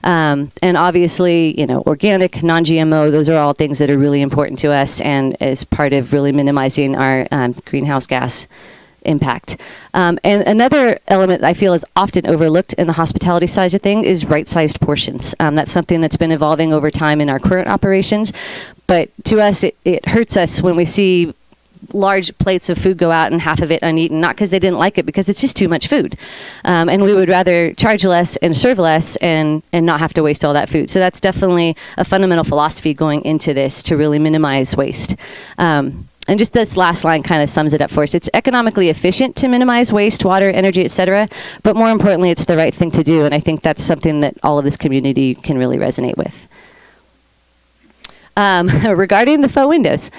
And obviously, organic, non-GMO, those are all things that are really important to us, and as part of really minimizing our greenhouse gas impact. And another element I feel is often overlooked in the hospitality side of thing is right-sized portions. That's something that's been evolving over time in our current operations, but to us, it hurts us when we see large plates of food go out and half of it uneaten, not because they didn't like it, because it's just too much food. And we would rather charge less and serve less and not have to waste all that food. So that's definitely a fundamental philosophy going into this to really minimize waste. And just this last line kind of sums it up for us. It's economically efficient to minimize waste, water, energy, et cetera, but more importantly, it's the right thing to do. And I think that's something that all of this community can really resonate with. Regarding the faux windows,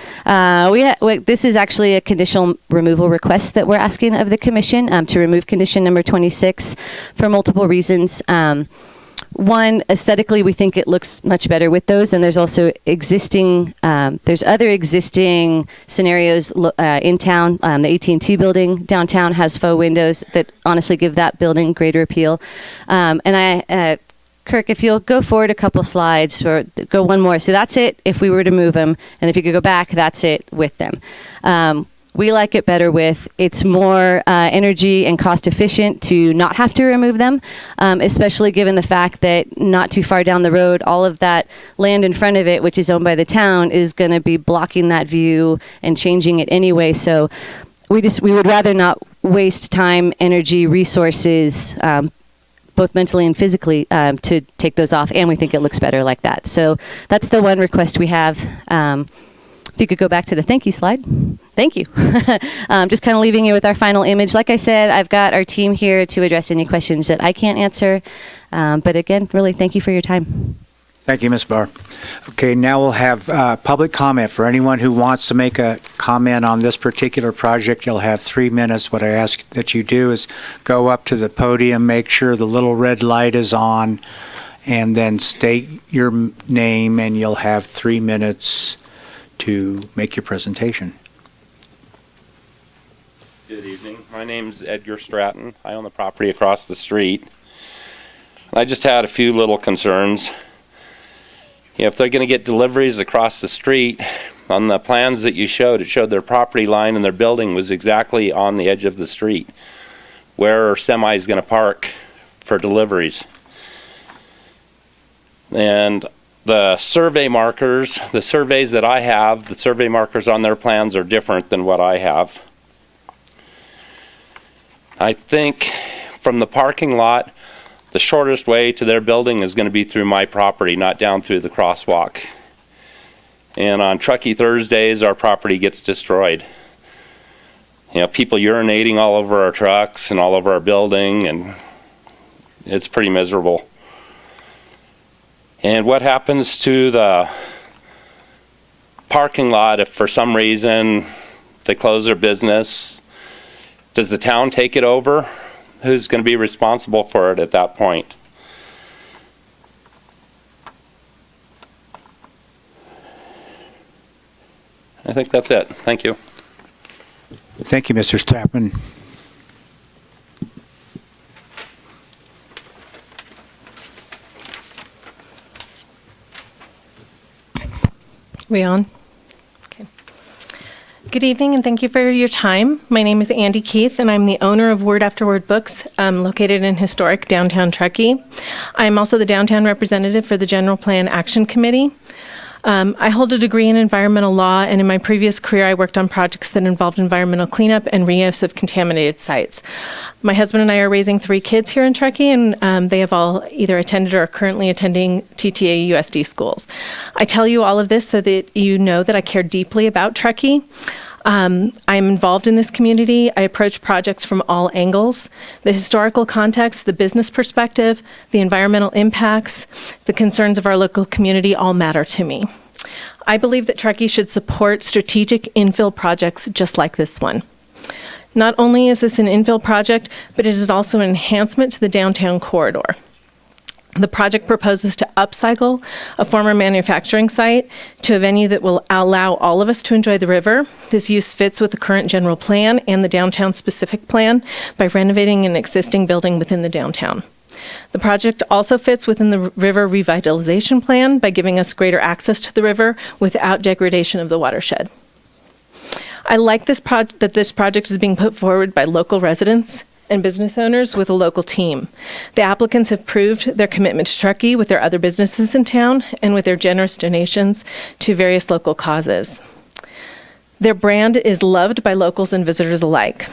this is actually a conditional removal request that we're asking of the commission to remove condition number 26 for multiple reasons. One, aesthetically, we think it looks much better with those, and there's also there's other existing scenarios in town. The AT&T building downtown has faux windows that honestly give that building greater appeal. Kirk, if you'll go forward a couple slides, or go one more. So that's it if we were to move them. And if you could go back, that's it with them. We like it better with, it's more energy and cost efficient to not have to remove them, especially given the fact that not too far down the road, all of that land in front of it, which is owned by the town, is going to be blocking that view and changing it anyway. So we would rather not waste time, energy, resources, both mentally and physically, to take those off, and we think it looks better like that. So that's the one request we have. If you could go back to the thank you slide. Thank you. Just kind of leaving you with our final image. Like I said, I've got our team here to address any questions that I can't answer. But again, really thank you for your time. Thank you, Ms. Barr. Okay, now we'll have public comment. For anyone who wants to make a comment on this particular project, you'll have 3 minutes. What I ask that you do is go up to the podium, make sure the little red light is on, and then state your name, and you'll have 3 minutes to make your presentation. Good evening. My name's Edgar Stratton. I own the property across the street. I just had a few little concerns. If they're going to get deliveries across the street, on the plans that you showed, it showed their property line and their building was exactly on the edge of the street. Where are semis going to park for deliveries? And the survey markers, the surveys that I have, the survey markers on their plans are different than what I have. I think from the parking lot, the shortest way to their building is going to be through my property, not down through the crosswalk. And on Truckee Thursdays, our property gets destroyed. You know, people urinating all over our trucks and all over our building, and it's pretty miserable. And what happens to the parking lot if for some reason they close their business? Does the town take it over? Who's going to be responsible for it at that point? I think that's it. Thank you. Thank you, Mr. Stratton. We on? Okay. Good evening, and thank you for your time. My name is Andy Keith, and I'm the owner of Word After Word Books, located in historic downtown Truckee. I'm also the downtown representative for the General Plan Action Committee. I hold a degree in environmental law, and in my previous career, I worked on projects that involved environmental cleanup and reuse of contaminated sites. My husband and I are raising 3 kids here in Truckee, and they have all either attended or are currently attending TTA USD schools. I tell you all of this so that you know that I care deeply about Truckee. I'm involved in this community. I approach projects from all angles. The historical context, the business perspective, the environmental impacts, the concerns of our local community all matter to me. I believe that Truckee should support strategic infill projects just like this one. Not only is this an infill project, but it is also an enhancement to the downtown corridor. The project proposes to upcycle a former manufacturing site to a venue that will allow all of us to enjoy the river. This use fits with the current general plan and the downtown specific plan by renovating an existing building within the downtown. The project also fits within the river revitalization plan by giving us greater access to the river without degradation of the watershed. I like that this project is being put forward by local residents and business owners with a local team. The applicants have proved their commitment to Truckee with their other businesses in town and with their generous donations to various local causes. Their brand is loved by locals and visitors alike.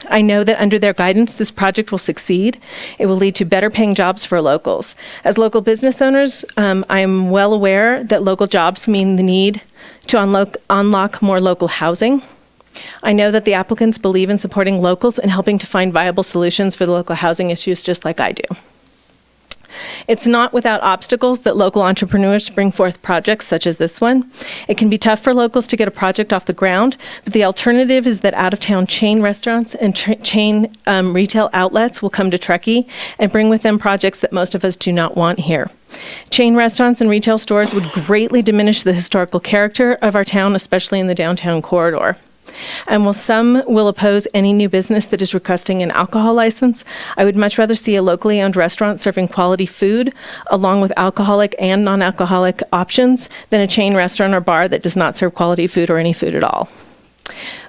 I know that under their guidance, this project will succeed. It will lead to better paying jobs for locals. As local business owners, I'm well aware that local jobs mean the need to unlock more local housing. I know that the applicants believe in supporting locals and helping to find viable solutions for the local housing issues just like I do. It's not without obstacles that local entrepreneurs bring forth projects such as this one. It can be tough for locals to get a project off the ground, but the alternative is that out-of-town chain restaurants and chain retail outlets will come to Truckee and bring with them projects that most of us do not want here. Chain restaurants and retail stores would greatly diminish the historical character of our town, especially in the downtown corridor. And while some will oppose any new business that is requesting an alcohol license, I would much rather see a locally owned restaurant serving quality food along with alcoholic and non-alcoholic options than a chain restaurant or bar that does not serve quality food or any food at all.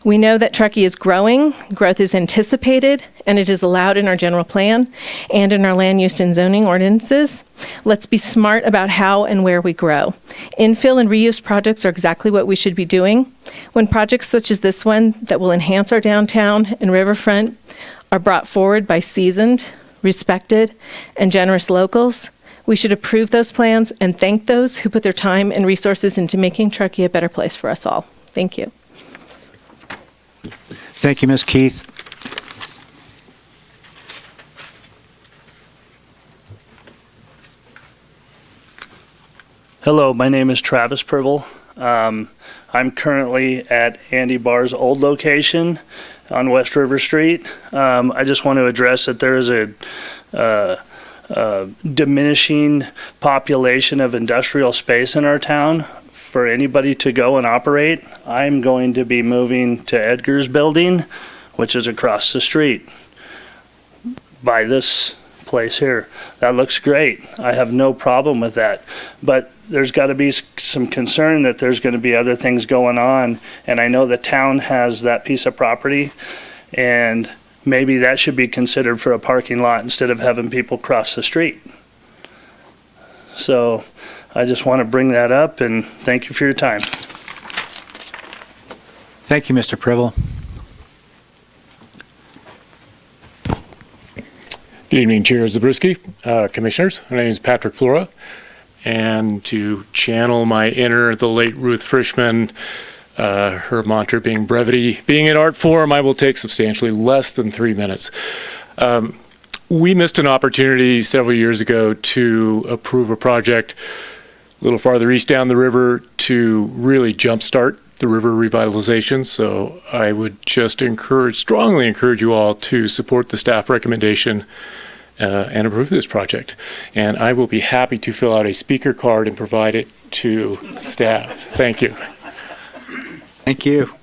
We know that Truckee is growing, growth is anticipated, and it is allowed in our general plan and in our land use and zoning ordinances. Let's be smart about how and where we grow. Infill and reuse projects are exactly what we should be doing. When projects such as this one that will enhance our downtown and riverfront are brought forward by seasoned, respected, and generous locals, we should approve those plans and thank those who put their time and resources into making Truckee a better place for us all. Thank you. Thank you, Ms. Keith. Hello, my name is Travis Pribble. I'm currently at Andy Barr's old location on West River Street. I just want to address that there is a diminishing population of industrial space in our town for anybody to go and operate. I'm going to be moving to Edgar's building, which is across the street by this place here. That looks great. I have no problem with that. But there's got to be some concern that there's going to be other things going on. And I know the town has that piece of property, and maybe that should be considered for a parking lot instead of having people cross the street. So I just want to bring that up, and thank you for your time. Thank you, Mr. Pribble. Good evening, Chair Zabriskie, Commissioners. My name is Patrick Flora, and to channel my inner, the late Ruth Frischman, her mantra being brevity, being an art form, I will take substantially less than 3 minutes. We missed an opportunity several years ago to approve a project a little farther east down the river to really jumpstart the river revitalization. So I would just strongly encourage you all to support the staff recommendation and approve this project. And I will be happy to fill out a speaker card and provide it to staff. Thank you. Thank you.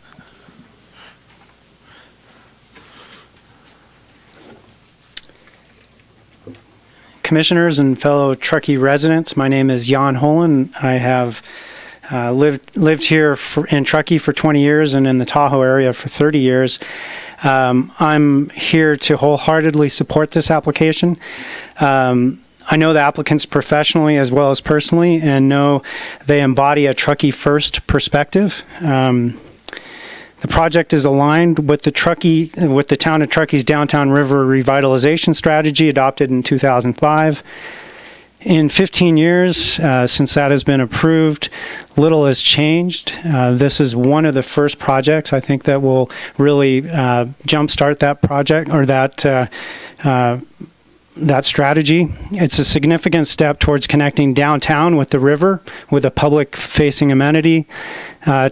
Commissioners and fellow Truckee residents, my name is Jan Hollen. I have lived here in Truckee for 20 years and in the Tahoe area for 30 years. I'm here to wholeheartedly support this application. I know the applicants professionally as well as personally and know they embody a Truckee first perspective. The project is aligned with the town of Truckee's downtown river revitalization strategy adopted in 2005. In 15 years since that has been approved, little has changed. This is one of the first projects I think that will really jumpstart that project or that strategy. It's a significant step towards connecting downtown with the river with a public-facing amenity.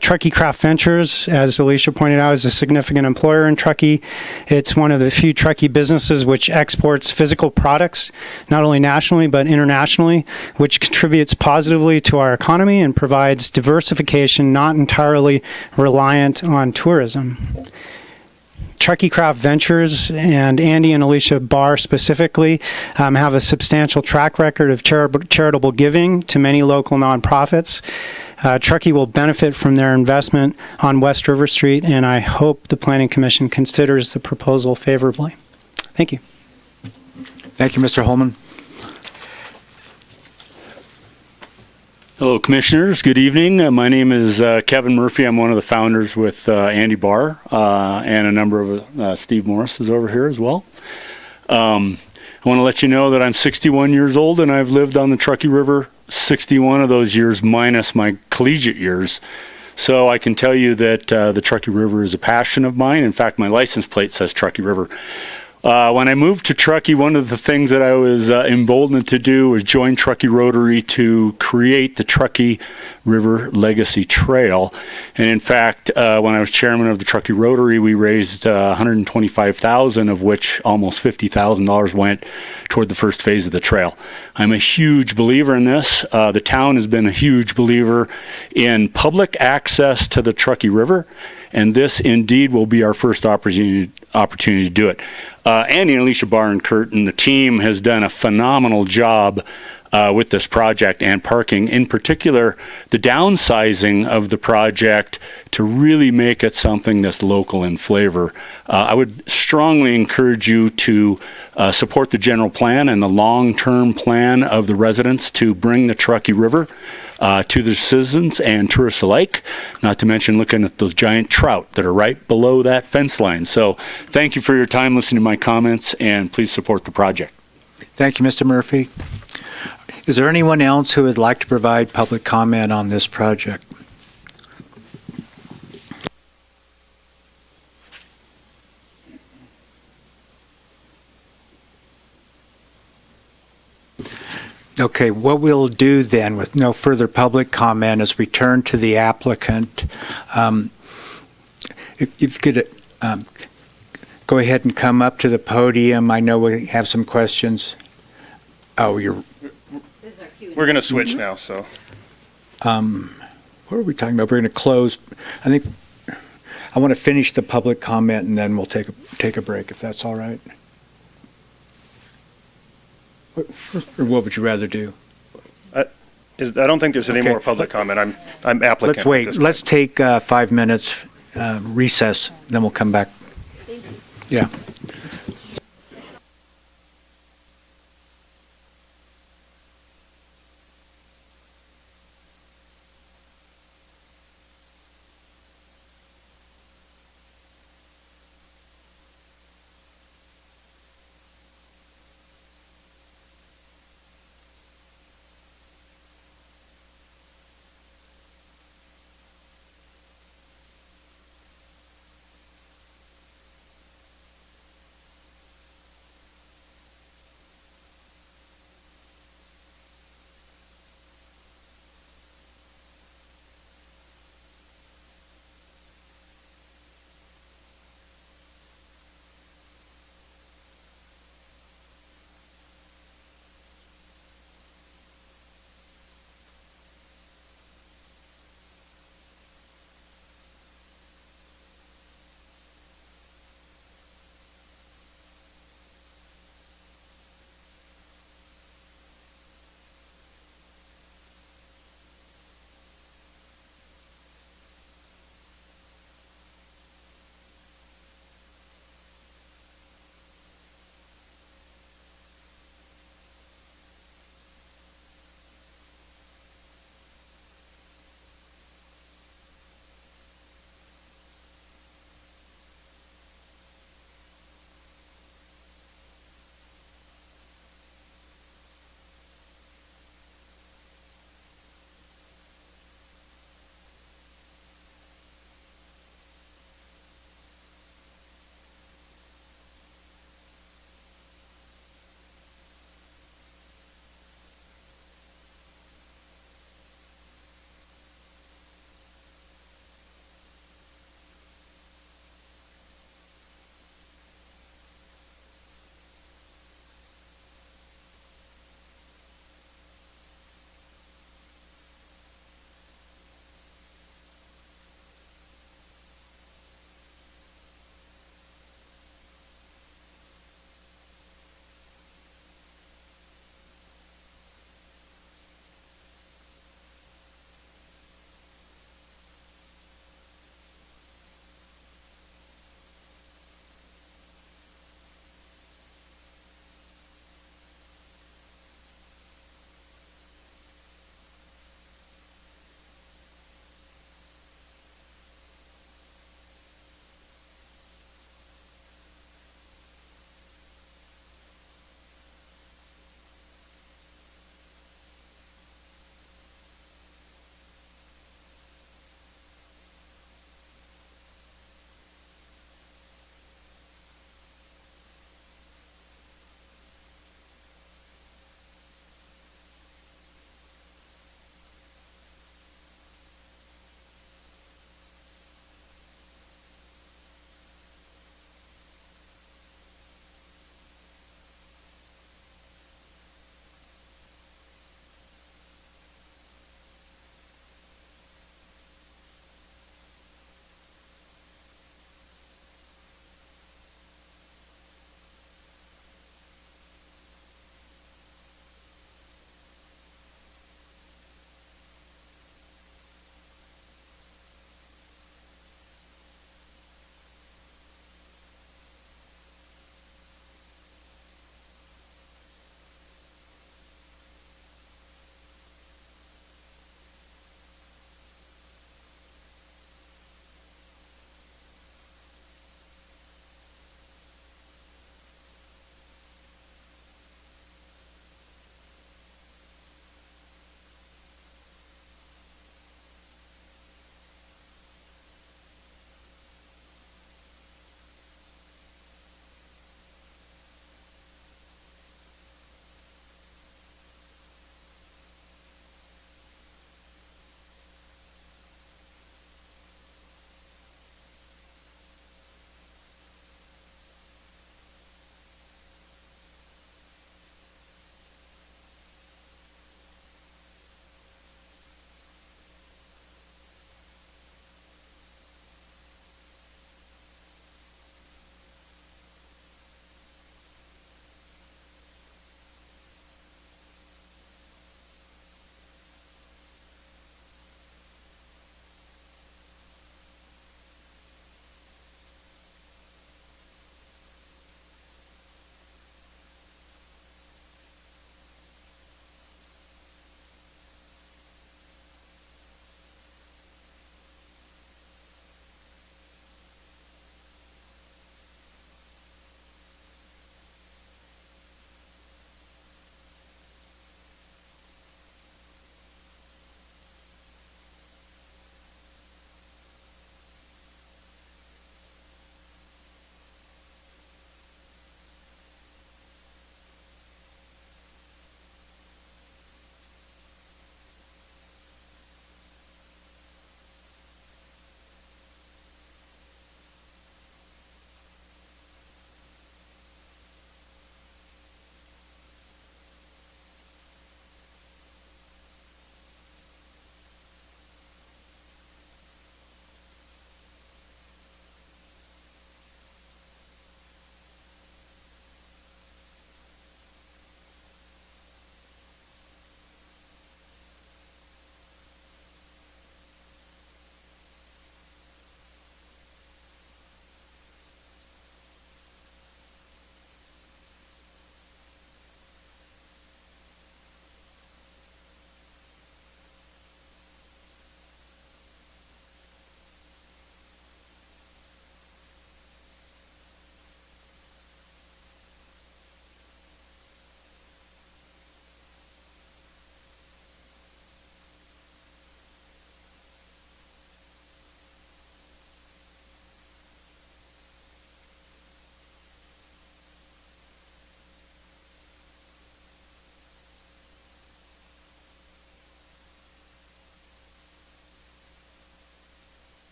Truckee Craft Ventures, as Alicia pointed out, is a significant employer in Truckee. It's one of the few Truckee businesses which exports physical products, not only nationally but internationally, which contributes positively to our economy and provides diversification not entirely reliant on tourism. Truckee Craft Ventures and Andy and Alicia Barr specifically have a substantial track record of charitable giving to many local nonprofits. Truckee will benefit from their investment on West River Street, and I hope the Planning Commission considers the proposal favorably. Thank you. Thank you, Mr. Holman. Hello, Commissioners. Good evening. My name is Kevin Murphy. I'm one of the founders with Andy Barr and a number of Steve Morris is over here as well. I want to let you know that I'm 61 years old and I've lived on the Truckee River 61 of those years minus my collegiate years. So I can tell you that the Truckee River is a passion of mine. In fact, my license plate says Truckee River. When I moved to Truckee, one of the things that I was emboldened to do was join Truckee Rotary to create the Truckee River Legacy Trail. And in fact, when I was chairman of the Truckee Rotary, we raised $125,000, of which almost $50,000 went toward the first phase of the trail. I'm a huge believer in this. The town has been a huge believer in public access to the Truckee River, and this indeed will be our first opportunity to do it. Andy and Alicia Barr and Kurt and the team has done a phenomenal job with this project and parking, in particular the downsizing of the project to really make it something that's local in flavor. I would strongly encourage you to support the general plan and the long-term plan of the residents to bring the Truckee River to the citizens and tourists alike, not to mention looking at those giant trout that are right below that fence line. So thank you for your time listening to my comments, and please support the project. Thank you, Mr. Murphy. Is there anyone else who would like to provide public comment on this project? Okay, what we'll do then, with no further public comment, is return to the applicant. If you could go ahead and come up to the podium. I know we have some questions. Oh, you're... We're going to switch now, so. What are we talking about? We're going to close. I think I want to finish the public comment, and then we'll take a break, if that's all right. Or what would you rather do? I don't think there's any more public comment. I'm applicant. Let's wait. Let's take 5 minutes recess, then we'll come back. Yeah.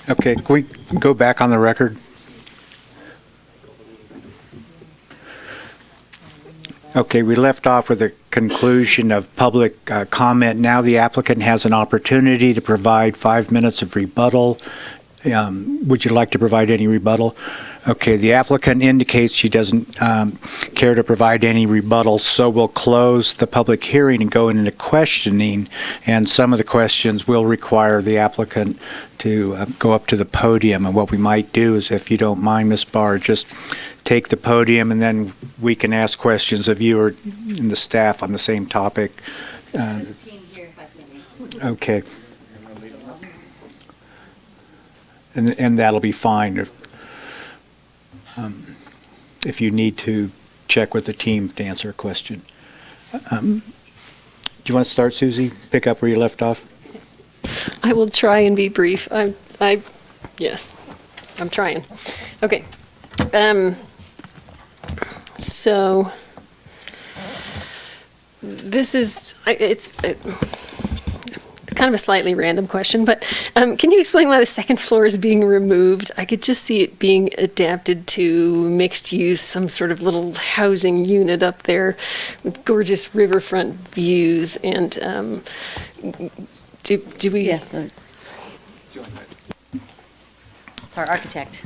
Okay, can we go back on the record? Okay, we left off with a conclusion of public comment. Now the applicant has an opportunity to provide 5 minutes of rebuttal. Would you like to provide any rebuttal? Okay, the applicant indicates she doesn't care to provide any rebuttal, so we'll close the public hearing and go into questioning, and some of the questions will require the applicant to go up to the podium. And what we might do is, if you don't mind, Ms. Barr, just take the podium, and then we can ask questions of you or and the staff on the same topic. Okay. And that'll be fine if you need to check with the team to answer a question. Do you want to start, Susie? Pick up where you left off? I will try and be brief. Yes, I'm trying. Okay. So this is, it's kind of a slightly random question, but can you explain why the second floor is being removed? I could just see it being adapted to mixed use, some sort of little housing unit up there with gorgeous riverfront views. And do we? Yeah. It's our architect.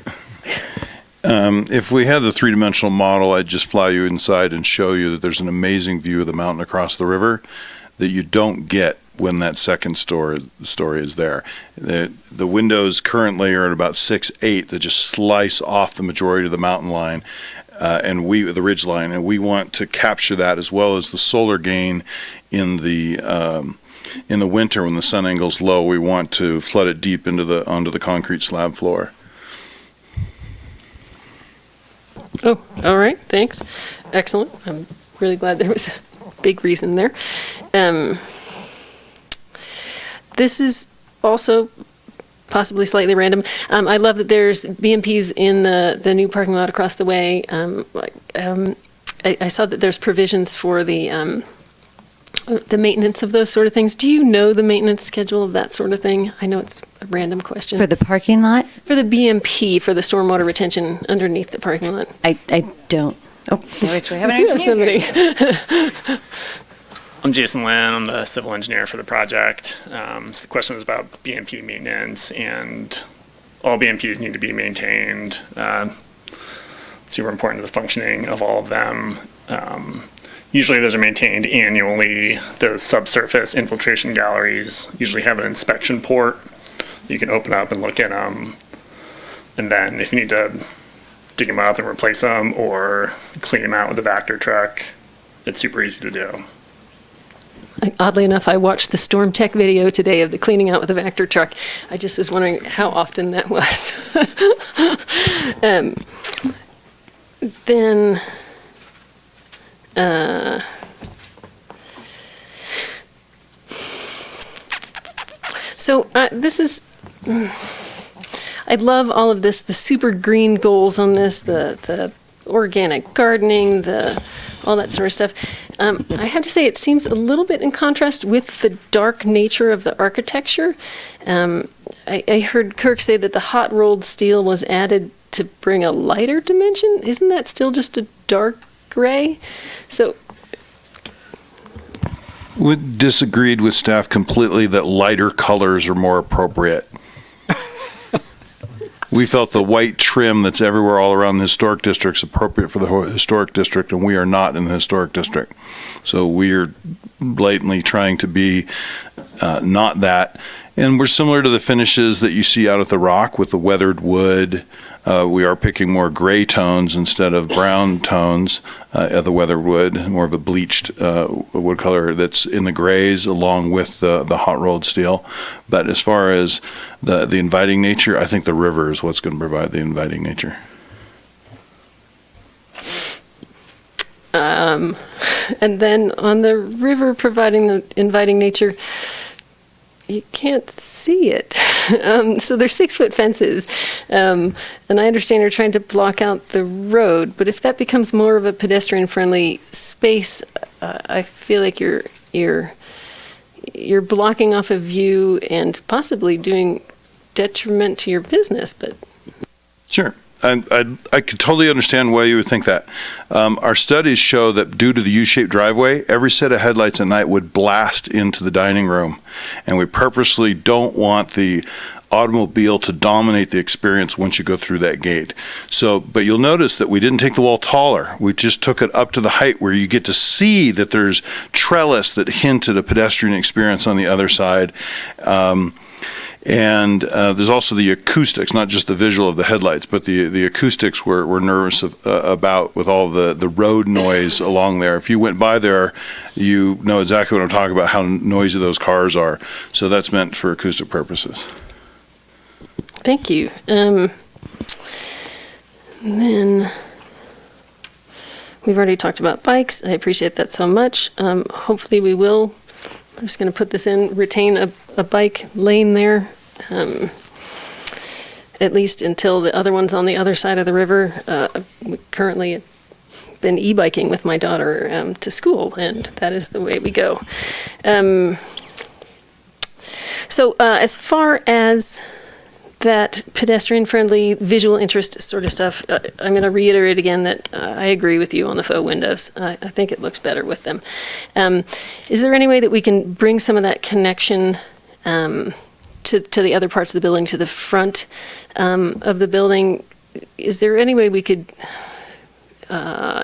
If we had the three-dimensional model, I'd just fly you inside and show you that there's an amazing view of the mountain across the river that you don't get when that second story is there. The windows currently are at about 6'8" that just slice off the majority of the mountain line, the ridge line, and we want to capture that, as well as the solar gain in the winter when the sun angle's low. We want to flood it deep onto the concrete slab floor. Oh, all right. Thanks. Excellent. I'm really glad there was a big reason there. This is also possibly slightly random. I love that there's BMPs in the new parking lot across the way. I saw that there's provisions for the maintenance of those sort of things. Do you know the maintenance schedule of that sort of thing? I know it's a random question. For the parking lot? For the BMP, for the stormwater retention underneath the parking lot. I don't. Oh, wait, we have do have somebody. I'm Jason Lynn. I'm the civil engineer for the project. So the question was about BMP maintenance, and all BMPs need to be maintained. Super important to the functioning of all of them. Usually those are maintained annually. The subsurface infiltration galleries usually have an inspection port. You can open up and look at them. And then if you need to dig them up and replace them or clean them out with a Vector truck, it's super easy to do. Oddly enough, I watched the Storm Tech video today of the cleaning out with a Vector truck. I just was wondering how often that was. Then, this is, I love all of this, the super green goals on this, the organic gardening, all that sort of stuff. I have to say it seems a little bit in contrast with the dark nature of the architecture. I heard Kirk say that the hot rolled steel was added to bring a lighter dimension. Isn't that still just a dark gray? So We disagreed with staff completely that lighter colors are more appropriate. We felt the white trim that's everywhere all around the historic district is appropriate for the historic district, and we are not in the historic district. So we are blatantly trying to be not that. And we're similar to the finishes that you see out at the Rock with the weathered wood. We are picking more gray tones instead of brown tones at the weathered wood, more of a bleached wood color that's in the grays along with the hot rolled steel. But as far as the inviting nature, I think the river is what's going to provide the inviting nature. And then on the river providing the inviting nature, you can't see it. So there's 6-foot fences. And I understand you're trying to block out the road, but if that becomes more of a pedestrian-friendly space, I feel like you're blocking off a view and possibly doing detriment to your business, but. Sure. I could totally understand why you would think that. Our studies show that due to the U-shaped driveway, every set of headlights at night would blast into the dining room. And we purposely don't want the automobile to dominate the experience once you go through that gate. So, but you'll notice that we didn't take the wall taller. We just took it up to the height where you get to see that there's trellis that hint at a pedestrian experience on the other side. And there's also the acoustics, not just the visual of the headlights, but the acoustics we're nervous about with all the road noise along there. If you went by there, you know exactly what I'm talking about, how noisy those cars are. So that's meant for acoustic purposes. Thank you. Then we've already talked about bikes. I appreciate that so much. Hopefully we will. I'm just going to put this in, retain a bike lane there, at least until the other one's on the other side of the river. We currently have been e-biking with my daughter to school, and that is the way we go. So as far as that pedestrian-friendly visual interest sort of stuff, I'm going to reiterate again that I agree with you on the faux windows. I think it looks better with them. Is there any way that we can bring some of that connection to the other parts of the building, to the front of the building? Is there any way we could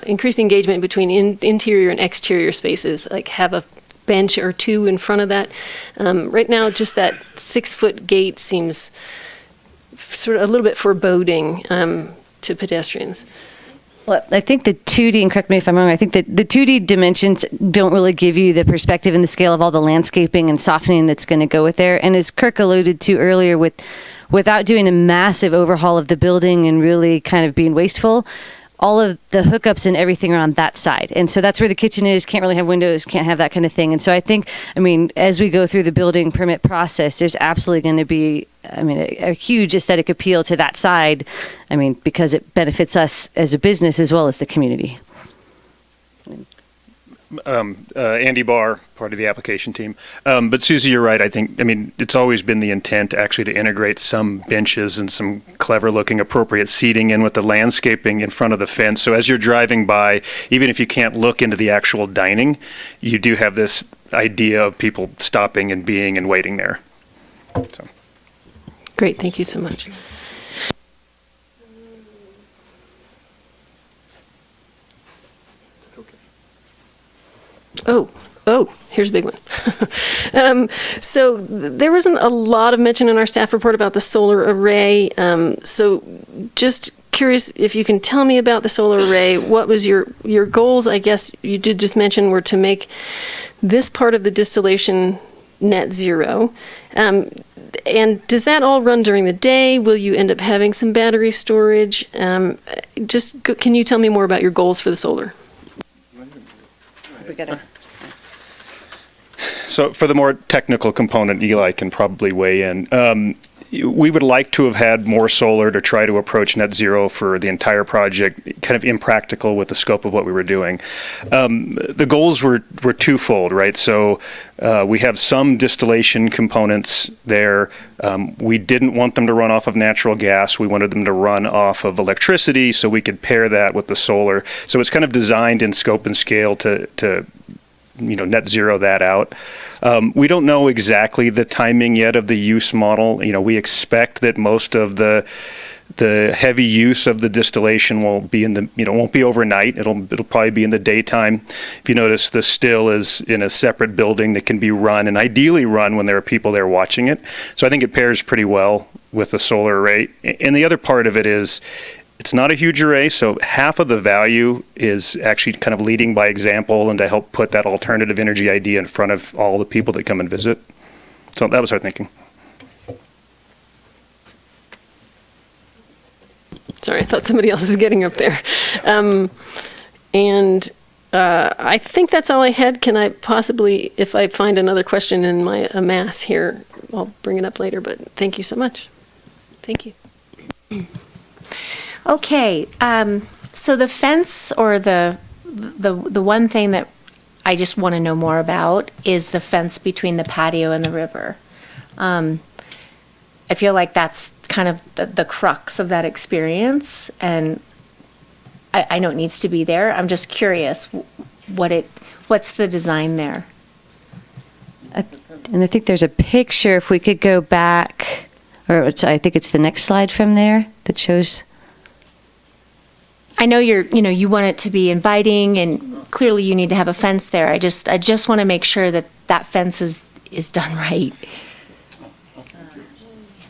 increase the engagement between interior and exterior spaces, like have a bench or two in front of that? Right now, just that 6-foot gate seems sort of a little bit foreboding to pedestrians. Well, I think the 2D, and correct me if I'm wrong, I think that the 2D dimensions don't really give you the perspective and the scale of all the landscaping and softening that's going to go with there. And as Kirk alluded to earlier, without doing a massive overhaul of the building and really kind of being wasteful, all of the hookups and everything are on that side. And so that's where the kitchen is, can't really have windows, can't have that kind of thing. And so I think, as we go through the building permit process, there's absolutely going to be, a huge aesthetic appeal to that side, because it benefits us as a business as well as the community. Andy Barr, part of the application team. But Susie, you're right. I think, it's always been the intent actually to integrate some benches and some clever looking appropriate seating in with the landscaping in front of the fence. So as you're driving by, even if you can't look into the actual dining, you do have this idea of people stopping and being and waiting there. So. Great. Thank you so much. Oh, here's a big one. So there wasn't a lot of mention in our staff report about the solar array. So just curious if you can tell me about the solar array. What was your goals? I guess you did just mention were to make this part of the distillation net zero. And does that all run during the day? Will you end up having some battery storage? Can you tell me more about your goals for the solar? So for the more technical component, Eli can probably weigh in. We would like to have had more solar to try to approach net zero for the entire project, kind of impractical with the scope of what we were doing. The goals were twofold, right? So we have some distillation components there. We didn't want them to run off of natural gas. We wanted them to run off of electricity so we could pair that with the solar. So it's kind of designed in scope and scale to net zero that out. We don't know exactly the timing yet of the use model. We expect that most of the heavy use of the distillation will be won't be overnight. It'll probably be in the daytime. If you notice, the still is in a separate building that can be run, and ideally run when there are people there watching it. So I think it pairs pretty well with the solar array. And the other part of it is, it's not a huge array, so half of the value is actually kind of leading by example and to help put that alternative energy idea in front of all the people that come and visit. So that was our thinking. Sorry, I thought somebody else was getting up there. I think that's all I had. Can I possibly, if I find another question in my amass here, I'll bring it up later, but thank you so much. Thank you. Okay, so the fence, or the one thing that I just want to know more about is the fence between the patio and the river. I feel like that's kind of the crux of that experience, and I know it needs to be there. I'm just curious what's the design there? And I think there's a picture, if we could go back, or I think it's the next slide from there that shows. I know you want it to be inviting, and clearly you need to have a fence there. I just want to make sure that fence is done right.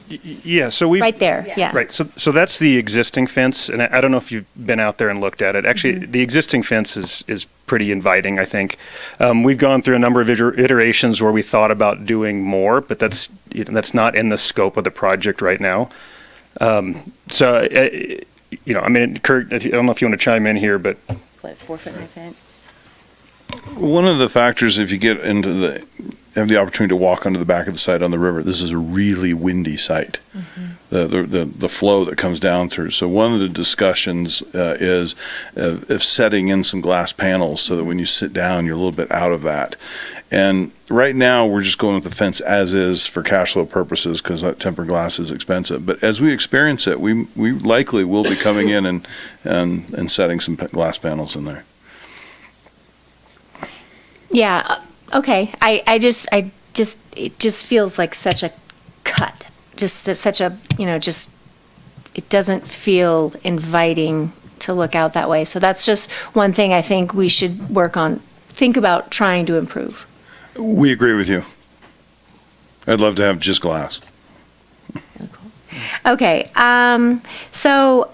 Yeah, so we right there. Yeah. Right. So that's the existing fence, and I don't know if you've been out there and looked at it. Actually, the existing fence is pretty inviting, I think. We've gone through a number of iterations where we thought about doing more, but that's not in the scope of the project right now. So I mean, Kurt, I don't know if you want to chime in here, but It's 4-foot high fence. One of the factors, if you get have the opportunity to walk onto the back of the site on the river, this is a really windy site. The flow that comes down through. So one of the discussions is of setting in some glass panels so that when you sit down, you're a little bit out of that. And right now, we're just going with the fence as is for cash flow purposes because that tempered glass is expensive. But as we experience it, we likely will be coming in and setting some glass panels in there. Yeah. Okay. It just feels like such a cut. Just such a, it doesn't feel inviting to look out that way. So that's just one thing I think we should think about trying to improve. We agree with you. I'd love to have just glass. Okay. So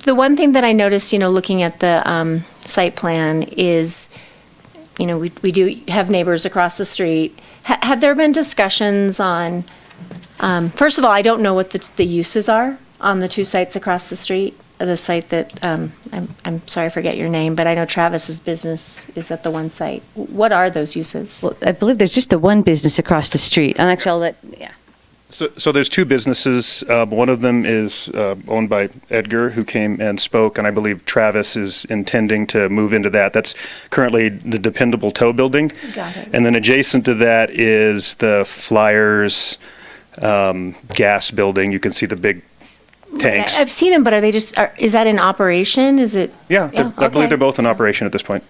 the one thing that I noticed, looking at the site plan is, we do have neighbors across the street. Have there been discussions on, first of all, I don't know what the uses are on the two sites across the street. The site that, I'm sorry I forget your name, but I know Travis's business is at the one site. What are those uses? Well, I believe there's just the one business across the street. And actually, So there's two businesses. One of them is owned by Edgar, who came and spoke, and I believe Travis is intending to move into that. That's currently the Dependable Tow Building. Got it. And then adjacent to that is the Flyers gas building. You can see the big tanks. I've seen them, but is that in operation? Is it? Yeah, I believe they're both in operation at this point.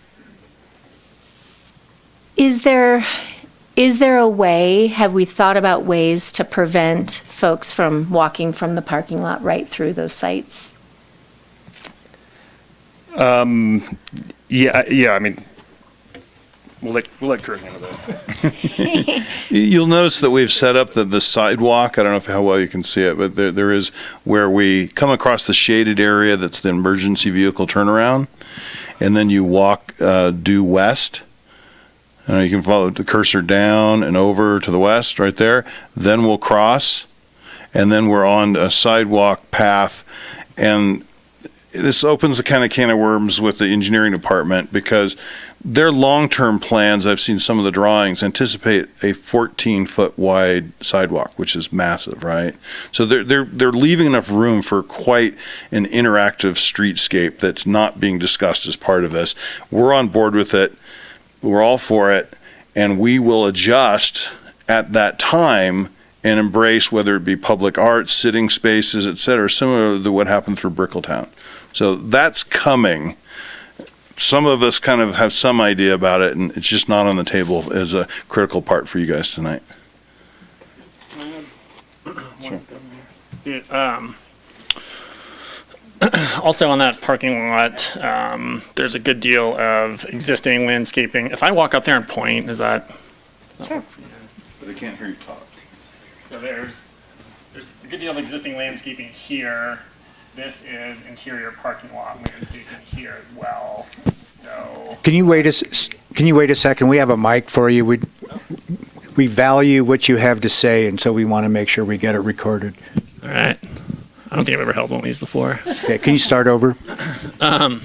Is there a way, have we thought about ways to prevent folks from walking from the parking lot right through those sites? Yeah, I mean, we'll let Kurt handle that. You'll notice that we've set up the sidewalk. I don't know how well you can see it, but there is where we come across the shaded area that's the emergency vehicle turnaround, and then you walk due west. You can follow the cursor down and over to the west right there. Then we'll cross, and then we're on a sidewalk path. And this opens a kind of can of worms with the engineering department because their long-term plans, I've seen some of the drawings, anticipate a 14-foot wide sidewalk, which is massive, right? So they're leaving enough room for quite an interactive streetscape that's not being discussed as part of this. We're on board with it. We're all for it, and we will adjust at that time and embrace whether it be public art, sitting spaces, et cetera, similar to what happened through Brickletown. So that's coming. Some of us kind of have some idea about it, and it's just not on the table as a critical part for you guys tonight. Sure. Also on that parking lot, there's a good deal of existing landscaping. If I walk up there and point, is that? Sure. But they can't hear you talk. So there's a good deal of existing landscaping here. This is interior parking lot landscaping here as well. So. Can you wait a second? We have a mic for you. We value what you have to say, and so we want to make sure we get it recorded. All right. I don't think I've ever held one of these before. Okay, can you start over?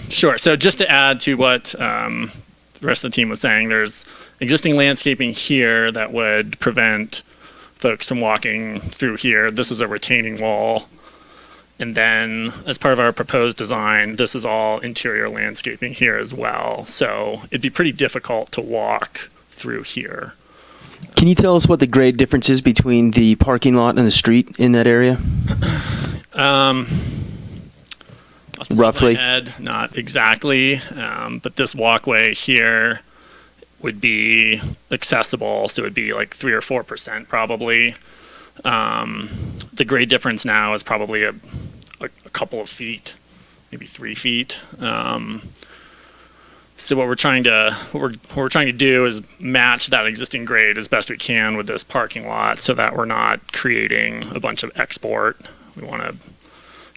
Sure. So just to add to what the rest of the team was saying, there's existing landscaping here that would prevent folks from walking through here. This is a retaining wall. And then as part of our proposed design, this is all interior landscaping here as well. So it'd be pretty difficult to walk through here. Can you tell us what the grade difference is between the parking lot and the street in that area? Off the top of Roughly? my head, not exactly, but this walkway here would be accessible, so it would be like 3 or 4% probably. The grade difference now is probably a couple of feet, maybe 3 feet. So what we're trying to do is match that existing grade as best we can with this parking lot, so that we're not creating a bunch of export. We want to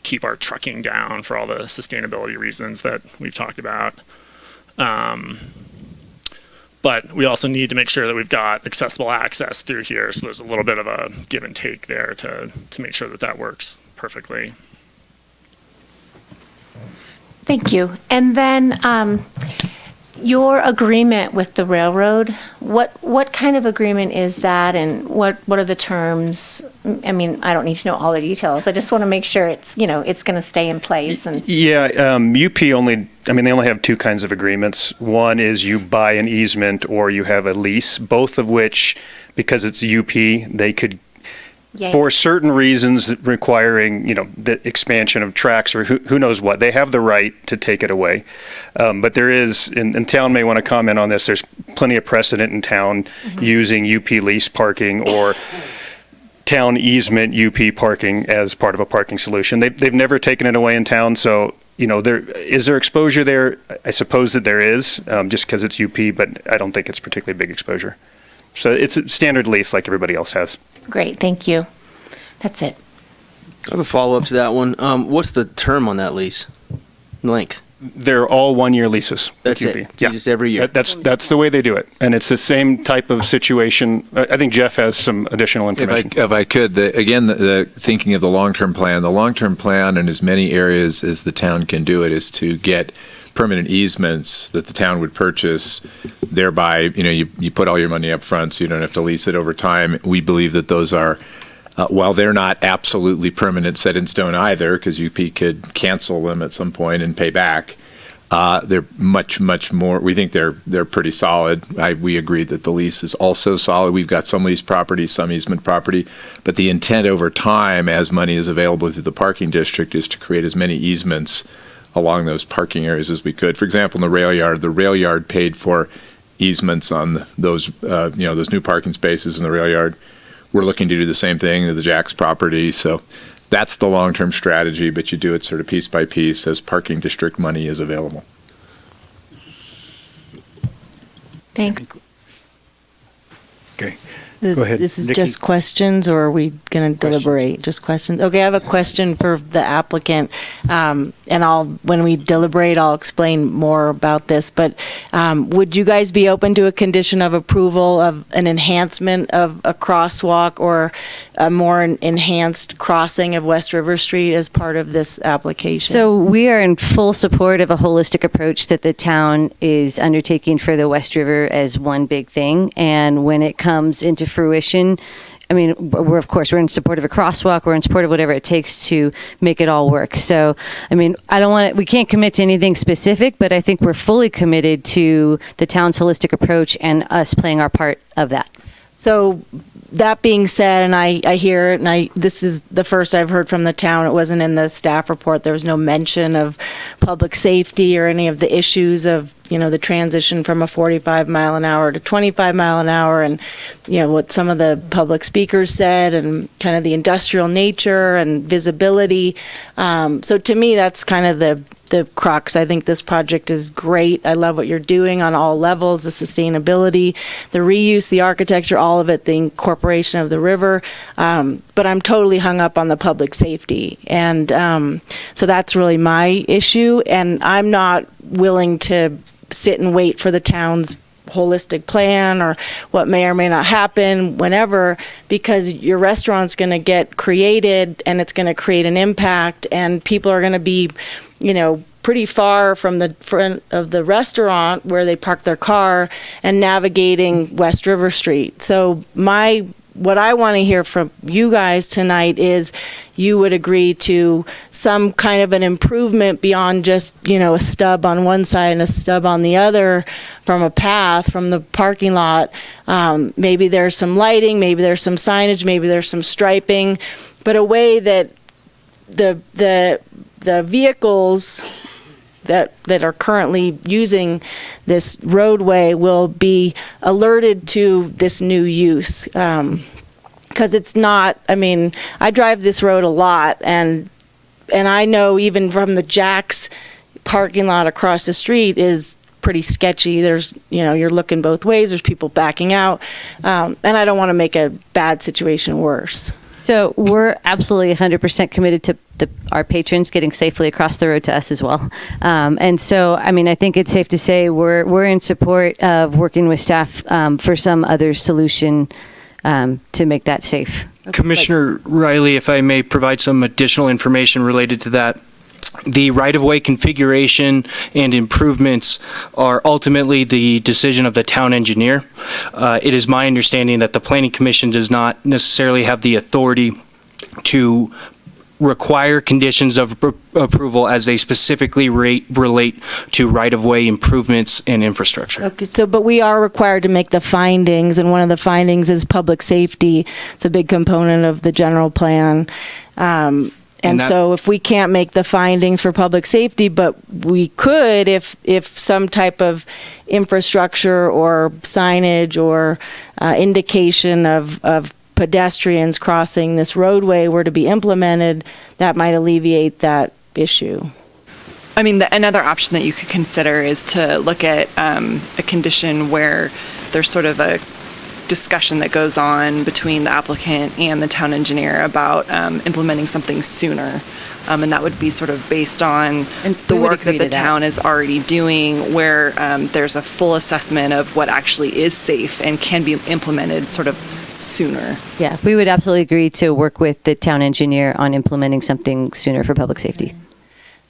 keep our trucking down for all the sustainability reasons that we've talked about. But we also need to make sure that we've got accessible access through here, so there's a little bit of a give and take there to make sure that that works perfectly. Thank you. And then your agreement with the railroad, what kind of agreement is that, and what are the terms? I mean, I don't need to know all the details. I just want to make sure it's going to stay in place. And Yeah, UP only, they only have two kinds of agreements. One is you buy an easement or you have a lease, both of which, because it's UP, they could, for certain reasons requiring, the expansion of tracks or who knows what, they have the right to take it away. But there is, and town may want to comment on this, there's plenty of precedent in town using UP lease parking or town easement UP parking as part of a parking solution. They've never taken it away in town, so is there exposure there? I suppose that there is, just because it's UP, but I don't think it's particularly big exposure. So it's a standard lease like everybody else has. Great, thank you. That's it. I have a follow-up to that one. What's the term on that lease? Length? They're all 1-year leases. That's with it? UP. Yeah. Just every year? That's the way they do it. And it's the same type of situation. I think Jeff has some additional information. If I could, the thinking of the long-term plan in as many areas as the town can do it is to get permanent easements that the town would purchase, thereby, you put all your money up front so you don't have to lease it over time. We believe that those are, while they're not absolutely permanent set in stone either, because UP could cancel them at some point and pay back, they're much more, we think they're pretty solid. We agree that the lease is also solid. We've got some lease property, some easement property, but the intent over time, as money is available through the parking district, is to create as many easements along those parking areas as we could. For example, in the rail yard paid for easements on those new parking spaces in the rail yard. We're looking to do the same thing to the Jack's property. So that's the long-term strategy, but you do it sort of piece by piece as parking district money is available. Thanks. Okay. Go ahead. This is Nikki. Just questions, or are we going to deliberate? Just questions. Okay, I have a question for the applicant, and when we deliberate, I'll explain more about this. But would you guys be open to a condition of approval of an enhancement of a crosswalk or a more enhanced crossing of West River Street as part of this application? So we are in full support of a holistic approach that the town is undertaking for the West River as one big thing, and when it comes into fruition, we're in support of a crosswalk, we're in support of whatever it takes to make it all work. So, we can't commit to anything specific, but I think we're fully committed to the town's holistic approach and us playing our part of that. So that being said, and I hear it, and this is the first I've heard from the town. It wasn't in the staff report. There was no mention of public safety or any of the issues of, the transition from a 45 mile an hour to 25 mile an hour, and, what some of the public speakers said, and kind of the industrial nature and visibility. So to me, that's kind of the crux. I think this project is great. I love what you're doing on all levels, the sustainability, the reuse, the architecture, all of it, the incorporation of the river. But I'm totally hung up on the public safety. And so that's really my issue. And I'm not willing to sit and wait for the town's holistic plan or what may or may not happen whenever, because your restaurant's going to get created and it's going to create an impact, and people are going to be, pretty far from the front of the restaurant where they park their car and navigating West River Street. So my what I want to hear from you guys tonight is you would agree to some kind of an improvement beyond just, a stub on one side and a stub on the other from a path, from the parking lot. Maybe there's some lighting, maybe there's some signage, maybe there's some striping, but a way that the vehicles that are currently using this roadway will be alerted to this new use. Because it's not, I drive this road a lot, and I know even from the Jack's parking lot across the street is pretty sketchy. There's, you're looking both ways, there's people backing out, and I don't want to make a bad situation worse. So we're absolutely 100% committed to our patrons getting safely across the road to us as well. And so, I think it's safe to say we're in support of working with staff for some other solution to make that safe. Commissioner Riley, if I may provide some additional information related to that. The right-of-way configuration and improvements are ultimately the decision of the town engineer. It is my understanding that the Planning Commission does not necessarily have the authority to require conditions of approval as they specifically relate to right-of-way improvements and infrastructure. Okay, but we are required to make the findings, and one of the findings is public safety. It's a big component of the general plan. And so if we can't make the findings for public safety, but we could if some type of infrastructure or signage or indication of pedestrians crossing this roadway were to be implemented, that might alleviate that issue. Another option that you could consider is to look at a condition where there's sort of a discussion that goes on between the applicant and the town engineer about implementing something sooner. And that would be sort of based on the work that the town is already doing, where there's a full assessment of what actually is safe and can be implemented sort of sooner. Yeah, we would absolutely agree to work with the town engineer on implementing something sooner for public safety.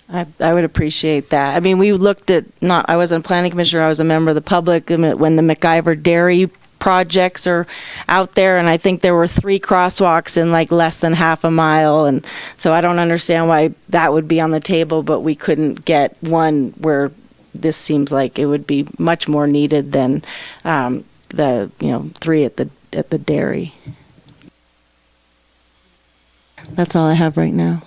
I would appreciate that. We looked at, I wasn't a planning commissioner, I was a member of the public when the McIver Dairy projects are out there, and I think there were 3 crosswalks in less than half a mile, and so I don't understand why that would be on the table, but we couldn't get one where this seems like it would be much more needed than the 3 at the dairy. That's all I have right now.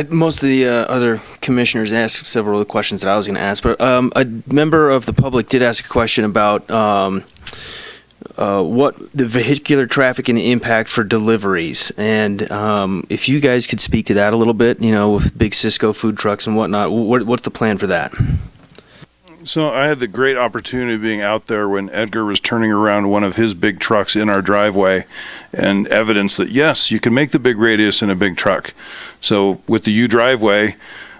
Most of the other commissioners asked several of the questions that I was going to ask, but a member of the public did ask a question about what the vehicular traffic and the impact for deliveries. And if you guys could speak to that a little bit, with big Cisco food trucks and whatnot, what's the plan for that? So I had the great opportunity of being out there when Edgar was turning around one of his big trucks in our driveway, and evidence that, yes, you can make the big radius in a big truck. So with the U driveway,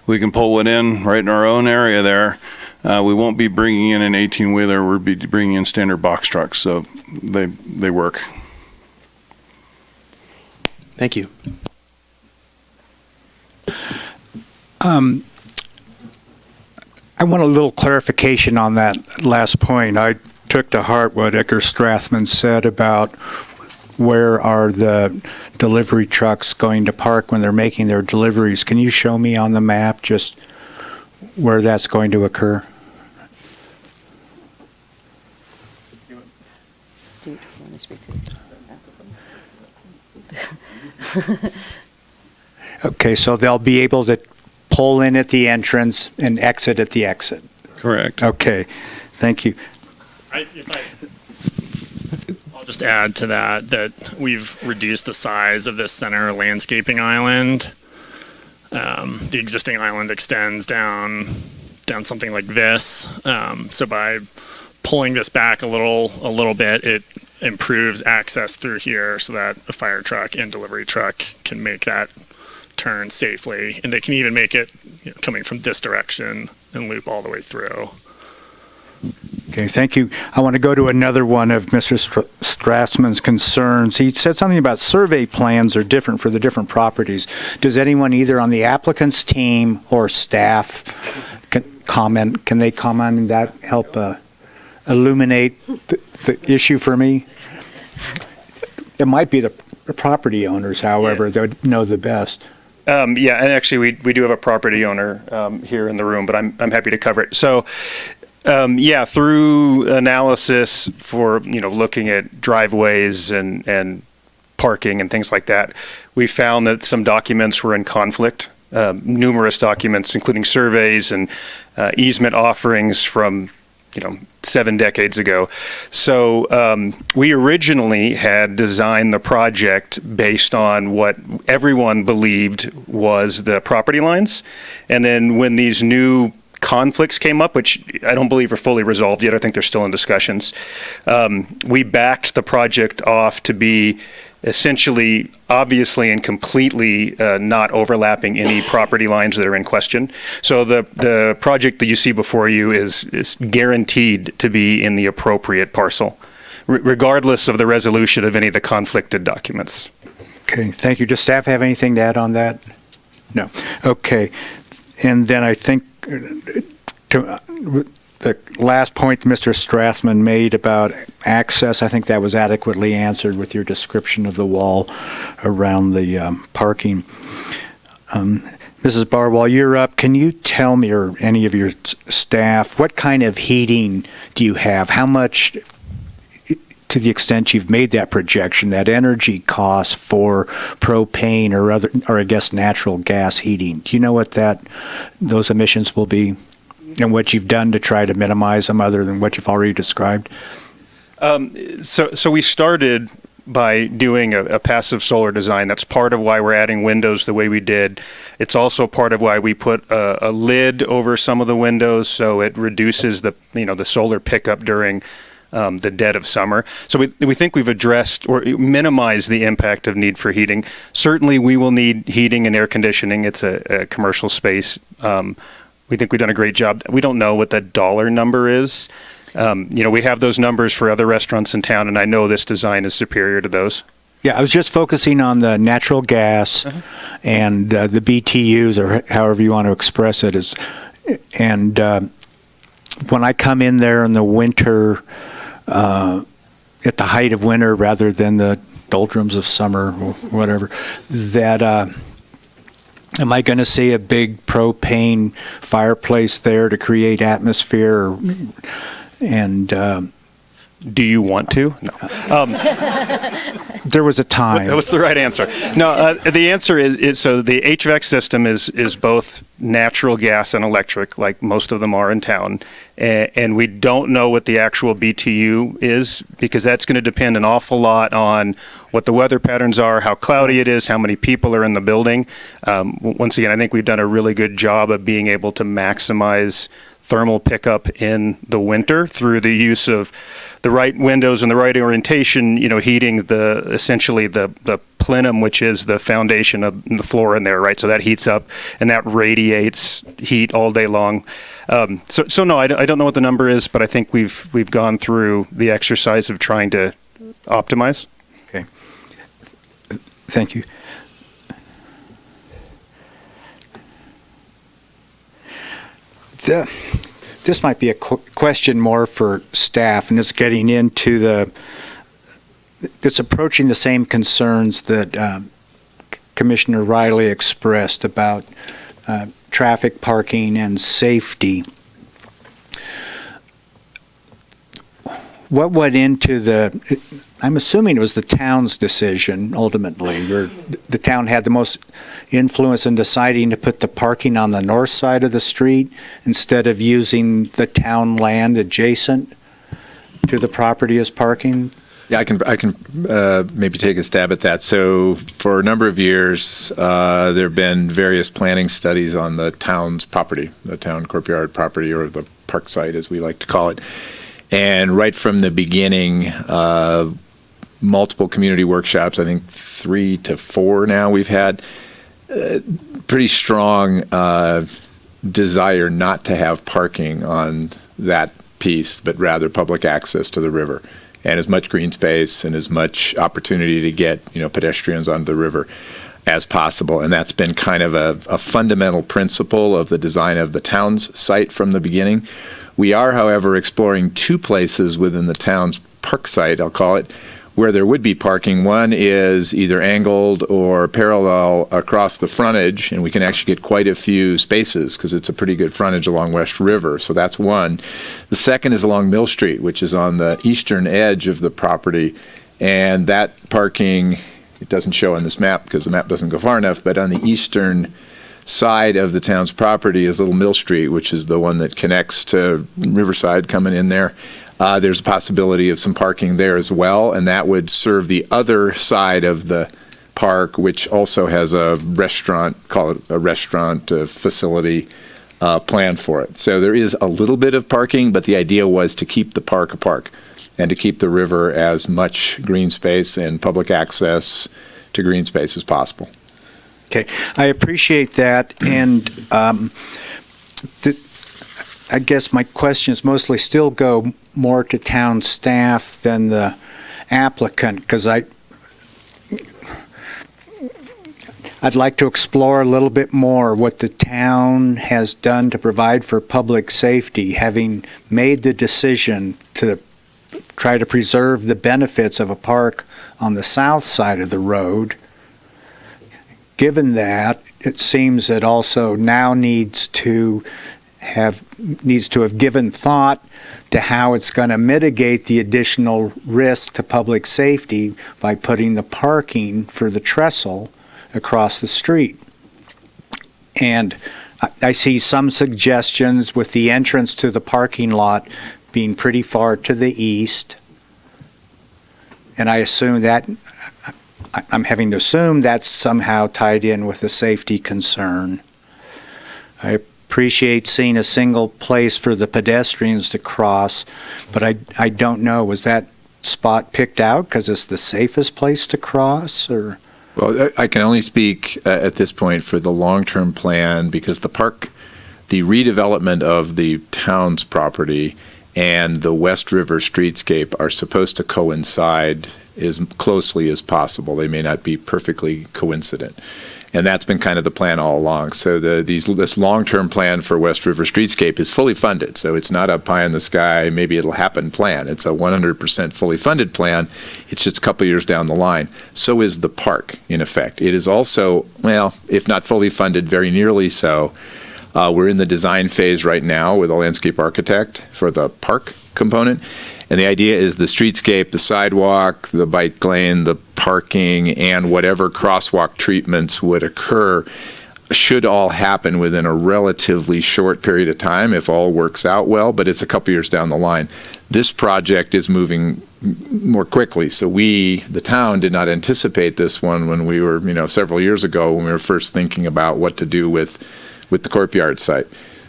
we can pull one in right in our own area there. We won't be bringing in an 18-wheeler. We'll be bringing in standard box trucks, so they work. Thank you. I want a little clarification on that last point. I took to heart what Edgar Strathman said about where are the delivery trucks going to park when they're making their deliveries. Can you show me on the map just where that's going to occur? Do you want to speak to Okay, so they'll be able to pull in at the entrance and exit at the exit. Correct. Okay, thank you. I'll just add to that we've reduced the size of this center landscaping island. The existing island extends down something like this. So by pulling this back a little bit, it improves access through here so that a fire truck and delivery truck can make that turn safely, and they can even make it coming from this direction and loop all the way through. Okay, thank you. I want to go to another one of Mr. Strassman's concerns. He said something about survey plans are different for the different properties. Does anyone either on the applicant's team or staff comment? Can they comment and that help illuminate the issue for me? It might be the property owners, however, that would know the best. Yeah, and actually we do have a property owner here in the room, but I'm happy to cover it. So, yeah, through analysis for, looking at driveways and parking and things like that, we found that some documents were in conflict, numerous documents, including surveys and easement offerings from 7 decades ago. So we originally had designed the project based on what everyone believed was the property lines. And then when these new conflicts came up, which I don't believe are fully resolved yet, I think they're still in discussions, we backed the project off to be essentially, obviously, and completely not overlapping any property lines that are in question. So the project that you see before you is guaranteed to be in the appropriate parcel, regardless of the resolution of any of the conflicted documents. Okay, thank you. Does staff have anything to add on that? No. Okay. And then I think the last point Mr. Strathman made about access, I think that was adequately answered with your description of the wall around the parking. Mrs. Barr, while you're up, can you tell me, or any of your staff, what kind of heating do you have? How much, to the extent you've made that projection, that energy cost for propane or I guess natural gas heating? Do you know what those emissions will be? And what you've done to try to minimize them other than what you've already described? So we started by doing a passive solar design. That's part of why we're adding windows the way we did. It's also part of why we put a lid over some of the windows so it reduces the solar pickup during the dead of summer. So we think we've addressed or minimized the impact of need for heating. Certainly we will need heating and air conditioning. It's a commercial space. We think we've done a great job. We don't know what the dollar number is. We have those numbers for other restaurants in town, and I know this design is superior to those. Yeah, I was just focusing on the natural gas and the BTUs, or however you want to express it. And when I come in there in the winter, at the height of winter rather than the doldrums of summer or whatever, am I going to see a big propane fireplace there to create atmosphere? Do you want to? No. There was a time. That was the right answer. No, the answer is so the HVAC system is both natural gas and electric, like most of them are in town. And we don't know what the actual BTU is because that's going to depend an awful lot on what the weather patterns are, how cloudy it is, how many people are in the building. Once again, I think we've done a really good job of being able to maximize thermal pickup in the winter through the use of the right windows and the right orientation, heating essentially the plenum, which is the foundation of the floor in there, right? So that heats up and that radiates heat all day long. So no, I don't know what the number is, but I think we've gone through the exercise of trying to optimize. Okay. Thank you. This might be a question more for staff, and it's getting into it's approaching the same concerns that Commissioner Riley expressed about traffic, parking, and safety. What went into I'm assuming it was the town's decision ultimately, where the town had the most influence in deciding to put the parking on the north side of the street instead of using the town land adjacent to the property as parking? Yeah, I can maybe take a stab at that. So for a number of years, there have been various planning studies on the town's property, the town courtyard property, or the park site as we like to call it. And right from the beginning, multiple community workshops, I think 3 to 4 now we've had, pretty strong desire not to have parking on that piece, but rather public access to the river and as much green space and as much opportunity to get pedestrians onto the river as possible. And that's been kind of a fundamental principle of the design of the town's site from the beginning. We are, however, exploring two places within the town's park site, I'll call it, where there would be parking. One is either angled or parallel across the frontage, and we can actually get quite a few spaces because it's a pretty good frontage along West River, so that's one. The second is along Mill Street, which is on the eastern edge of the property, and that parking, it doesn't show on this map because the map doesn't go far enough, but on the eastern side of the town's property is Little Mill Street, which is the one that connects to Riverside coming in there. There's a possibility of some parking there as well, and that would serve the other side of the park, which also has a restaurant, call it a restaurant facility planned for it. So there is a little bit of parking, but the idea was to keep the park a park and to keep the river as much green space and public access to green space as possible. Okay, I appreciate that, and I guess my questions mostly still go more to town staff than the applicant, because I'd like to explore a little bit more what the town has done to provide for public safety, having made the decision to try to preserve the benefits of a park on the south side of the road. Given that, it seems that also now needs to have given thought to how it's going to mitigate the additional risk to public safety by putting the parking for the trestle across the street. And I see some suggestions with the entrance to the parking lot being pretty far to the east. And I assume that, I'm having to assume that's somehow tied in with a safety concern. I appreciate seeing a single place for the pedestrians to cross, but I don't know, was that spot picked out because it's the safest place to cross, or? Well, I can only speak at this point for the long-term plan, because the park, the redevelopment of the town's property and the West River streetscape are supposed to coincide as closely as possible. They may not be perfectly coincident. And that's been kind of the plan all along. So this long-term plan for West River streetscape is fully funded. So it's not a pie in the sky, maybe it'll happen plan. It's a 100% fully funded plan. It's just a couple years down the line. So is the park, in effect. It is also, well, if not fully funded, very nearly so. We're in the design phase right now with a landscape architect for the park component. And the idea is the streetscape, the sidewalk, the bike lane, the parking, and whatever crosswalk treatments would occur should all happen within a relatively short period of time if all works out well, but it's a couple years down the line. This project is moving more quickly, so we, the town, did not anticipate this one when we were, several years ago when we were first thinking about what to do with the courtyard site.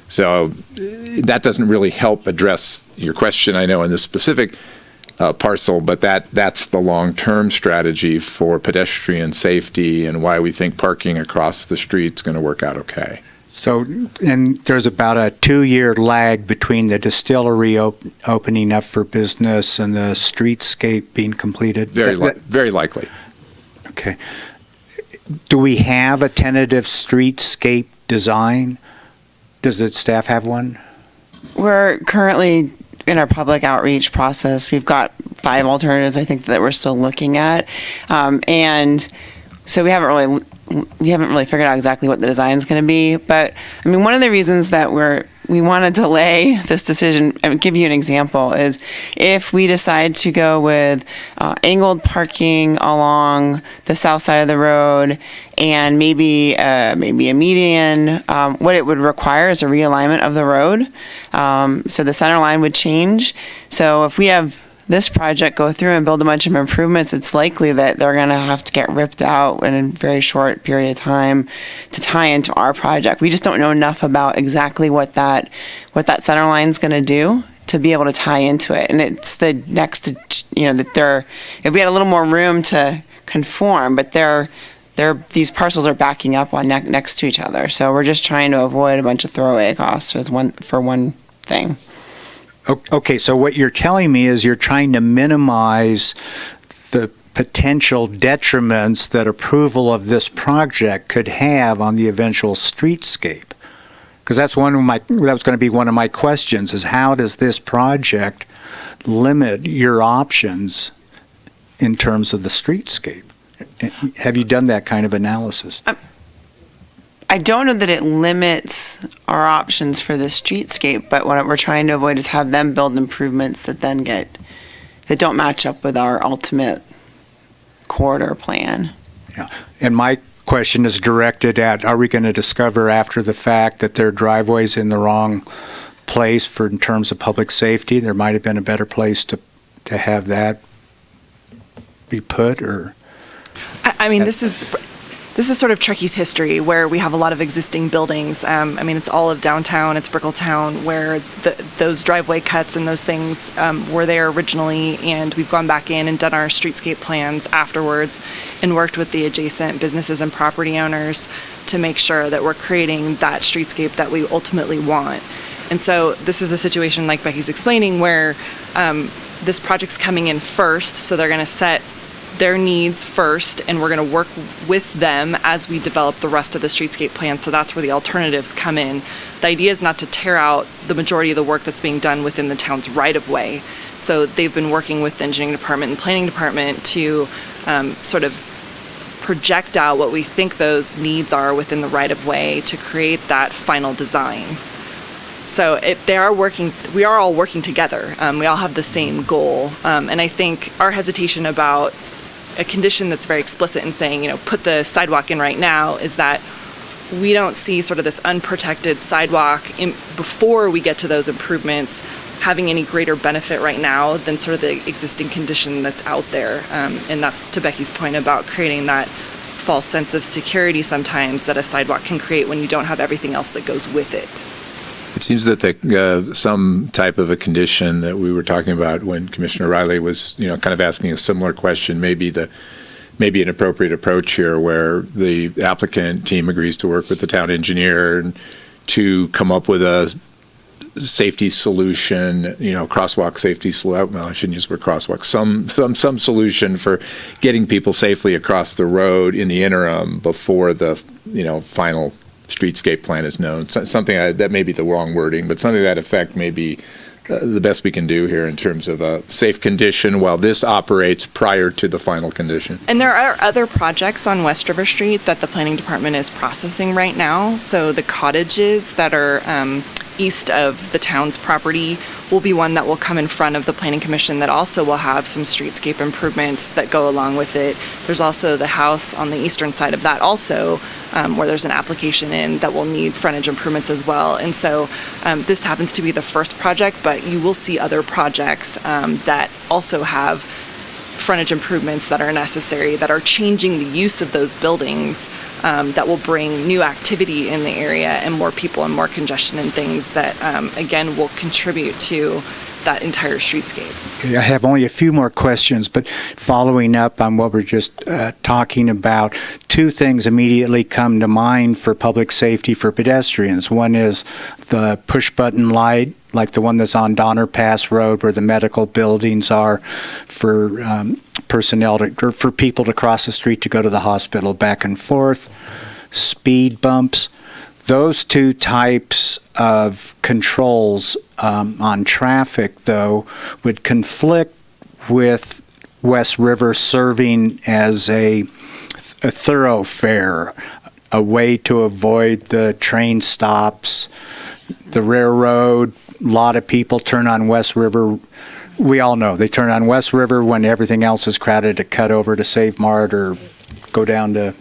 So that doesn't really help address your question, I know, in this specific parcel, but that's the long-term strategy for pedestrian safety and why we think parking across the street is going to work out okay. So, and there's about a 2-year lag between the distillery opening up for business and the streetscape being completed? Very likely. Okay. Do we have a tentative streetscape design? Does the staff have one? We're currently in our public outreach process. We've got 5 alternatives, I think, that we're still looking at. And so we haven't really figured out exactly what the design is going to be. But I mean, one of the reasons that we want to delay this decision, and give you an example, is if we decide to go with angled parking along the south side of the road and maybe a median, what it would require is a realignment of the road. So the center line would change. So if we have this project go through and build a bunch of improvements, it's likely that they're going to have to get ripped out in a very short period of time to tie into our project. We just don't know enough about exactly what that center line is going to do to be able to tie into it. And it's the next, that if we had a little more room to conform, but these parcels are backing up on next to each other. So we're just trying to avoid a bunch of throwaway costs for one thing. Okay, so what you're telling me is you're trying to minimize the potential detriments that approval of this project could have on the eventual streetscape. Because that was going to be one of my questions, is how does this project limit your options in terms of the streetscape? Have you done that kind of analysis? I don't know that it limits our options for the streetscape, but what we're trying to avoid is have them build improvements that don't match up with our ultimate corridor plan. Yeah. And my question is directed at, are we going to discover after the fact that their driveway's in the wrong place in terms of public safety? There might have been a better place to have that be put, or? I mean, this is sort of Truckee's history, where we have a lot of existing buildings. I mean, it's all of downtown, it's Brickletown, where those driveway cuts and those things were there originally, and we've gone back in and done our streetscape plans afterwards and worked with the adjacent businesses and property owners to make sure that we're creating that streetscape that we ultimately want. And so this is a situation, like Becky's explaining, where this project's coming in first, so they're going to set their needs first, and we're going to work with them as we develop the rest of the streetscape plan. So that's where the alternatives come in. The idea is not to tear out the majority of the work that's being done within the town's right-of-way. So they've been working with the engineering department and planning department to sort of project out what we think those needs are within the right-of-way to create that final design. So we are all working together. We all have the same goal. And I think our hesitation about a condition that's very explicit in saying, put the sidewalk in right now, is that we don't see sort of this unprotected sidewalk before we get to those improvements having any greater benefit right now than sort of the existing condition that's out there. And that's to Becky's point about creating that false sense of security sometimes that a sidewalk can create when you don't have everything else that goes with it. It seems that some type of a condition that we were talking about when Commissioner Riley was, kind of asking a similar question, maybe an appropriate approach here, where the applicant team agrees to work with the town engineer to come up with a safety solution, crosswalk safety solution. Well, I shouldn't use the word crosswalk. Some solution for getting people safely across the road in the interim before the final streetscape plan is known. Something that may be the wrong wording, but something to that effect may be the best we can do here in terms of a safe condition while this operates prior to the final condition. And there are other projects on West River Street that the planning department is processing right now. So the cottages that are east of the town's property will be one that will come in front of the planning commission that also will have some streetscape improvements that go along with it. There's also the house on the eastern side of that also, where there's an application in that will need frontage improvements as well. And so this happens to be the first project, but you will see other projects that also have frontage improvements that are necessary, that are changing the use of those buildings, that will bring new activity in the area and more people and more congestion and things that, again, will contribute to that entire streetscape. Okay, I have only a few more questions, but following up on what we're just talking about, two things immediately come to mind for public safety for pedestrians. One is the push-button light, like the one that's on Donner Pass Road where the medical buildings are for personnel or for people to cross the street to go to the hospital back and forth. Speed bumps. Those two types of controls on traffic, though, would conflict with West River serving as a thoroughfare, a way to avoid the train stops, the railroad. A lot of people turn on West River. We all know they turn on West River when everything else is crowded to cut over to Save Mart or go down to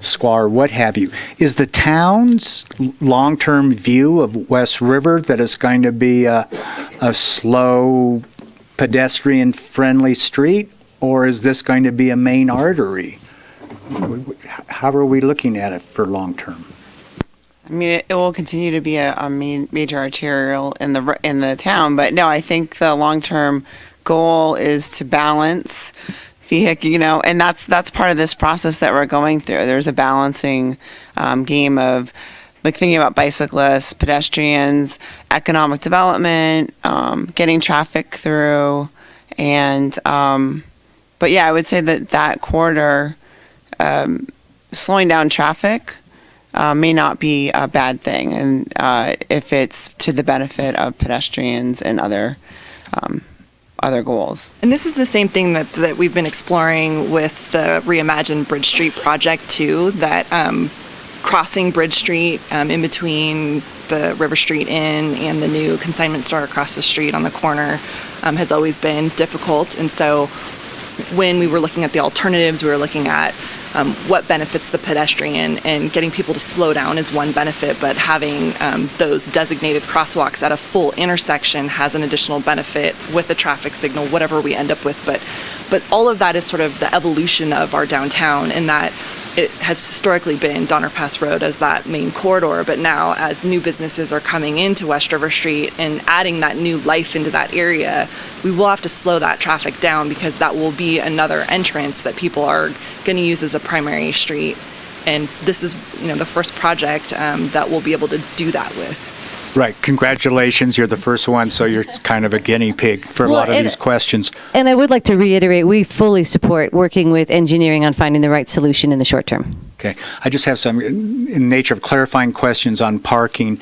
Squaw, what have you. Is the town's long-term view of West River that it's going to be a slow, pedestrian-friendly street, or is this going to be a main artery? How are we looking at it for long-term? I mean, it will continue to be a major arterial in the town, but no, I think the long-term goal is to balance vehicle, and that's part of this process that we're going through. There's a balancing game of like thinking about bicyclists, pedestrians, economic development, getting traffic through, and but yeah, I would say that corridor, slowing down traffic may not be a bad thing, and if it's to the benefit of pedestrians and other goals. And this is the same thing that we've been exploring with the Reimagined Bridge Street project too, that crossing Bridge Street in between the River Street Inn and the new consignment store across the street on the corner has always been difficult. And so when we were looking at the alternatives, we were looking at what benefits the pedestrian, and getting people to slow down is one benefit, but having those designated crosswalks at a full intersection has an additional benefit with the traffic signal, whatever we end up with. But all of that is sort of the evolution of our downtown, in that it has historically been Donner Pass Road as that main corridor, but now as new businesses are coming into West River Street and adding that new life into that area, we will have to slow that traffic down, because that will be another entrance that people are going to use as a primary street. And this is, the first project that we'll be able to do that with. Right. Congratulations. You're the first one, so you're kind of a guinea pig for a lot of these questions. And I would like to reiterate, we fully support working with engineering on finding the right solution in the short term. Okay. I just have some, in nature of clarifying questions on parking.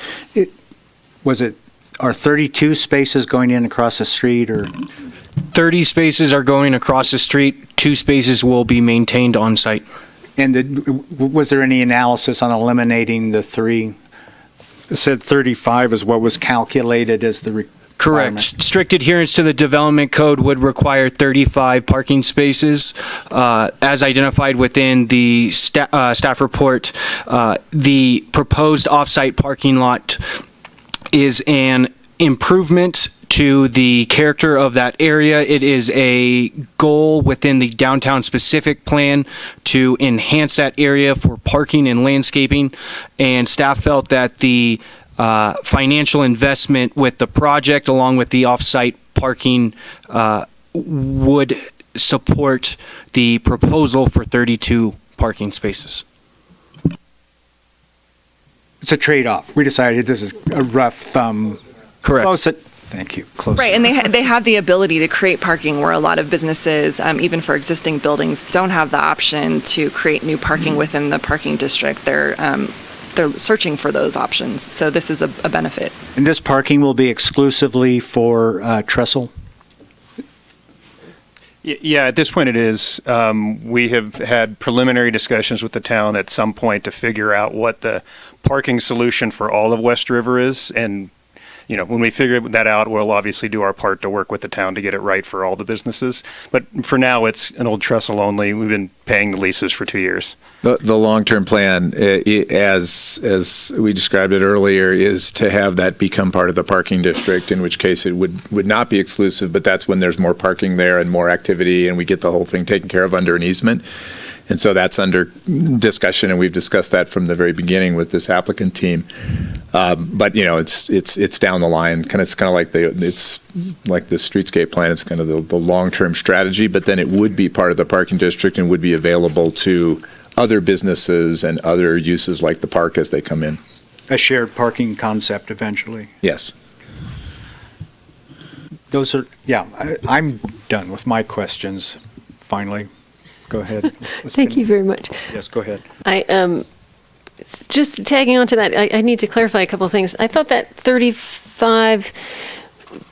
Are 32 spaces going in across the street, or? 30 spaces are going across the street. 2 spaces will be maintained on site. And was there any analysis on eliminating the 3? It said 35 is what was calculated as the requirement. Correct. Strict adherence to the development code would require 35 parking spaces. As identified within the staff report, the proposed off-site parking lot is an improvement to the character of that area. It is a goal within the downtown specific plan to enhance that area for parking and landscaping, and staff felt that the financial investment with the project along with the off-site parking would support the proposal for 32 parking spaces. It's a trade-off. We decided this is a rough correct. Close it. Thank you. Close. Right, and they have the ability to create parking where a lot of businesses, even for existing buildings, don't have the option to create new parking within the parking district. They're searching for those options, so this is a benefit. And this parking will be exclusively for Trestle? Yeah, at this point it is. We have had preliminary discussions with the town at some point to figure out what the parking solution for all of West River is, and when we figure that out, we'll obviously do our part to work with the town to get it right for all the businesses. But for now, it's an old trestle only. We've been paying the leases for 2 years. The long-term plan, as we described it earlier, is to have that become part of the parking district, in which case it would not be exclusive, but that's when there's more parking there and more activity, and we get the whole thing taken care of under an easement. And so that's under discussion, and we've discussed that from the very beginning with this applicant team. But it's down the line. It's kind of like the streetscape plan. It's kind of the long-term strategy. But then it would be part of the parking district and would be available to other businesses and other uses like the park as they come in. A shared parking concept eventually. Yes. I'm done with my questions. Finally. Go ahead. Thank you very much. Yes, go ahead. Just tagging on to that, I need to clarify a couple of things. I thought that 35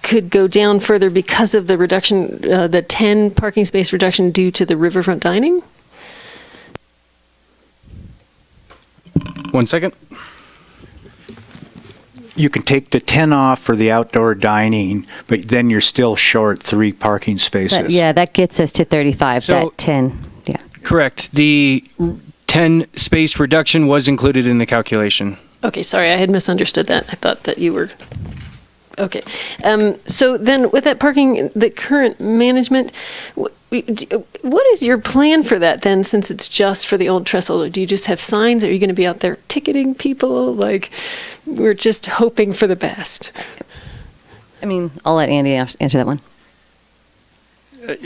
could go down further because of the reduction, the 10 parking space reduction due to the riverfront dining? 1 second. You can take the 10 off for the outdoor dining, but then you're still short 3 parking spaces. That gets us to 35, that 10. Yeah. Correct. The 10 space reduction was included in the calculation. Okay, sorry, I had misunderstood that. I thought that you were... Okay. So then with that parking, the current management, what is your plan for that then, since it's just for the old trestle? Do you just have signs? Are you going to be out there ticketing people? Like, we're just hoping for the best. I'll let Andy answer that one.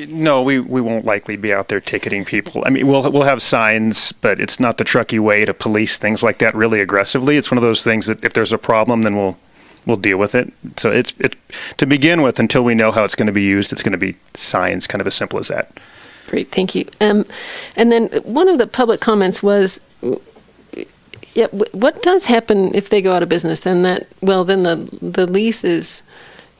No, we won't likely be out there ticketing people. We'll have signs, but it's not the Truckee way to police things like that really aggressively. It's one of those things that if there's a problem, then we'll deal with it. So it's to begin with, until we know how it's going to be used, it's going to be signs, kind of as simple as that. Great, thank you. And then one of the public comments was, Yeah, what does happen if they go out of business? Then the lease is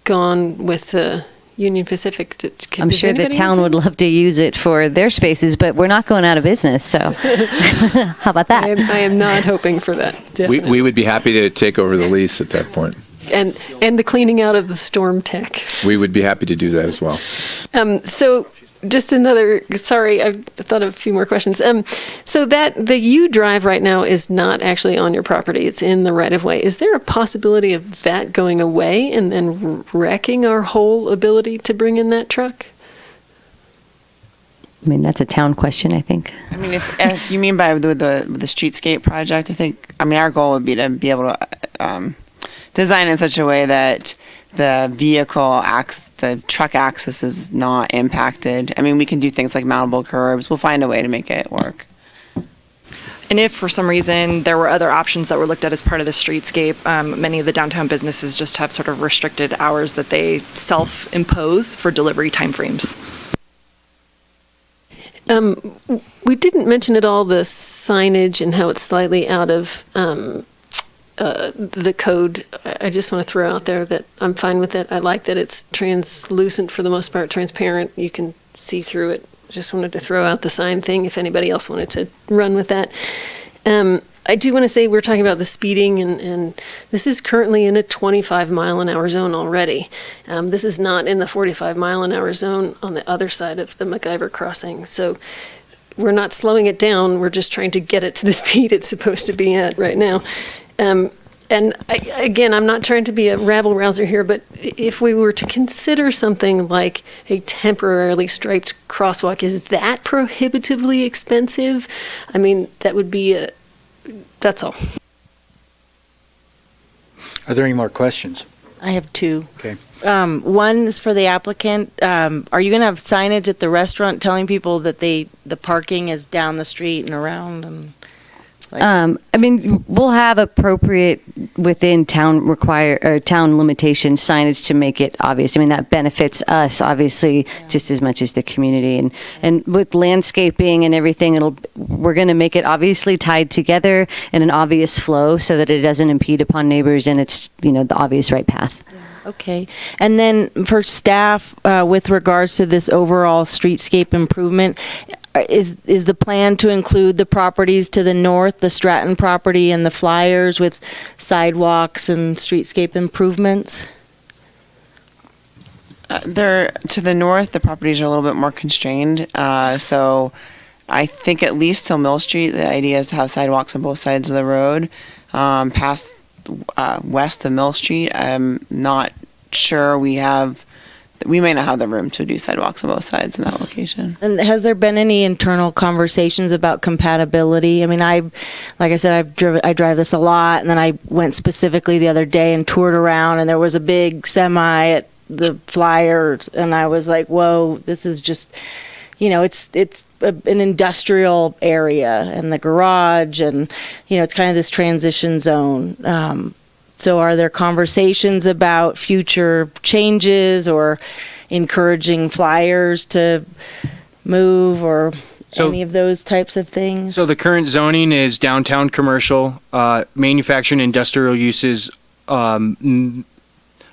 gone with the Union Pacific. I'm sure the town would love to use it for their spaces, but we're not going out of business, so how about that? I am not hoping for that. We would be happy to take over the lease at that point. And the cleaning out of the storm tech. We would be happy to do that as well. So just another, sorry, I thought of a few more questions. So that the U drive right now is not actually on your property, it's in the right of way. Is there a possibility of that going away and then wrecking our whole ability to bring in that truck? I mean, that's a town question, I think. I mean, if you mean by the streetscape project, I think, I mean, our goal would be to be able to design in such a way that the truck access is not impacted. I mean, we can do things like mountable curbs. We'll find a way to make it work. And if for some reason there were other options that were looked at as part of the streetscape, many of the downtown businesses just have sort of restricted hours that they self-impose for delivery timeframes. We didn't mention at all the signage and how it's slightly out of the code. I just want to throw out there that I'm fine with it. I like that it's translucent for the most part, transparent. You can see through it. Just wanted to throw out the sign thing if anybody else wanted to run with that. I do want to say we're talking about the speeding, and this is currently in a 25 mile an hour zone already. This is not in the 45 mile an hour zone on the other side of the MacGyver crossing. So we're not slowing it down. We're just trying to get it to the speed it's supposed to be at right now. And again, I'm not trying to be a rabble rouser here, but if we were to consider something like a temporarily striped crosswalk, is that prohibitively expensive? I mean, that would be that's all. Are there any more questions? I have two. Okay. One is for the applicant. Are you going to have signage at the restaurant telling people that the parking is down the street and around? And I mean, we'll have appropriate within town town limitation signage to make it obvious. I mean, that benefits us obviously just as much as the community, and with landscaping and everything, we're going to make it obviously tied together in an obvious flow so that it doesn't impede upon neighbors, and it's the obvious right path. Okay. And then for staff, with regards to this overall streetscape improvement, is the plan to include the properties to the north, the Stratton property and the Flyers, with sidewalks and streetscape improvements? They're to the north, the properties are a little bit more constrained. So I think at least till Mill Street, the idea is to have sidewalks on both sides of the road. Past west of Mill Street, I'm not sure we may not have the room to do sidewalks on both sides in that location. And has there been any internal conversations about compatibility? I mean, like I said, I drive this a lot, and then I went specifically the other day and toured around, and there was a big semi at the Flyers, and I was like, whoa, this is just, it's an industrial area, and the garage, and, it's kind of this transition zone. So are there conversations about future changes or encouraging Flyers to move or any of those types of things? So the current zoning is downtown commercial. Manufacturing industrial uses are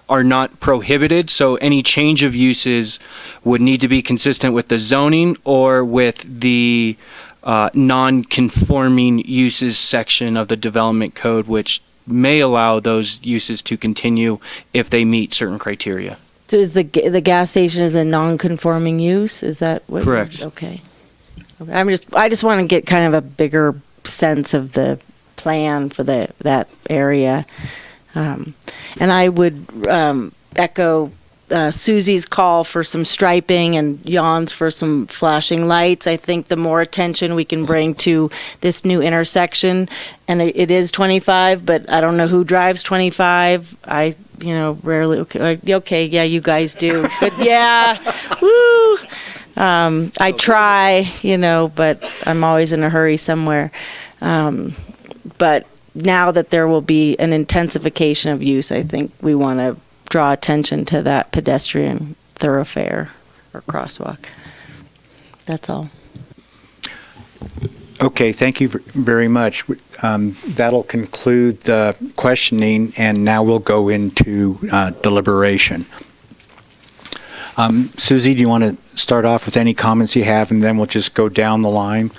not prohibited, so any change of uses would need to be consistent with the zoning or with the non-conforming uses section of the development code, which may allow those uses to continue if they meet certain criteria. So is the gas station is a non-conforming use? Is that what? Correct. Okay. I just want to get kind of a bigger sense of the plan for that area, and I would echo Susie's call for some striping and Jan's for some flashing lights. I think the more attention we can bring to this new intersection, and it is 25, but I don't know who drives 25. I rarely, okay, yeah, you guys do, but yeah, woo. I try, but I'm always in a hurry somewhere. But now that there will be an intensification of use, I think we want to draw attention to that pedestrian thoroughfare or crosswalk. That's all. Okay, thank you very much. That'll conclude the questioning, and now we'll go into deliberation. Susie, do you want to start off with any comments you have, and then we'll just go down the line?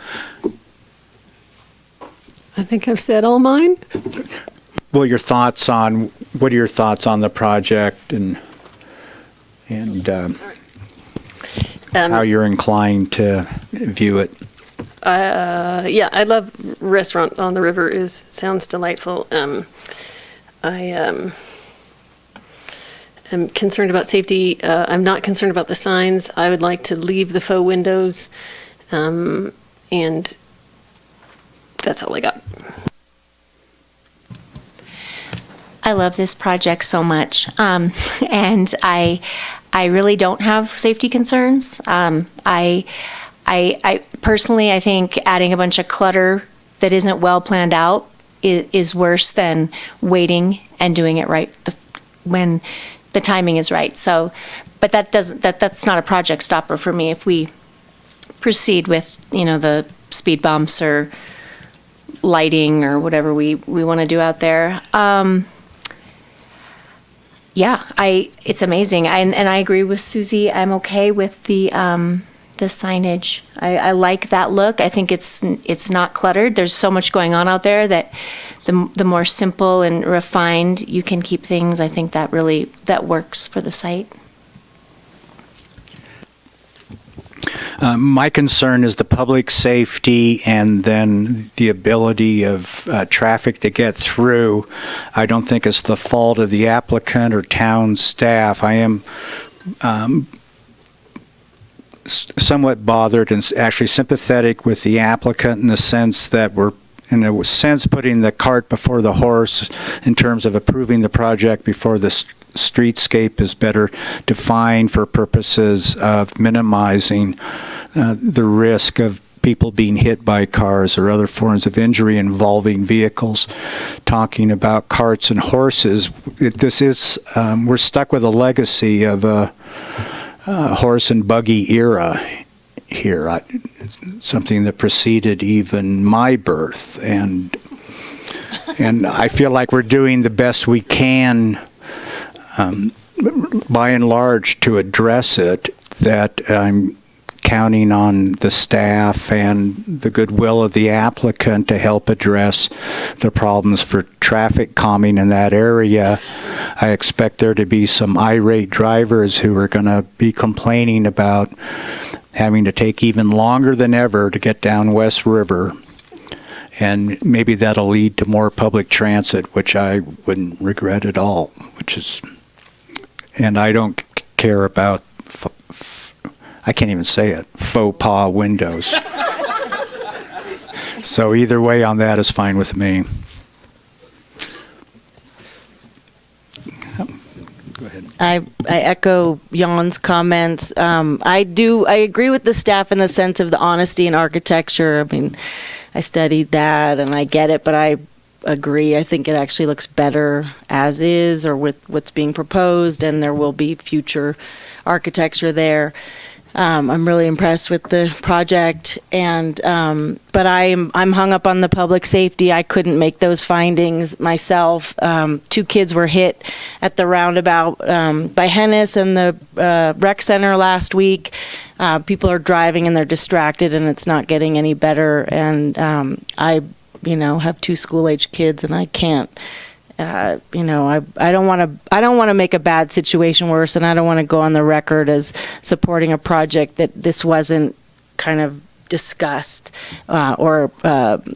I think I've said all mine. Well, what are your thoughts on the project and how you're inclined to view it? Yeah, I love Restaurant on the River. Sounds delightful. I am concerned about safety. I'm not concerned about the signs. I would like to leave the faux windows, and that's all I got. I love this project so much, and I really don't have safety concerns. I personally, I think adding a bunch of clutter that isn't well planned out is worse than waiting and doing it right when the timing is right. So, but that's not a project stopper for me. If we proceed with, the speed bumps or lighting or whatever we want to do out there. Yeah, it's amazing. And I agree with Susie. I'm okay with the signage. I like that look. I think it's not cluttered. There's so much going on out there that the more simple and refined you can keep things, I think that works for the site. My concern is the public safety and then the ability of traffic to get through. I don't think it's the fault of the applicant or town staff. I am somewhat bothered and actually sympathetic with the applicant in the sense that we're, in a sense, putting the cart before the horse in terms of approving the project before the streetscape is better defined for purposes of minimizing the risk of people being hit by cars or other forms of injury involving vehicles. Talking about carts and horses, we're stuck with a legacy of a horse and buggy era here, something that preceded even my birth, and I feel like we're doing the best we can by and large to address it. That I'm counting on the staff and the goodwill of the applicant to help address the problems for traffic calming in that area. I expect there to be some irate drivers who are going to be complaining about having to take even longer than ever to get down West River. And maybe that'll lead to more public transit, which I wouldn't regret at all, and I don't care about I can't even say it, faux pas windows. So either way on that is fine with me. Go ahead. I echo Jan's comments. I agree with the staff in the sense of the honesty in architecture. I mean, I studied that and I get it, but I agree. I think it actually looks better as is or with what's being proposed, and there will be future architecture there. I'm really impressed with the project, and but I'm hung up on the public safety. I couldn't make those findings myself. 2 kids were hit at the roundabout by Hennis and the rec center last week. People are driving and they're distracted, and it's not getting any better. And I have 2 school-age kids, and I can't. I don't want to make a bad situation worse, and I don't want to go on the record as supporting a project that this wasn't kind of discussed or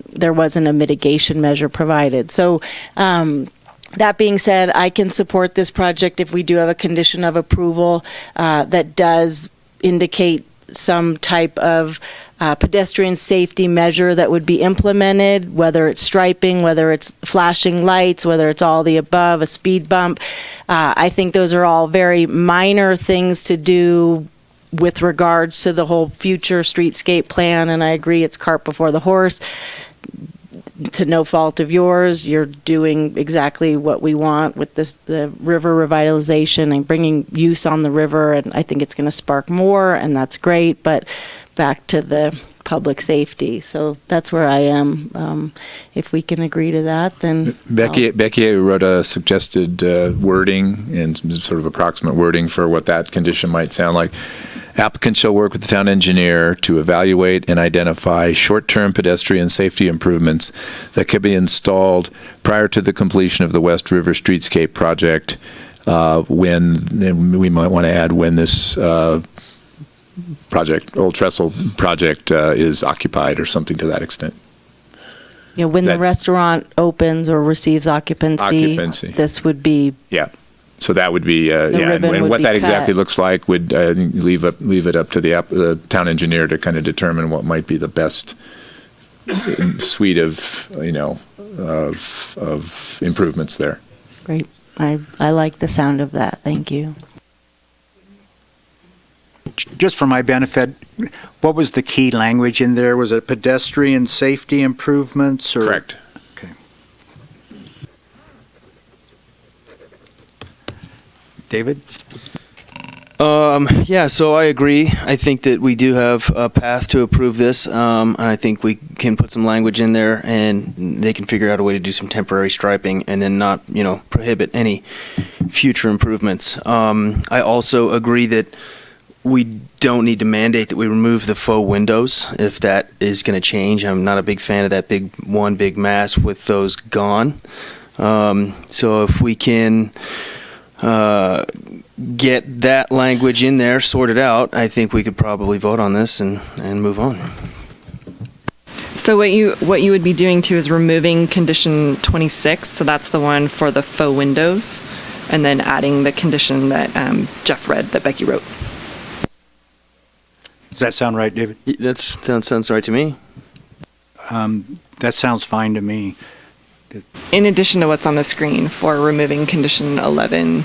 there wasn't a mitigation measure provided. So that being said, I can support this project if we do have a condition of approval that does indicate some type of pedestrian safety measure that would be implemented, whether it's striping, whether it's flashing lights, whether it's all the above, a speed bump. I think those are all very minor things to do with regards to the whole future streetscape plan, and I agree it's cart before the horse. To no fault of yours, you're doing exactly what we want with the river revitalization and bringing use on the river, and I think it's going to spark more, and that's great. But back to the public safety. So that's where I am. If we can agree to that, then Becky wrote a suggested wording and some sort of approximate wording for what that condition might sound like. Applicant shall work with the town engineer to evaluate and identify short-term pedestrian safety improvements that could be installed prior to the completion of the West River Streetscape project. Then we might want to add when this project, Old Trestle project, is occupied or something to that extent. when the restaurant opens or receives occupancy, this would be. Yeah. So that would be, and what that exactly looks like would leave it up to the town engineer to kind of determine what might be the best suite of, of improvements there. Great. I like the sound of that. Thank you. Just for my benefit, what was the key language in there? Was it pedestrian safety improvements? Or? Correct. Okay. David? Yeah, so I agree. I think that we do have a path to approve this, and I think we can put some language in there, and they can figure out a way to do some temporary striping, and then not, prohibit any future improvements. I also agree that we don't need to mandate that we remove the faux windows if that is going to change. I'm not a big fan of that big mass with those gone. So if we can get that language in there, sorted out, I think we could probably vote on this and move on. So what you would be doing too is removing condition 26. So that's the one for the faux windows, and then adding the condition that Jeff read that Becky wrote. Does that sound right, David? That sounds right to me. That sounds fine to me. In addition to what's on the screen for removing condition 11.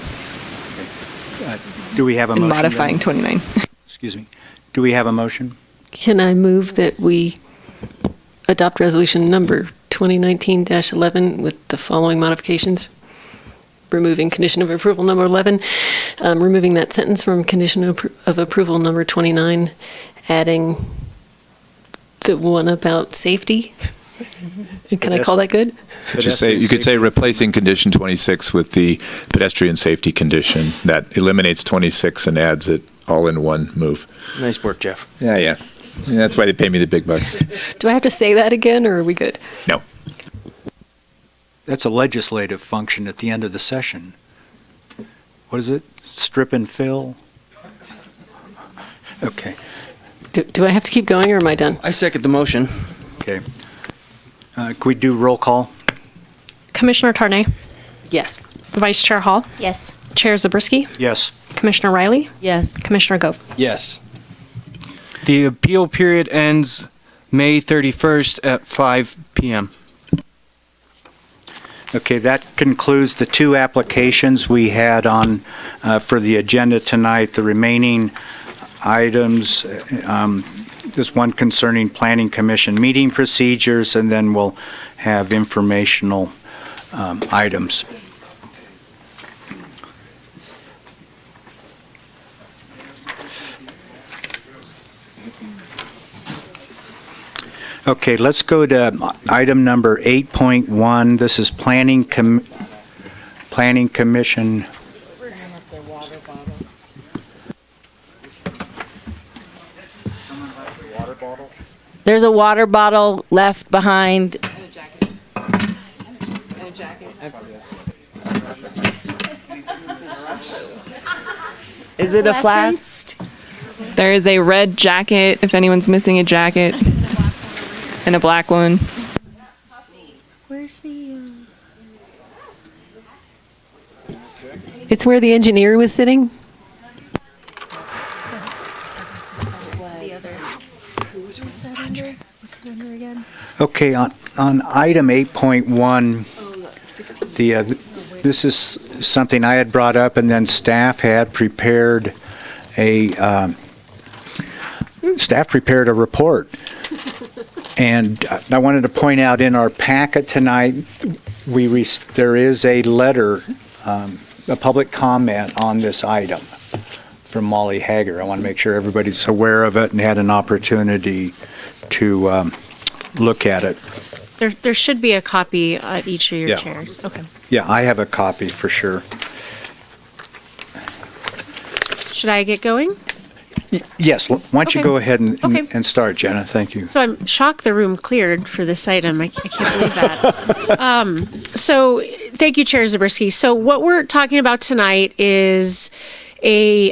Do we have a motion? And modifying 29. Excuse me. Do we have a motion? Can I move that we adopt resolution number 2019-11 with the following modifications? Removing condition of approval number 11, removing that sentence from condition of approval number 29, adding the one about safety. Can I call that good? You could say replacing condition 26 with the pedestrian safety condition that eliminates 26 and adds it all in one move. Nice work, Jeff. Yeah. That's why they pay me the big bucks. Do I have to say that again, or are we good? No. That's a legislative function at the end of the session. What is it? Strip and fill? Okay. Do I have to keep going, or am I done? I second the motion. Okay. Could we do roll call? Commissioner Tarnay? Yes. Vice Chair Hall? Yes. Chair Zabriskie? Yes. Commissioner Riley? Yes. Commissioner Gove? Yes. The appeal period ends May 31st at 5 p.m. Okay, that concludes the two applications we had on for the agenda tonight. The remaining items, this one concerning Planning Commission meeting procedures, and then we'll have informational items. Okay, let's go to item number 8.1. This is Planning Commission. There's a water bottle left behind. And a jacket. And a jacket. Is it a flask? There is a red jacket, if anyone's missing a jacket, and a black one. Where's the... It's where the engineer was sitting? What's it under again? Okay, on item 8.1, this is something I had brought up, and then staff had prepared a report. And I wanted to point out in our packet tonight, there is a letter, a public comment on this item from Molly Hager. I want to make sure everybody's aware of it and had an opportunity to look at it. There should be a copy at each of your Yeah. chairs. Okay. Yeah, I have a copy for sure. Should I get going? Yes, why don't you Okay. go ahead Okay. and start, Jenna? Thank you. So I'm shocked the room cleared for this item. I can't believe that. So thank you, Chair Zabriskie. So what we're talking about tonight is a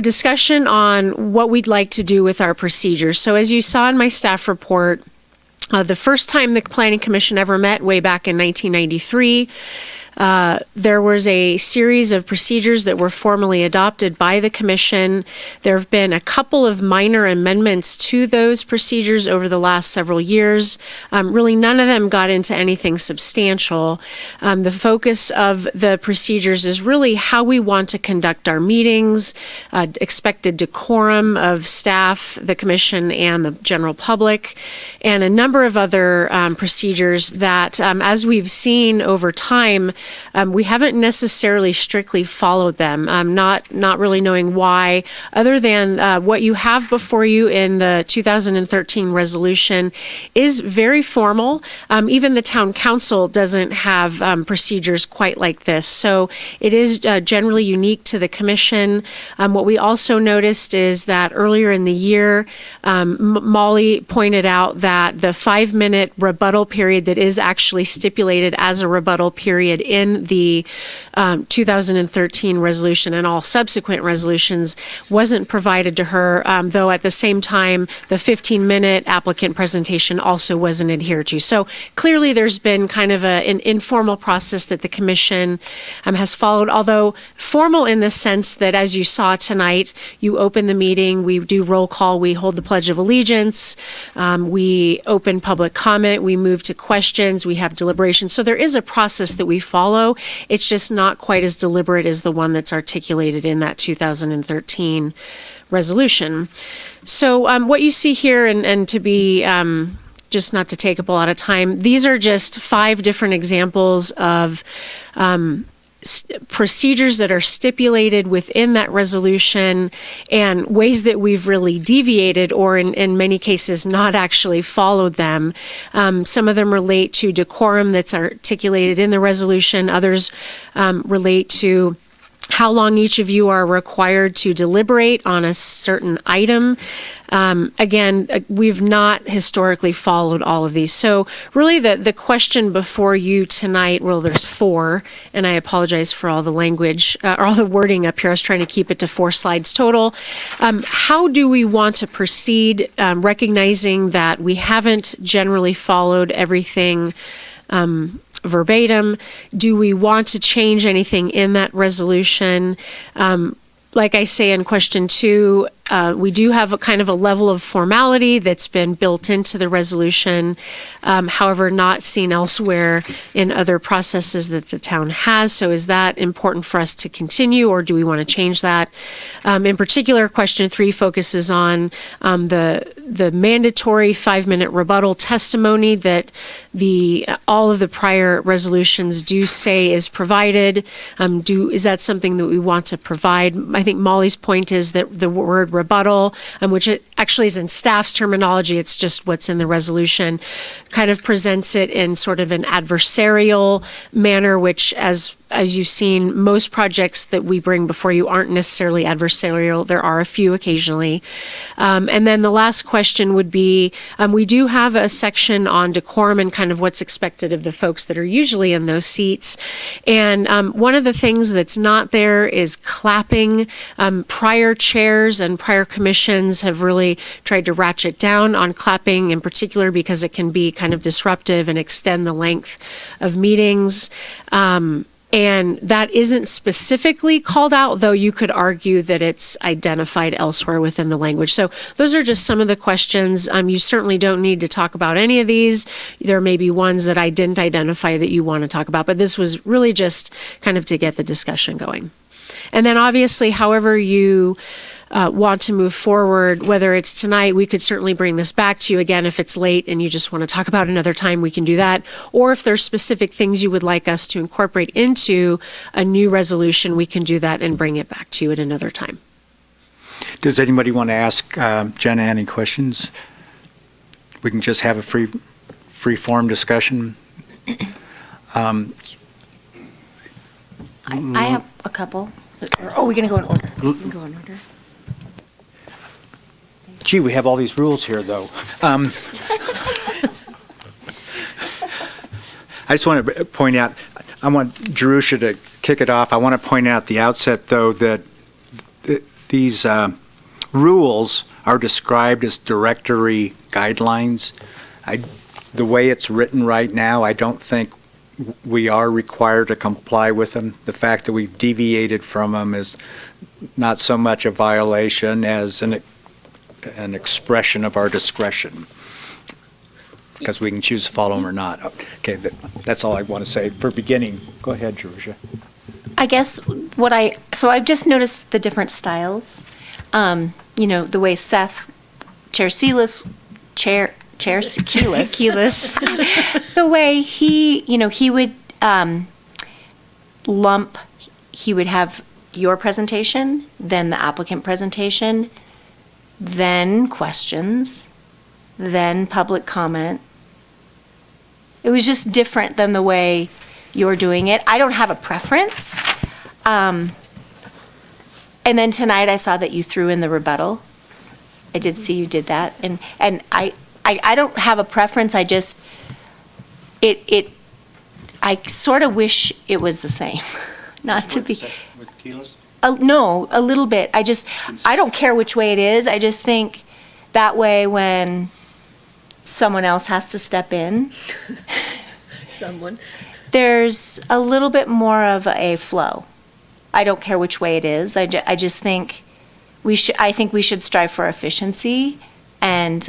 discussion on what we'd like to do with our procedures. So as you saw in my staff report, the first time the Planning Commission ever met, way back in 1993, there was a series of procedures that were formally adopted by the Commission. There have been a couple of minor amendments to those procedures over the last several years. Really, none of them got into anything substantial. The focus of the procedures is really how we want to conduct our meetings, expected decorum of staff, the Commission, and the general public, and a number of other procedures that, as we've seen over time, we haven't necessarily strictly followed them, not really knowing why, other than what you have before you in the 2013 resolution is very formal. Even the town council doesn't have procedures quite like this. So it is generally unique to the commission. What we also noticed is that earlier in the year, Molly pointed out that the 5-minute rebuttal period that is actually stipulated as a rebuttal period in the 2013 resolution and all subsequent resolutions wasn't provided to her, though at the same time, the 15-minute applicant presentation also wasn't adhered to. So clearly there's been kind of an informal process that the commission has followed, although formal in the sense that, as you saw tonight, you open the meeting, we do roll call, we hold the Pledge of Allegiance, we open public comment, we move to questions, we have deliberation. So there is a process that we follow. It's just not quite as deliberate as the one that's articulated in that 2013 resolution. So what you see here, and to be just not to take up a lot of time, these are just 5 different examples of procedures that are stipulated within that resolution and ways that we've really deviated or in many cases not actually followed them. Some of them relate to decorum that's articulated in the resolution. Others relate to how long each of you are required to deliberate on a certain item. Again, we've not historically followed all of these. So really the question before you tonight, well, there's 4, and I apologize for all the language, or all the wording up here. I was trying to keep it to 4 slides total. How do we want to proceed, recognizing that we haven't generally followed everything verbatim? Do we want to change anything in that resolution? Like I say in question 2, we do have a kind of a level of formality that's been built into the resolution, however, not seen elsewhere in other processes that the town has. So is that important for us to continue, or do we want to change that? In particular, question 3 focuses on the mandatory 5-minute rebuttal testimony that all of the prior resolutions do say is provided. Is that something that we want to provide? I think Molly's point is that the word rebuttal, which it actually is in staff's terminology, it's just what's in the resolution, kind of presents it in sort of an adversarial manner, which as you've seen, most projects that we bring before you aren't necessarily adversarial. There are a few occasionally. And then the last question would be, we do have a section on decorum and kind of what's expected of the folks that are usually in those seats. And one of the things that's not there is clapping. Prior chairs and prior commissions have really tried to ratchet down on clapping in particular because it can be kind of disruptive and extend the length of meetings. And that isn't specifically called out, though you could argue that it's identified elsewhere within the language. So those are just some of the questions. You certainly don't need to talk about any of these. There may be ones that I didn't identify that you want to talk about, but this was really just kind of to get the discussion going. And then obviously, however you want to move forward, whether it's tonight, we could certainly bring this back to you again. If it's late and you just want to talk about another time, we can do that. Or if there's specific things you would like us to incorporate into a new resolution, we can do that and bring it back to you at another time. Does anybody want to ask Jenna any questions? We can just have a free form discussion. I have a couple. Oh, we're going to go in order. We can go in order. Gee, we have all these rules here, though. I just want to point out, I want Jerusha to kick it off. I want to point out at the outset, though, that these rules are described as directory guidelines. The way it's written right now, I don't think we are required to comply with them. The fact that we've deviated from them is not so much a violation as an expression of our discretion, because we can choose to follow them or not. Okay, that's all I want to say for beginning. Go ahead, Jerusha. I guess so I've just noticed the different styles. The way Seth, Chair Keelis, the way he would lump, he would have your presentation, then the applicant presentation, then questions, then public comment. It was just different than the way you're doing it. I don't have a preference. And then tonight I saw that you threw in the rebuttal. I did see you did that. And I don't have a preference. I just, I sort of wish it was the same. Not to be. With Keelis? No, a little bit. I don't care which way it is. I just think that way when someone else has to step in, there's a little bit more of a flow. I don't care which way it is. I just think I think we should strive for efficiency and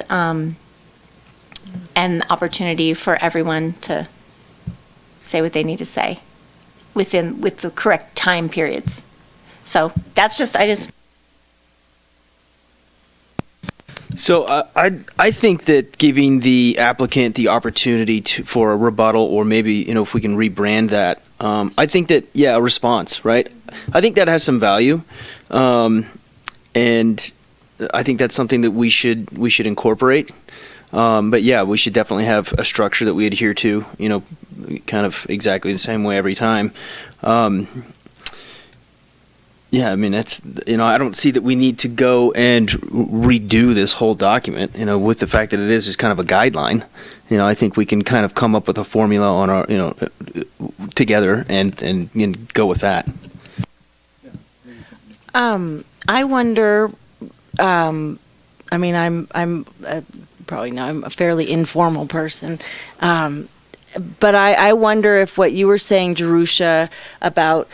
opportunity for everyone to say what they need to say with the correct time periods. So that's just, So I think that giving the applicant the opportunity for a rebuttal, or maybe, if we can rebrand that, I think that, a response, right? I think that has some value. And I think that's something that we should incorporate. But yeah, we should definitely have a structure that we adhere to, kind of exactly the same way every time. Yeah, I mean, that's, I don't see that we need to go and redo this whole document, with the fact that it is just kind of a guideline. I think we can kind of come up with a formula on our, together and go with that. I wonder, I'm probably not, I'm a fairly informal person. But I wonder if what you were saying, Jerusha, about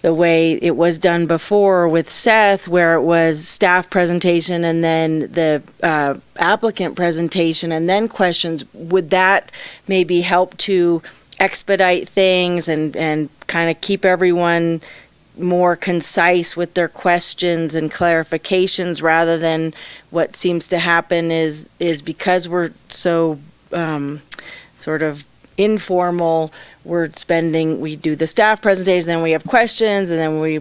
the way it was done before with Seth, where it was staff presentation and then the applicant presentation and then questions, would that maybe help to expedite things and kind of keep everyone more concise with their questions and clarifications, rather than what seems to happen is because we're so sort of informal, we do the staff presentation, then we have questions, and then we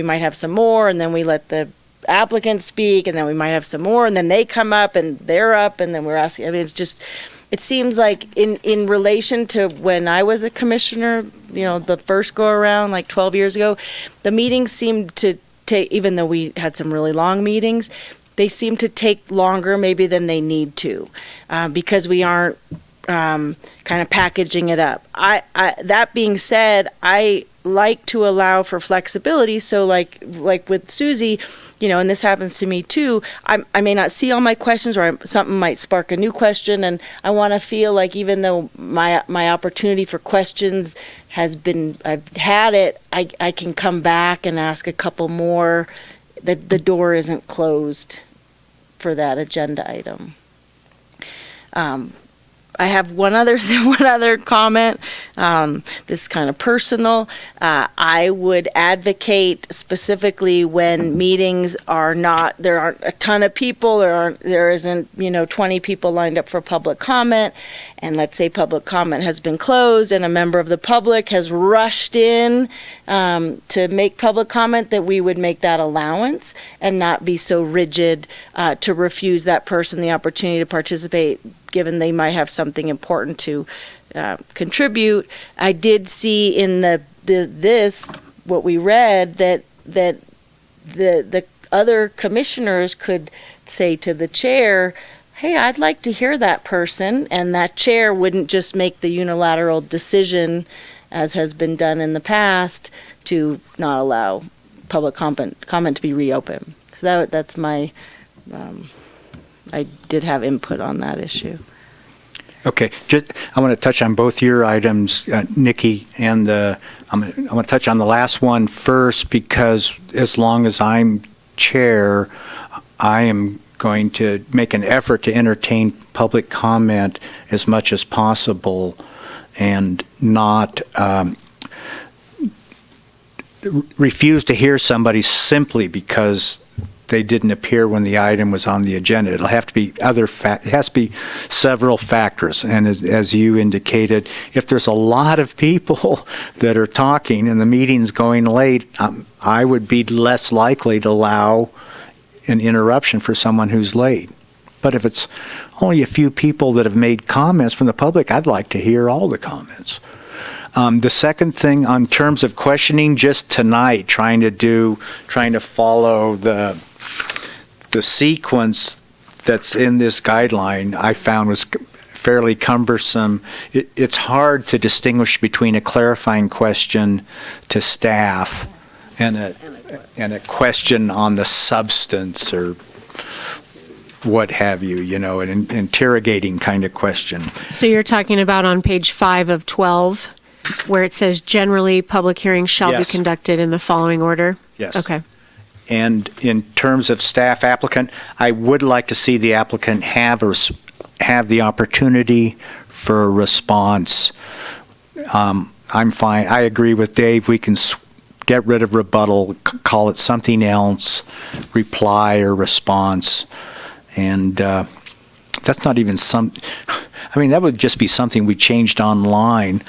might have some more, and then we let the applicant speak, and then we might have some more, and then they come up and they're up, and then we're asking. I mean, it seems like in relation to when I was a commissioner, the first go around, like 12 years ago, the meetings seemed to take, even though we had some really long meetings, they seem to take longer maybe than they need to, because we aren't kind of packaging it up. That being said, I like to allow for flexibility. So like with Susie, and this happens to me too, I may not see all my questions, or something might spark a new question, and I want to feel like even though my opportunity for questions I've had it, I can come back and ask a couple more. The door isn't closed for that agenda item. I have one other comment. This is kind of personal. I would advocate specifically when meetings there aren't a ton of people, there isn't 20 people lined up for public comment, and let's say public comment has been closed and a member of the public has rushed in to make public comment, that we would make that allowance and not be so rigid to refuse that person the opportunity to participate, given they might have something important to contribute. I did see in what we read that the other commissioners could say to the chair, hey, I'd like to hear that person, and that chair wouldn't just make the unilateral decision, as has been done in the past, to not allow public comment to be reopened. So that's my, I did have input on that issue. Okay, I want to touch on both your items, Nikki, and I want to touch on the last one first, because as long as I'm chair, I am going to make an effort to entertain public comment as much as possible and not refuse to hear somebody simply because they didn't appear when the item was on the agenda. It'll have to be it has to be several factors. And as you indicated, if there's a lot of people that are talking and the meeting's going late, I would be less likely to allow an interruption for someone who's late. But if it's only a few people that have made comments from the public, I'd like to hear all the comments. The second thing, on terms of questioning, just tonight, trying to follow the sequence that's in this guideline, I found was fairly cumbersome. It's hard to distinguish between a clarifying question to staff and a question on the substance or what have you, an interrogating kind of question. So you're talking about on page 5 of 12, where it says generally public hearings shall Yes. be conducted in the following order? Yes. Okay. And in terms of staff applicant, I would like to see the applicant have the opportunity for a response. I'm fine. I agree with Dave. We can get rid of rebuttal, call it something else, reply or response. And that's not even that would just be something we changed online.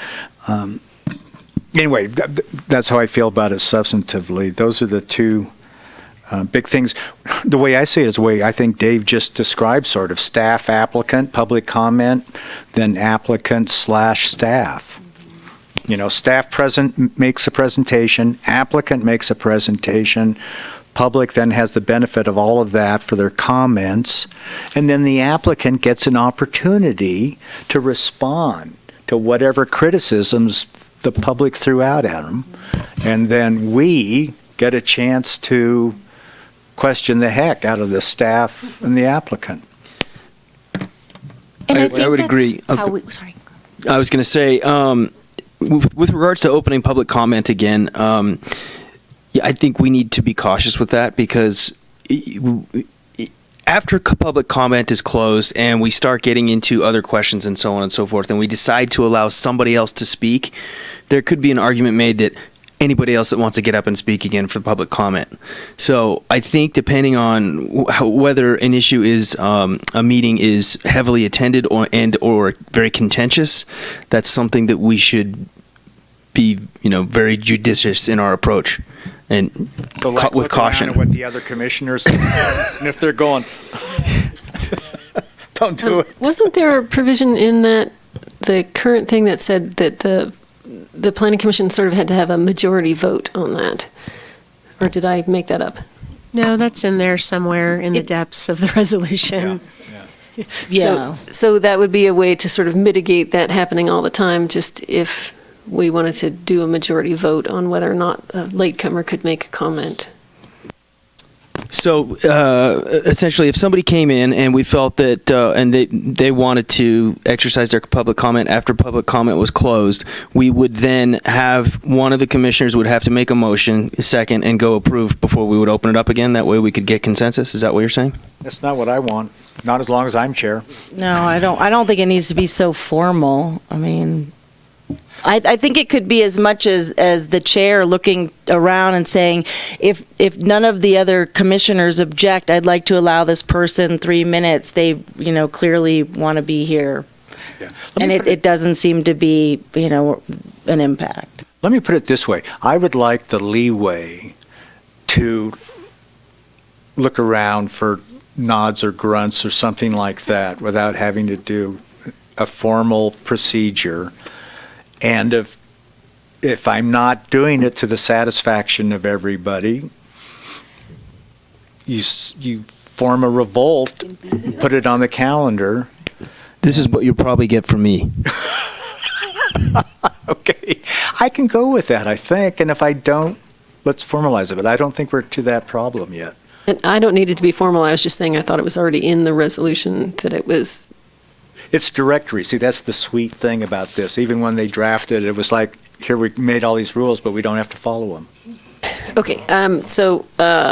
Anyway, that's how I feel about it substantively. Those are the two big things. The way I see it is the way I think Dave just described, sort of staff applicant, public comment, then applicant / staff. Staff makes a presentation, applicant makes a presentation, public then has the benefit of all of that for their comments, and then the applicant gets an opportunity to respond to whatever criticisms the public threw out at them, and then we get a chance to question the heck out of the staff and the applicant. And I would agree. Sorry. I was going to say, with regards to opening public comment again, I think we need to be cautious with that, because after public comment is closed and we start getting into other questions and so on and so forth, and we decide to allow somebody else to speak, there could be an argument made that anybody else that wants to get up and speak again for public comment. So I think depending on whether an issue is a meeting is heavily attended or very contentious, that's something that we should be very judicious in our approach and with caution. What the other commissioners and if they're going, don't do it. Wasn't there a provision in the current thing that said that the planning commission sort of had to have a majority vote on that? Or did I make that up? No, that's in there somewhere in the depths of the resolution. Yeah. So that would be a way to sort of mitigate that happening all the time, just if we wanted to do a majority vote on whether or not a latecomer could make a comment. So essentially, if somebody came in and we felt that, and they wanted to exercise their public comment after public comment was closed, we would then have one of the commissioners would have to make a motion, second, and go approve before we would open it up again. That way we could get consensus. Is that what you're saying? That's not what I want. Not as long as I'm chair. No, I don't think it needs to be so formal. I mean, I think it could be as much as the chair looking around and saying, if none of the other commissioners object, I'd like to allow this person 3 minutes. They, clearly want to be here. Yeah. And it doesn't seem to be, an impact. Let me put it this way. I would like the leeway to look around for nods or grunts or something like that without having to do a formal procedure. And if I'm not doing it to the satisfaction of everybody, you form a revolt, put it on the calendar. This is what you'll probably get from me. Okay, I can go with that, I think. And if I don't, let's formalize it. But I don't think we're to that problem yet. And I don't need it to be formal. I was just saying I thought it was already in the resolution that it was. It's directory. See, that's the sweet thing about this. Even when they drafted it, it was like, here we made all these rules, but we don't have to follow them. Okay, so I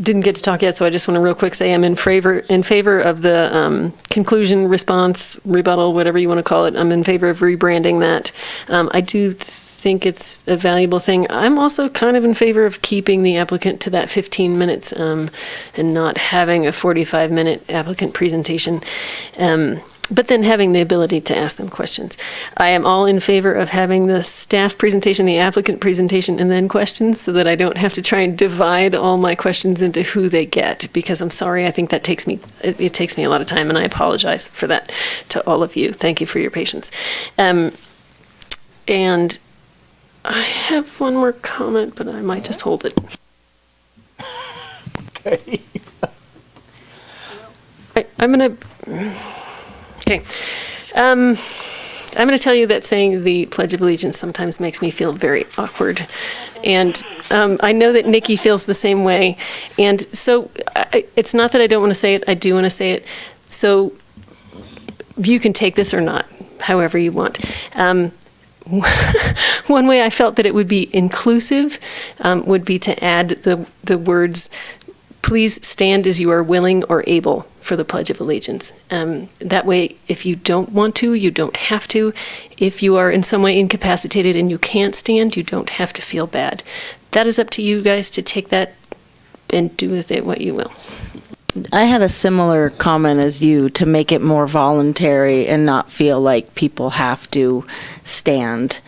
didn't get to talk yet, so I just want to real quick say I'm in favor of the conclusion, response, rebuttal, whatever you want to call it. I'm in favor of rebranding that. I do think it's a valuable thing. I'm also kind of in favor of keeping the applicant to that 15 minutes and not having a 45-minute applicant presentation. But then having the ability to ask them questions. I am all in favor of having the staff presentation, the applicant presentation, and then questions so that I don't have to try and divide all my questions into who they get, because I'm sorry, I think that takes me a lot of time, and I apologize for that to all of you. Thank you for your patience. And I have one more comment, but I might just hold it. Okay. I'm going to tell you that saying the Pledge of Allegiance sometimes makes me feel very awkward. And I know that Nikki feels the same way. And so it's not that I don't want to say it. I do want to say it. So you can take this or not, however you want. One way I felt that it would be inclusive would be to add the words, please stand as you are willing or able for the Pledge of Allegiance. That way, if you don't want to, you don't have to. If you are in some way incapacitated and you can't stand, you don't have to feel bad. That is up to you guys to take that and do with it what you will. I had a similar comment as you, to make it more voluntary and not feel like people have to stand.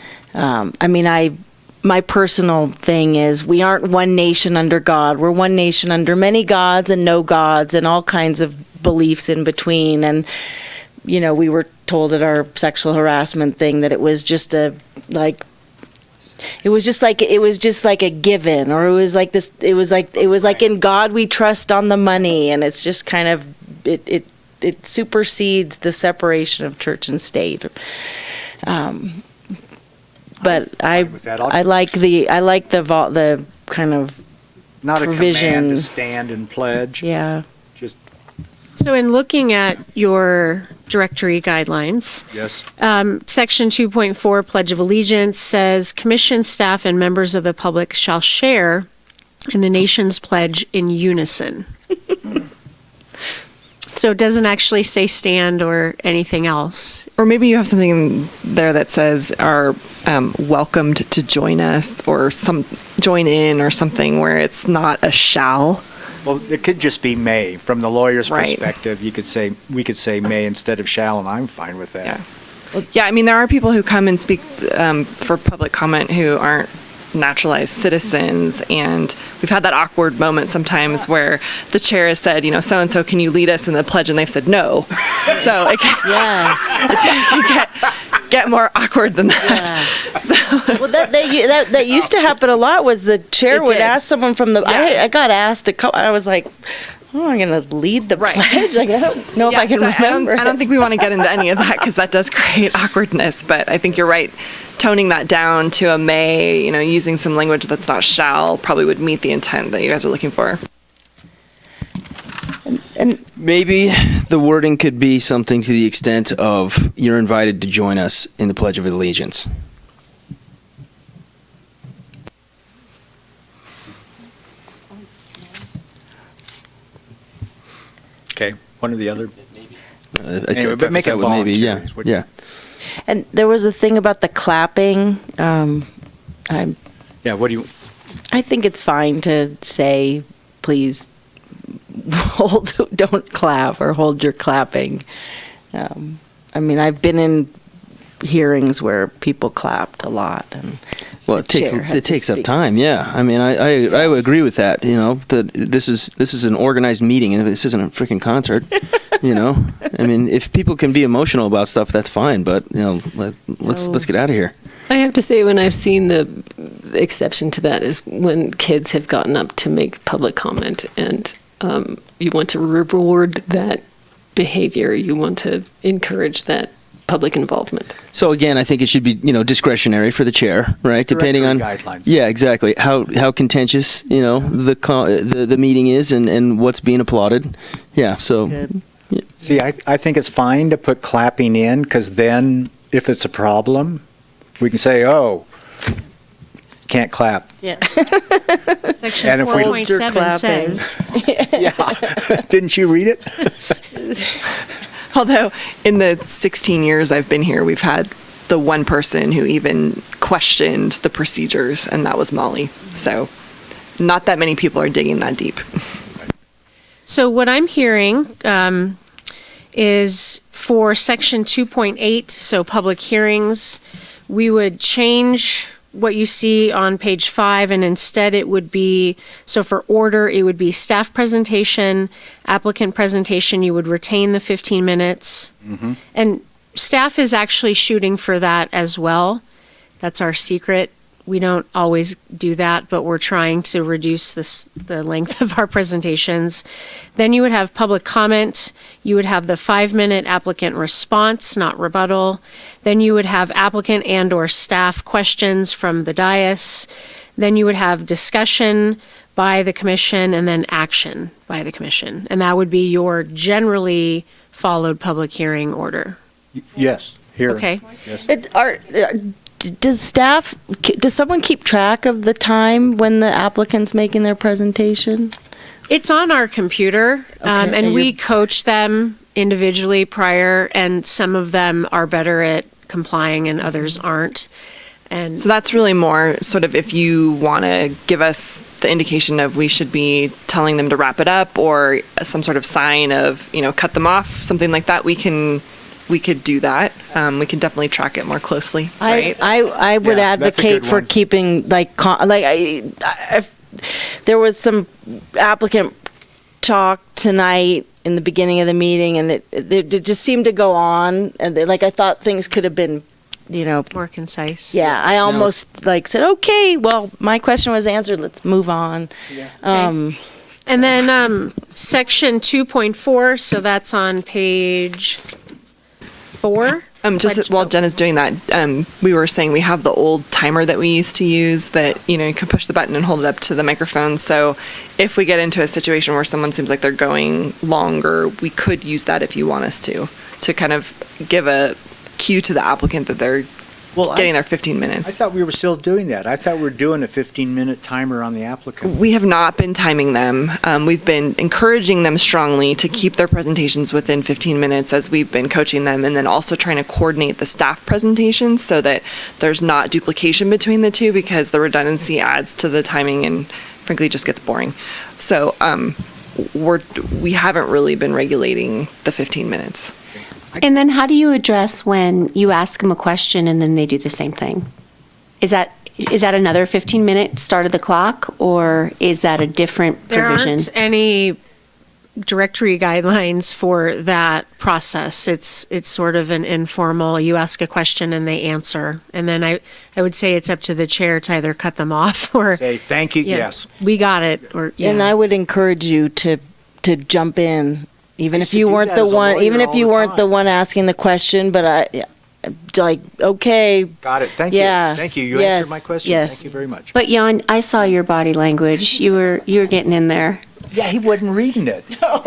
My personal thing is, we aren't one nation under God. We're one nation under many gods and no gods and all kinds of beliefs in between. And, we were told at our sexual harassment thing that it was just it was just like a given, or it was like in God we trust on the money, and it's just kind of it supersedes the separation of church and state. But I like the kind of not provision. A command to stand and pledge. Yeah. So in looking at your directory guidelines, yes, Section 2.4 Pledge of Allegiance says commission staff and members of the public shall share in the nation's pledge in unison. So it doesn't actually say stand or anything else. Or maybe you have something in there that says are welcomed to join us, or join in, or something where it's not a shall. Well, it could just be may. From the lawyer's perspective, we could say may instead of shall, and I'm fine with that. Yeah. Well, yeah, there are people who come and speak for public comment who aren't naturalized citizens, and we've had that awkward moment sometimes where the chair has said, so-and-so, can you lead us in the pledge? And they've said no. So it can get more awkward than that. Yeah. So. Well, that used to happen a lot, was the chair would ask someone from the, I got asked I was like, oh, I'm going to lead the pledge? I don't know if I can remember. I don't think we want to get into any of that, because that does create awkwardness, but I think you're right. toning that down to a may, using some language that's not shall, probably would meet the intent that you guys are looking for. And maybe the wording could be something to the extent of, you're invited to join us in the Pledge of Allegiance. Okay, one or the other. Anyway, but make it maybe, yeah, voluntary, would yeah. And there was a thing about the clapping. Yeah, what do you? I think it's fine to say, please don't clap or hold your clapping. I mean, I've been in hearings where people clapped a lot, and well, it takes up time. Yeah, I mean, I would agree with that. That this is an organized meeting, and this isn't a freaking concert. I mean, if people can be emotional about stuff, that's fine. But let's get out of here. I have to say, when I've seen the exception to that is when kids have gotten up to make public comment, and you want to reward that behavior. You want to encourage that public involvement. So again, I think it should be discretionary for the chair, right? Depending on guidelines. Yeah, exactly. How contentious the meeting is and what's being applauded. Yeah. So. Yeah. See, I think it's fine to put clapping in, because then if it's a problem, we can say, oh, can't clap. Yeah. Section 4.7 says. Yeah. Didn't you read it? Although in the 16 years I've been here, we've had the one person who even questioned the procedures, and that was Molly. So not that many people are digging that deep. So what I'm hearing is for section 2.8, so public hearings, we would change what you see on page 5, and instead it would be, so for order, it would be staff presentation, applicant presentation, you would retain the 15 minutes. Mm-hmm. And staff is actually shooting for that as well. That's our secret. We don't always do that, but we're trying to reduce the length of our presentations. Then you would have public comment. You would have the 5-minute applicant response, not rebuttal. Then you would have applicant and or staff questions from the dais. Then you would have discussion by the commission, and then action by the commission. And that would be your generally followed public hearing order. Yes, here. Okay. Yes. Does someone keep track of the time when the applicant's making their presentation? It's on our computer, and we coach them individually prior, and some of them are better at complying and others aren't. And so that's really more sort of if you want to give us the indication of we should be telling them to wrap it up, or some sort of sign of, cut them off, something like that, we could do that. We can definitely track it more closely. Right? I would advocate for keeping there was some applicant talk tonight in the beginning of the meeting, and it just seemed to go on, and I thought things could have been, more concise. Yeah, I almost said, okay, well, my question was answered. Let's move on. Yeah. And then section 2.4. So that's on page 4. Just while Jen is doing that, we were saying we have the old timer that we used to use that, you can push the button and hold it up to the microphone. So if we get into a situation where someone seems like they're going longer, we could use that if you want us to kind of give a cue to the applicant that they're getting their 15 minutes. I thought we were still doing that. I thought we were doing a 15-minute timer on the applicant. We have not been timing them. We've been encouraging them strongly to keep their presentations within 15 minutes as we've been coaching them, and then also trying to coordinate the staff presentations so that there's not duplication between the two, because the redundancy adds to the timing and frankly just gets boring. So we haven't really been regulating the 15 minutes. And then how do you address when you ask them a question and then they do the same thing? Is that another 15-minute start of the clock, or is that a different provision? There aren't any directory guidelines for that process. It's sort of an informal, you ask a question and they answer. And then I would say it's up to the chair to either cut them off or say, thank you, yes. We got it. And I would encourage you to jump in. Even if you weren't the one, the one asking the question, but like, okay. Got it. Thank Yeah. you. Thank you. You Yes. answered my question. Yes. Thank you very much. But Jan, I saw your body language. You were getting in there. Yeah, he wasn't reading it. No,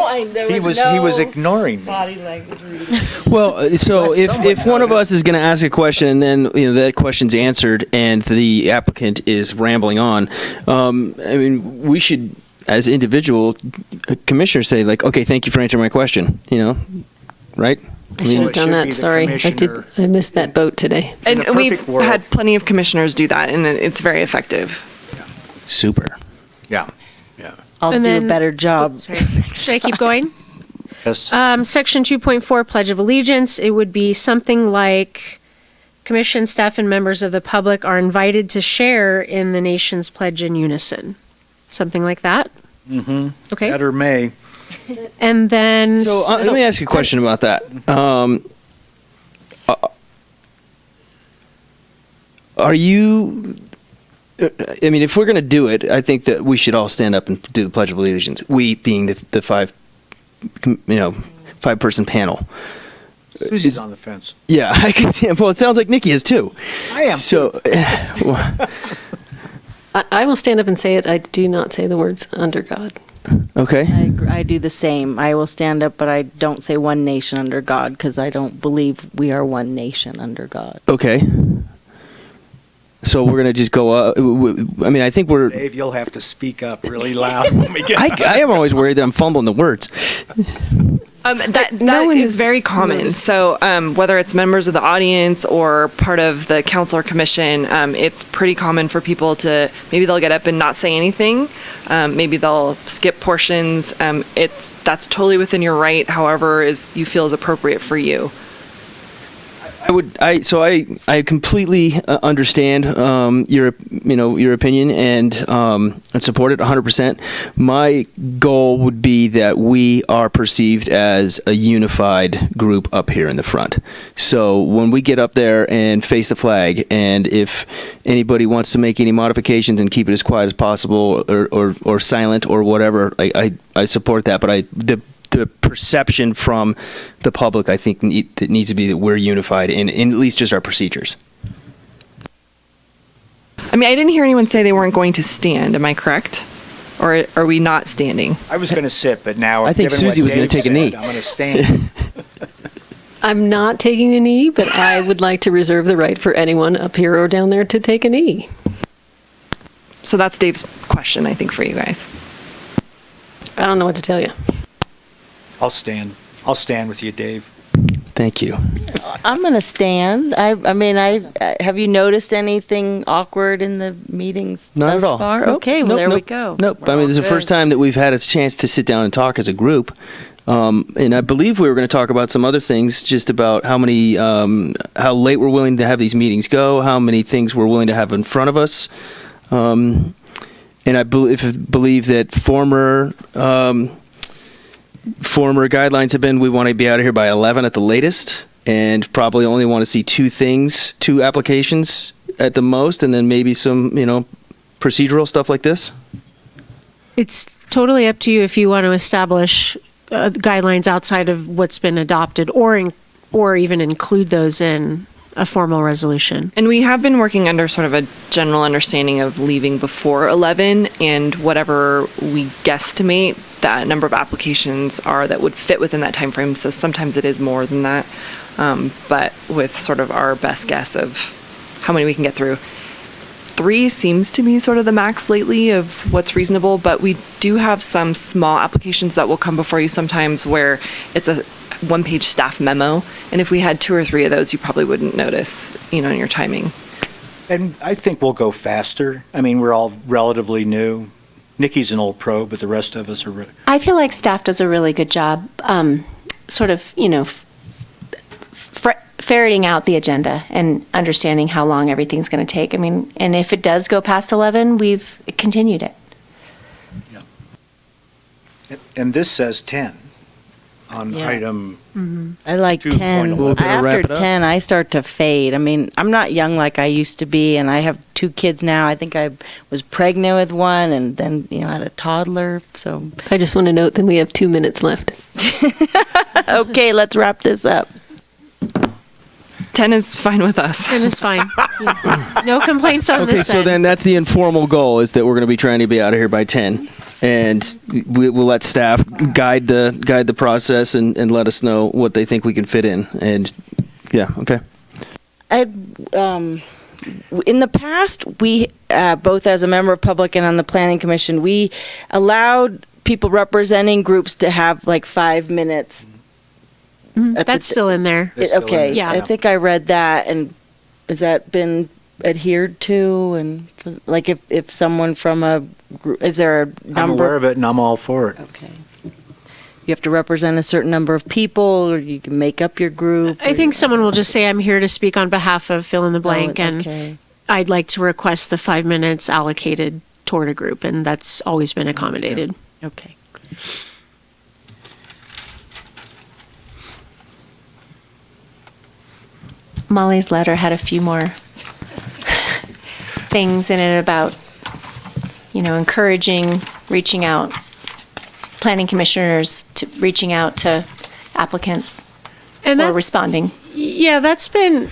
He was ignoring me. body language reading. Well, so if one of us is going to ask a question and then that question's answered and the applicant is rambling on, I mean, we should, as individual commissioners, say like, okay, thank you for answering my question. Right? I should have done that. Sorry, I missed that boat today. And we've had plenty of commissioners do that, and it's very effective. Super. Yeah. Yeah. I'll And do then- a better job. Should I keep going? Yes. Section 2.4, Pledge of Allegiance, it would be something like, commission staff and members of the public are invited to share in the nation's pledge in unison. Something like that? Mm-hmm. Okay. That or may. And then... So let me ask you a question about that. Are you... I mean, if we're going to do it, I think that we should all stand up and do the Pledge of Allegiance. We being the five-person panel. Susie's on the fence. Yeah, I can see. Well, it sounds like Nikki is too. I am. So, I will stand up and say it. I do not say the words under God. Okay. I do the same. I will stand up, but I don't say one nation under God because I don't believe we are one nation under God. Okay. So we're gonna just go. I mean, I think we're. Dave, you'll have to speak up really loud when we get. I am always worried that I'm fumbling the words. That is very common. So whether it's members of the audience or part of the council or commission, it's pretty common for people to, maybe they'll get up and not say anything. Maybe they'll skip portions. That's totally within your right, however you feel is appropriate for you. I completely understand your opinion and support it 100%. My goal would be that we are perceived as a unified group up here in the front. So when we get up there and face the flag, and if anybody wants to make any modifications and keep it as quiet as possible or silent or whatever, I support that. But the perception from the public, I think, that needs to be that we're unified in at least just our procedures. I mean, I didn't hear anyone say they weren't going to stand. Am I correct? Or are we not standing? I was going to sit, but now I think given Susie what was going to Dave take a knee. said, I'm going to stand. I'm not taking a knee, but I would like to reserve the right for anyone up here or down there to take a knee. So that's Dave's question, I think, for you guys. I don't know what to tell you. I'll stand. I'll stand with you, Dave. Thank you. I'm going to stand. I mean, have you noticed anything awkward in the meetings Not thus at all. far? Nope. Okay, well, Nope, there we nope, go. Nope. We're I mean, all this is the first good. time that we've had a chance to sit down and talk as a group. And I believe we were going to talk about some other things, just about how late we're willing to have these meetings go, how many things we're willing to have in front of us. And I believe that former guidelines have been we want to be out of here by 11 at the latest, and probably only want to see two applications at the most, and then maybe some, procedural stuff like this. It's totally up to you if you want to establish guidelines outside of what's been adopted, or even include those in a formal resolution. And we have been working under sort of a general understanding of leaving before 11, and whatever we guesstimate that number of applications are that would fit within that time frame. So sometimes it is more than that, but with sort of our best guess of how many we can get through. 3 seems to be sort of the max lately of what's reasonable, but we do have some small applications that will come before you sometimes where it's a one-page staff memo, and if we had 2 or 3 of those, you probably wouldn't notice, in your timing. And I think we'll go faster. I mean, we're all relatively new. Nikki's an old pro, but the rest of us are. I feel like staff does a really good job, sort of, ferreting out the agenda and understanding how long everything's going to take. I mean, and if it does go past 11, we've continued it. Yeah. And this says 10 on item. I like 10. We'll wrap After it up. 10, I start to fade. I mean, I'm not young like I used to be, and I have 2 kids now. I think I was pregnant with one, and then, had a toddler. So I just want to note that we have 2 minutes left. Okay, let's wrap this up. 10 is fine with us. 10 is fine. Yeah. No complaints on Okay, this so end. then that's the informal goal, is that we're going to be trying to be out of here by 10. And we'll let staff guide the process and let us know what they think we can fit in. And yeah, okay. In the past, we, both as a member of public and on the planning commission, we allowed people representing groups to have like 5 minutes. That's still in there. Okay, Yeah. I think I read that, and has that been adhered to? And like, if someone from a group, is there a number? I'm aware of it, and I'm all for it. Okay. You have to represent a certain number of people, or you can make up your group? I think someone will just say, I'm here to speak on behalf of fill in the blank, okay. and I'd like to request the 5 minutes allocated toward a group, and that's always been accommodated. Okay. Molly's letter had a few more things in it about, encouraging, reaching out, planning commissioners to reaching out to applicants or responding. Yeah, that's been,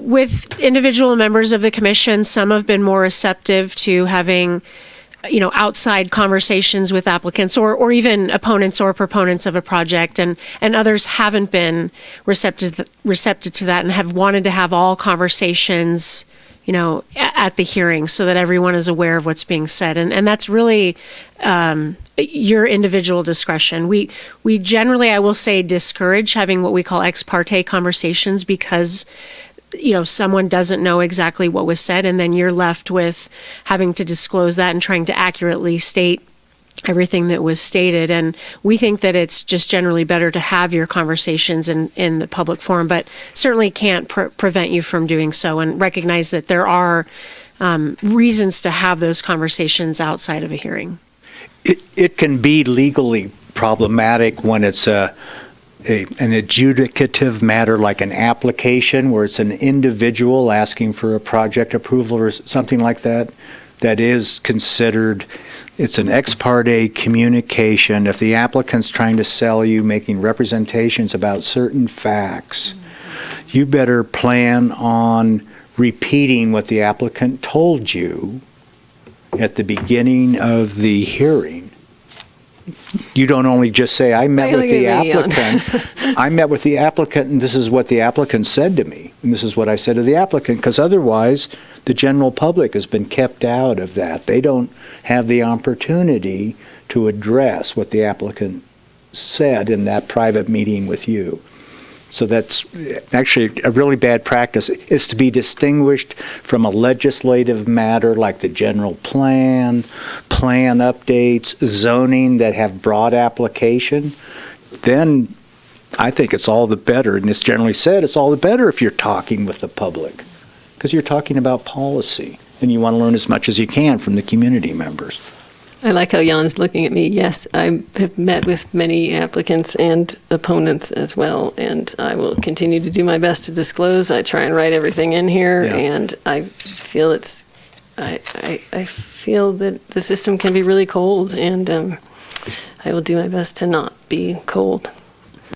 with individual members of the commission, some have been more receptive to having, outside conversations with applicants or even opponents or proponents of a project, and others haven't been receptive to that and have wanted to have all conversations, at the hearing so that everyone is aware of what's being said. And that's really your individual discretion. We generally, I will say, discourage having what we call ex parte conversations because someone doesn't know exactly what was said, and then you're left with having to disclose that and trying to accurately state everything that was stated. And we think that it's just generally better to have your conversations in the public forum, but certainly can't prevent you from doing so, and recognize that there are reasons to have those conversations outside of a hearing. It can be legally problematic when it's an adjudicative matter, like an application where it's an individual asking for a project approval or something like that. That is considered, it's an ex parte communication. If the applicant's trying to sell you, making representations about certain facts, you better plan on repeating what the applicant told you at the beginning of the hearing. You don't only just say, I met with the applicant. I met with the applicant, and this is what the applicant said to me, and this is what I said to the applicant, because otherwise the general public has been kept out of that. They don't have the opportunity to address what the applicant said in that private meeting with you. So that's actually a really bad practice. It's to be distinguished from a legislative matter like the general plan updates, zoning that have broad application. Then I think it's all the better, and it's generally said it's all the better if you're talking with the public, because you're talking about policy, and you want to learn as much as you can from the community members. I like how Jan's looking at me. Yes, I have met with many applicants and opponents as well, and I will continue to do my best to disclose. I try and write everything in here, and I feel I feel that the system can be really cold, and I will do my best to not be cold.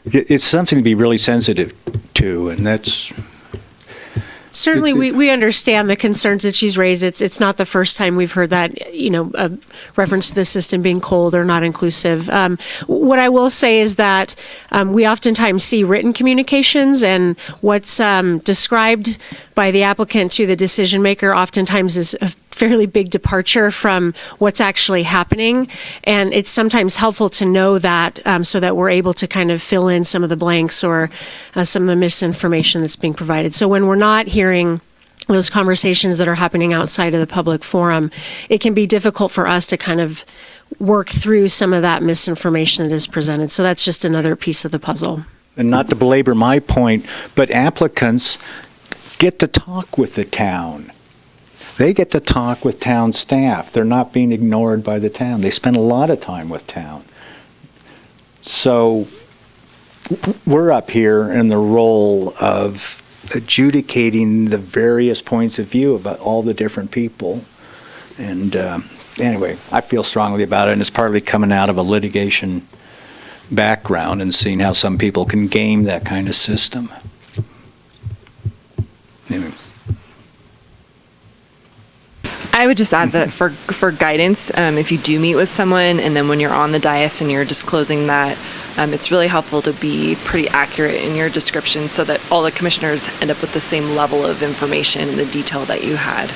It's something to be really sensitive to, and that's... Certainly, we understand the concerns that she's raised. It's not the first time we've heard that, a reference to the system being cold or not inclusive. What I will say is that we oftentimes see written communications, and what's described by the applicant to the decision maker oftentimes is a fairly big departure from what's actually happening. And it's sometimes helpful to know that so that we're able to kind of fill in some of the blanks or some of the misinformation that's being provided. So when we're not hearing those conversations that are happening outside of the public forum, it can be difficult for us to kind of work through some of that misinformation that is presented. So that's just another piece of the puzzle. And not to belabor my point, but applicants get to talk with the town. They get to talk with town staff. They're not being ignored by the town. They spend a lot of time with town. So we're up here in the role of adjudicating the various points of view about all the different people. And anyway, I feel strongly about it, and it's partly coming out of a litigation background and seeing how some people can game that kind of system. I would just add that for guidance, if you do meet with someone and then when you're on the dais and you're disclosing that, it's really helpful to be pretty accurate in your description so that all the commissioners end up with the same level of information and the detail that you had.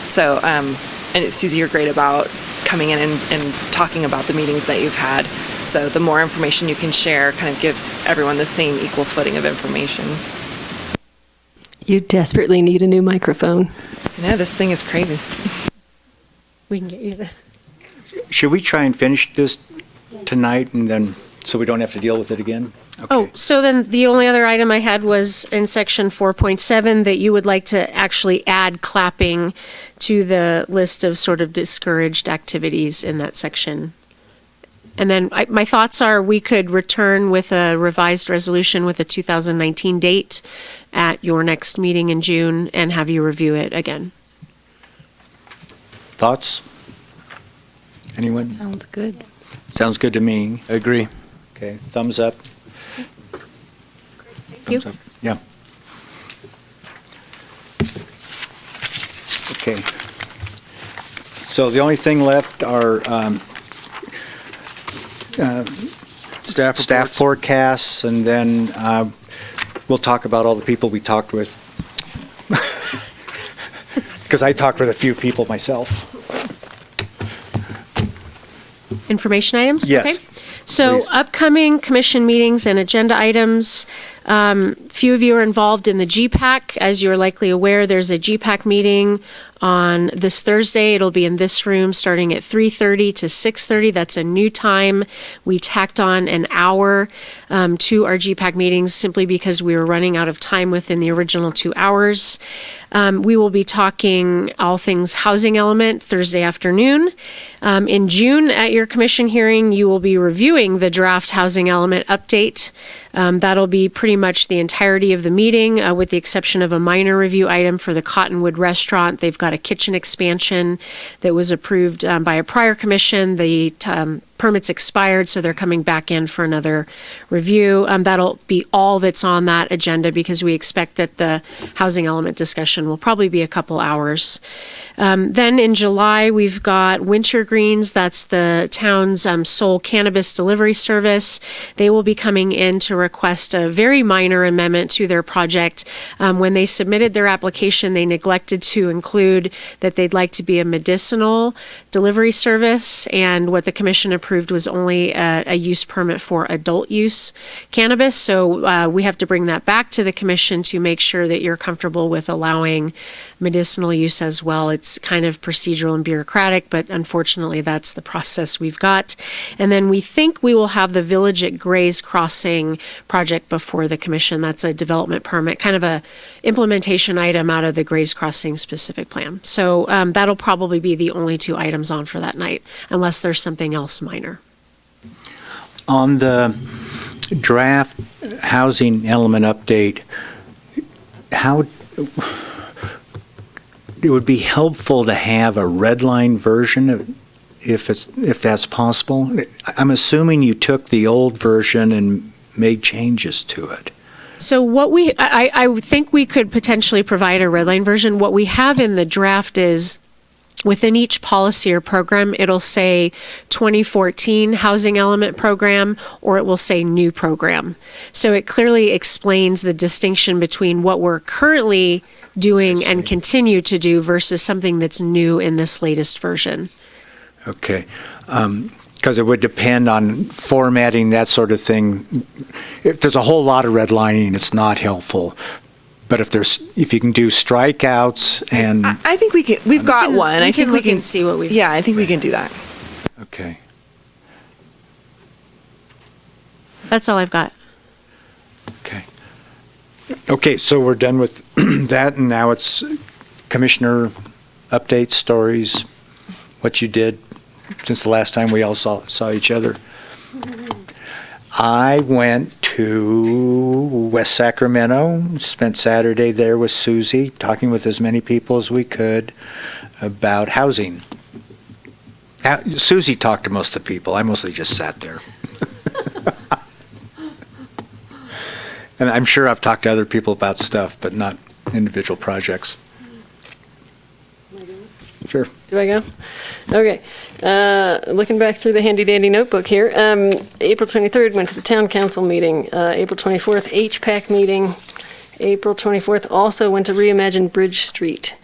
So, and Susie, you're great about coming in and talking about the meetings that you've had. So the more information you can share kind of gives everyone the same equal footing of information. You desperately need a new microphone. Yeah, this thing is crazy. We can get you that. Should we try and finish this tonight and then, so we don't have to deal with it again? Okay. Oh, so then the only other item I had was in section 4.7 that you would like to actually add clapping to the list of sort of discouraged activities in that section. And then my thoughts are we could return with a revised resolution with a 2019 date at your next meeting in June and have you review it again. Thoughts? Anyone? Sounds good. Sounds good to me. I agree. Okay, thumbs up. Thank Thumbs you. up. Yeah. Okay. So the only thing left are staff forecasts, and then we'll talk about all the people we talked with. Because I talked with a few people myself. Information items? Yes. Okay. So Please. upcoming commission meetings and agenda items. Few of you are involved in the GPAC. As you're likely aware, there's a GPAC meeting on this Thursday. It'll be in this room starting at 3:30 to 6:30. That's a new time. We tacked on an hour to our GPAC meetings simply because we were running out of time within the original 2 hours. We will be talking all things housing element Thursday afternoon. In June, at your commission hearing, you will be reviewing the draft housing element update. That'll be pretty much the entirety of the meeting, with the exception of a minor review item for the Cottonwood Restaurant. They've got a kitchen expansion that was approved by a prior commission. The permit's expired, so they're coming back in for another review. That'll be all that's on that agenda because we expect that the housing element discussion will probably be a couple hours. Then in July, we've got Winter Greens. That's the town's sole cannabis delivery service. They will be coming in to request a very minor amendment to their project. When they submitted their application, they neglected to include that they'd like to be a medicinal delivery service, and what the commission approved was only a use permit for adult use cannabis. So we have to bring that back to the commission to make sure that you're comfortable with allowing medicinal use as well. It's kind of procedural and bureaucratic, but unfortunately that's the process we've got. And then we think we will have the Village at Gray's Crossing project before the commission. That's a development permit, kind of a implementation item out of the Gray's Crossing specific plan. So that'll probably be the only two items on for that night, unless there's something else minor. On the draft housing element update, how it would be helpful to have a red line version if that's possible. I'm assuming you took the old version and made changes to it. So what I would think we could potentially provide a red line version. What we have in the draft is within each policy or program, it'll say 2014 housing element program, or it will say new program. So it clearly explains the distinction between what we're currently doing and continue to do versus something that's new in this latest version. Okay. Because it would depend on formatting, that sort of thing. If there's a whole lot of redlining, it's not helpful. But if you can do strikeouts and I think we can. We've got one. I think we can see what we've. Yeah, I think we can do that. Okay. That's all I've got. Okay. Okay, so we're done with that, and now it's commissioner updates, stories, what you did since the last time we all saw each other. I went to West Sacramento, spent Saturday there with Susie, talking with as many people as we could about housing. Susie talked to most of the people. I mostly just sat there. And I'm sure I've talked to other people about stuff, but not individual projects. Sure. Do I go? Okay. Looking back through the handy dandy notebook here, April 23rd went to the town council meeting. April 24th, HPAC meeting. April 24th also went to Reimagine Bridge Street.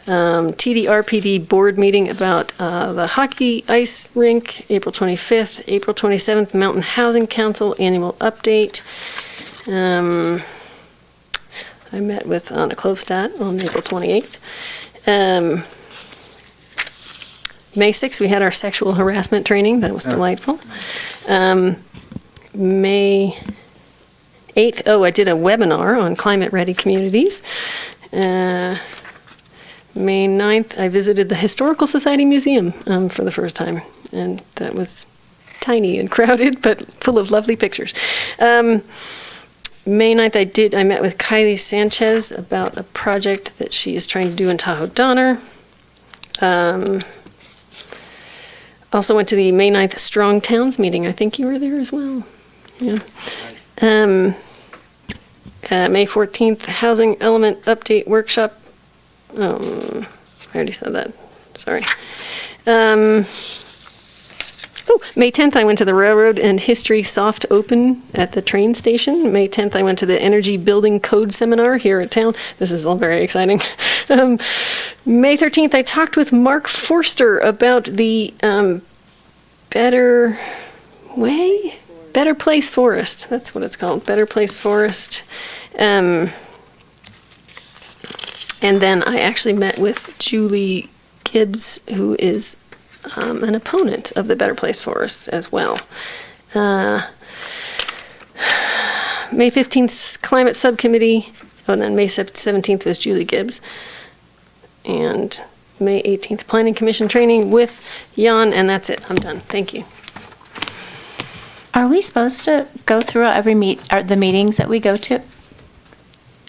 TDRPD board meeting about the hockey ice rink, April 25th. April 27th, Mountain Housing Council annual update. I met with Anna Klovstad on April 28th. May 6th, we had our sexual harassment training. That was delightful. May 8th, I did a webinar on climate-ready communities. May 9th, I visited the Historical Society Museum for the first time, and that was tiny and crowded, but full of lovely pictures. May 9th, I met with Kylie Sanchez about a project that she is trying to do in Tahoe Donner. Also went to the May 9th Strong Towns meeting. I think you were there as well. Yeah. May 14th, Housing Element Update Workshop. I already said that. Sorry. May 10th, I went to the Railroad and History Soft Open at the train station. May 10th, I went to the Energy Building Code Seminar here at town. This is all very exciting. May 13th, I talked with Mark Forster about the Better Place Forest. That's what it's called, Better Place Forest. And then I actually met with Julie Gibbs, who is an opponent of the Better Place Forest as well. May 15th's Climate Subcommittee, and then May 17th was Julie Gibbs. And May 18th, Planning Commission training with Jan, and that's it. I'm done. Thank you. Are we supposed to go through every the meetings that we go to?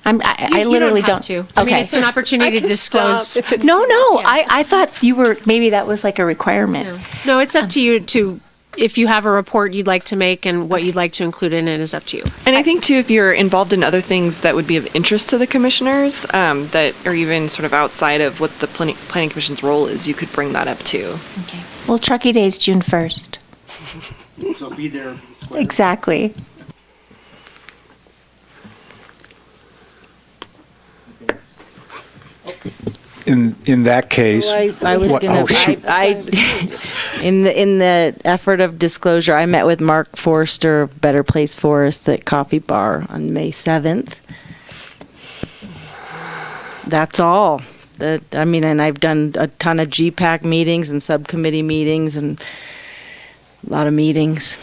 I literally don't. To. I mean, it's an opportunity to disclose. No. I thought you were, maybe that was like a requirement. No, it's up to you to, if you have a report you'd like to make and what you'd like to include in it is up to you. And I think too, if you're involved in other things that would be of interest to the commissioners, that are even sort of outside of what the planning commission's role is, you could bring that up too. Okay. Well, Truckee Day is June 1st. So be there. Exactly. In that case, I was gonna. In the effort of disclosure, I met with Mark Forster of Better Place Forest at Coffee Bar on May 7th. That's all. And I've done a ton of GPAC meetings and subcommittee meetings and a lot of meetings.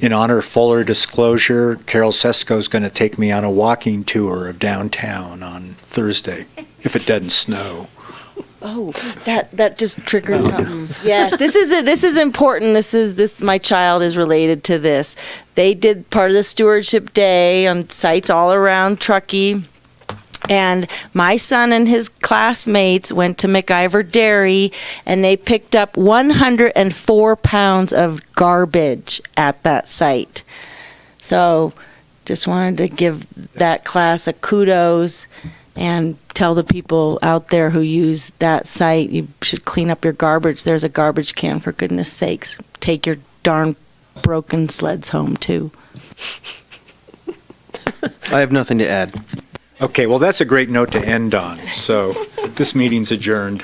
In honor of fuller disclosure, Carol Sesko is going to take me on a walking tour of downtown on Thursday, if it doesn't snow. Oh, that just triggered something. Yeah, this is important. This my child is related to this. They did part of the stewardship day on sites all around Truckee. And my son and his classmates went to McIver Dairy, and they picked up 104 pounds of garbage at that site. So just wanted to give that class a kudos and tell the people out there who use that site, you should clean up your garbage. There's a garbage can, for goodness sakes. Take your darn broken sleds home, too. I have nothing to add. Okay, well, that's a great note to end on. So this meeting's adjourned.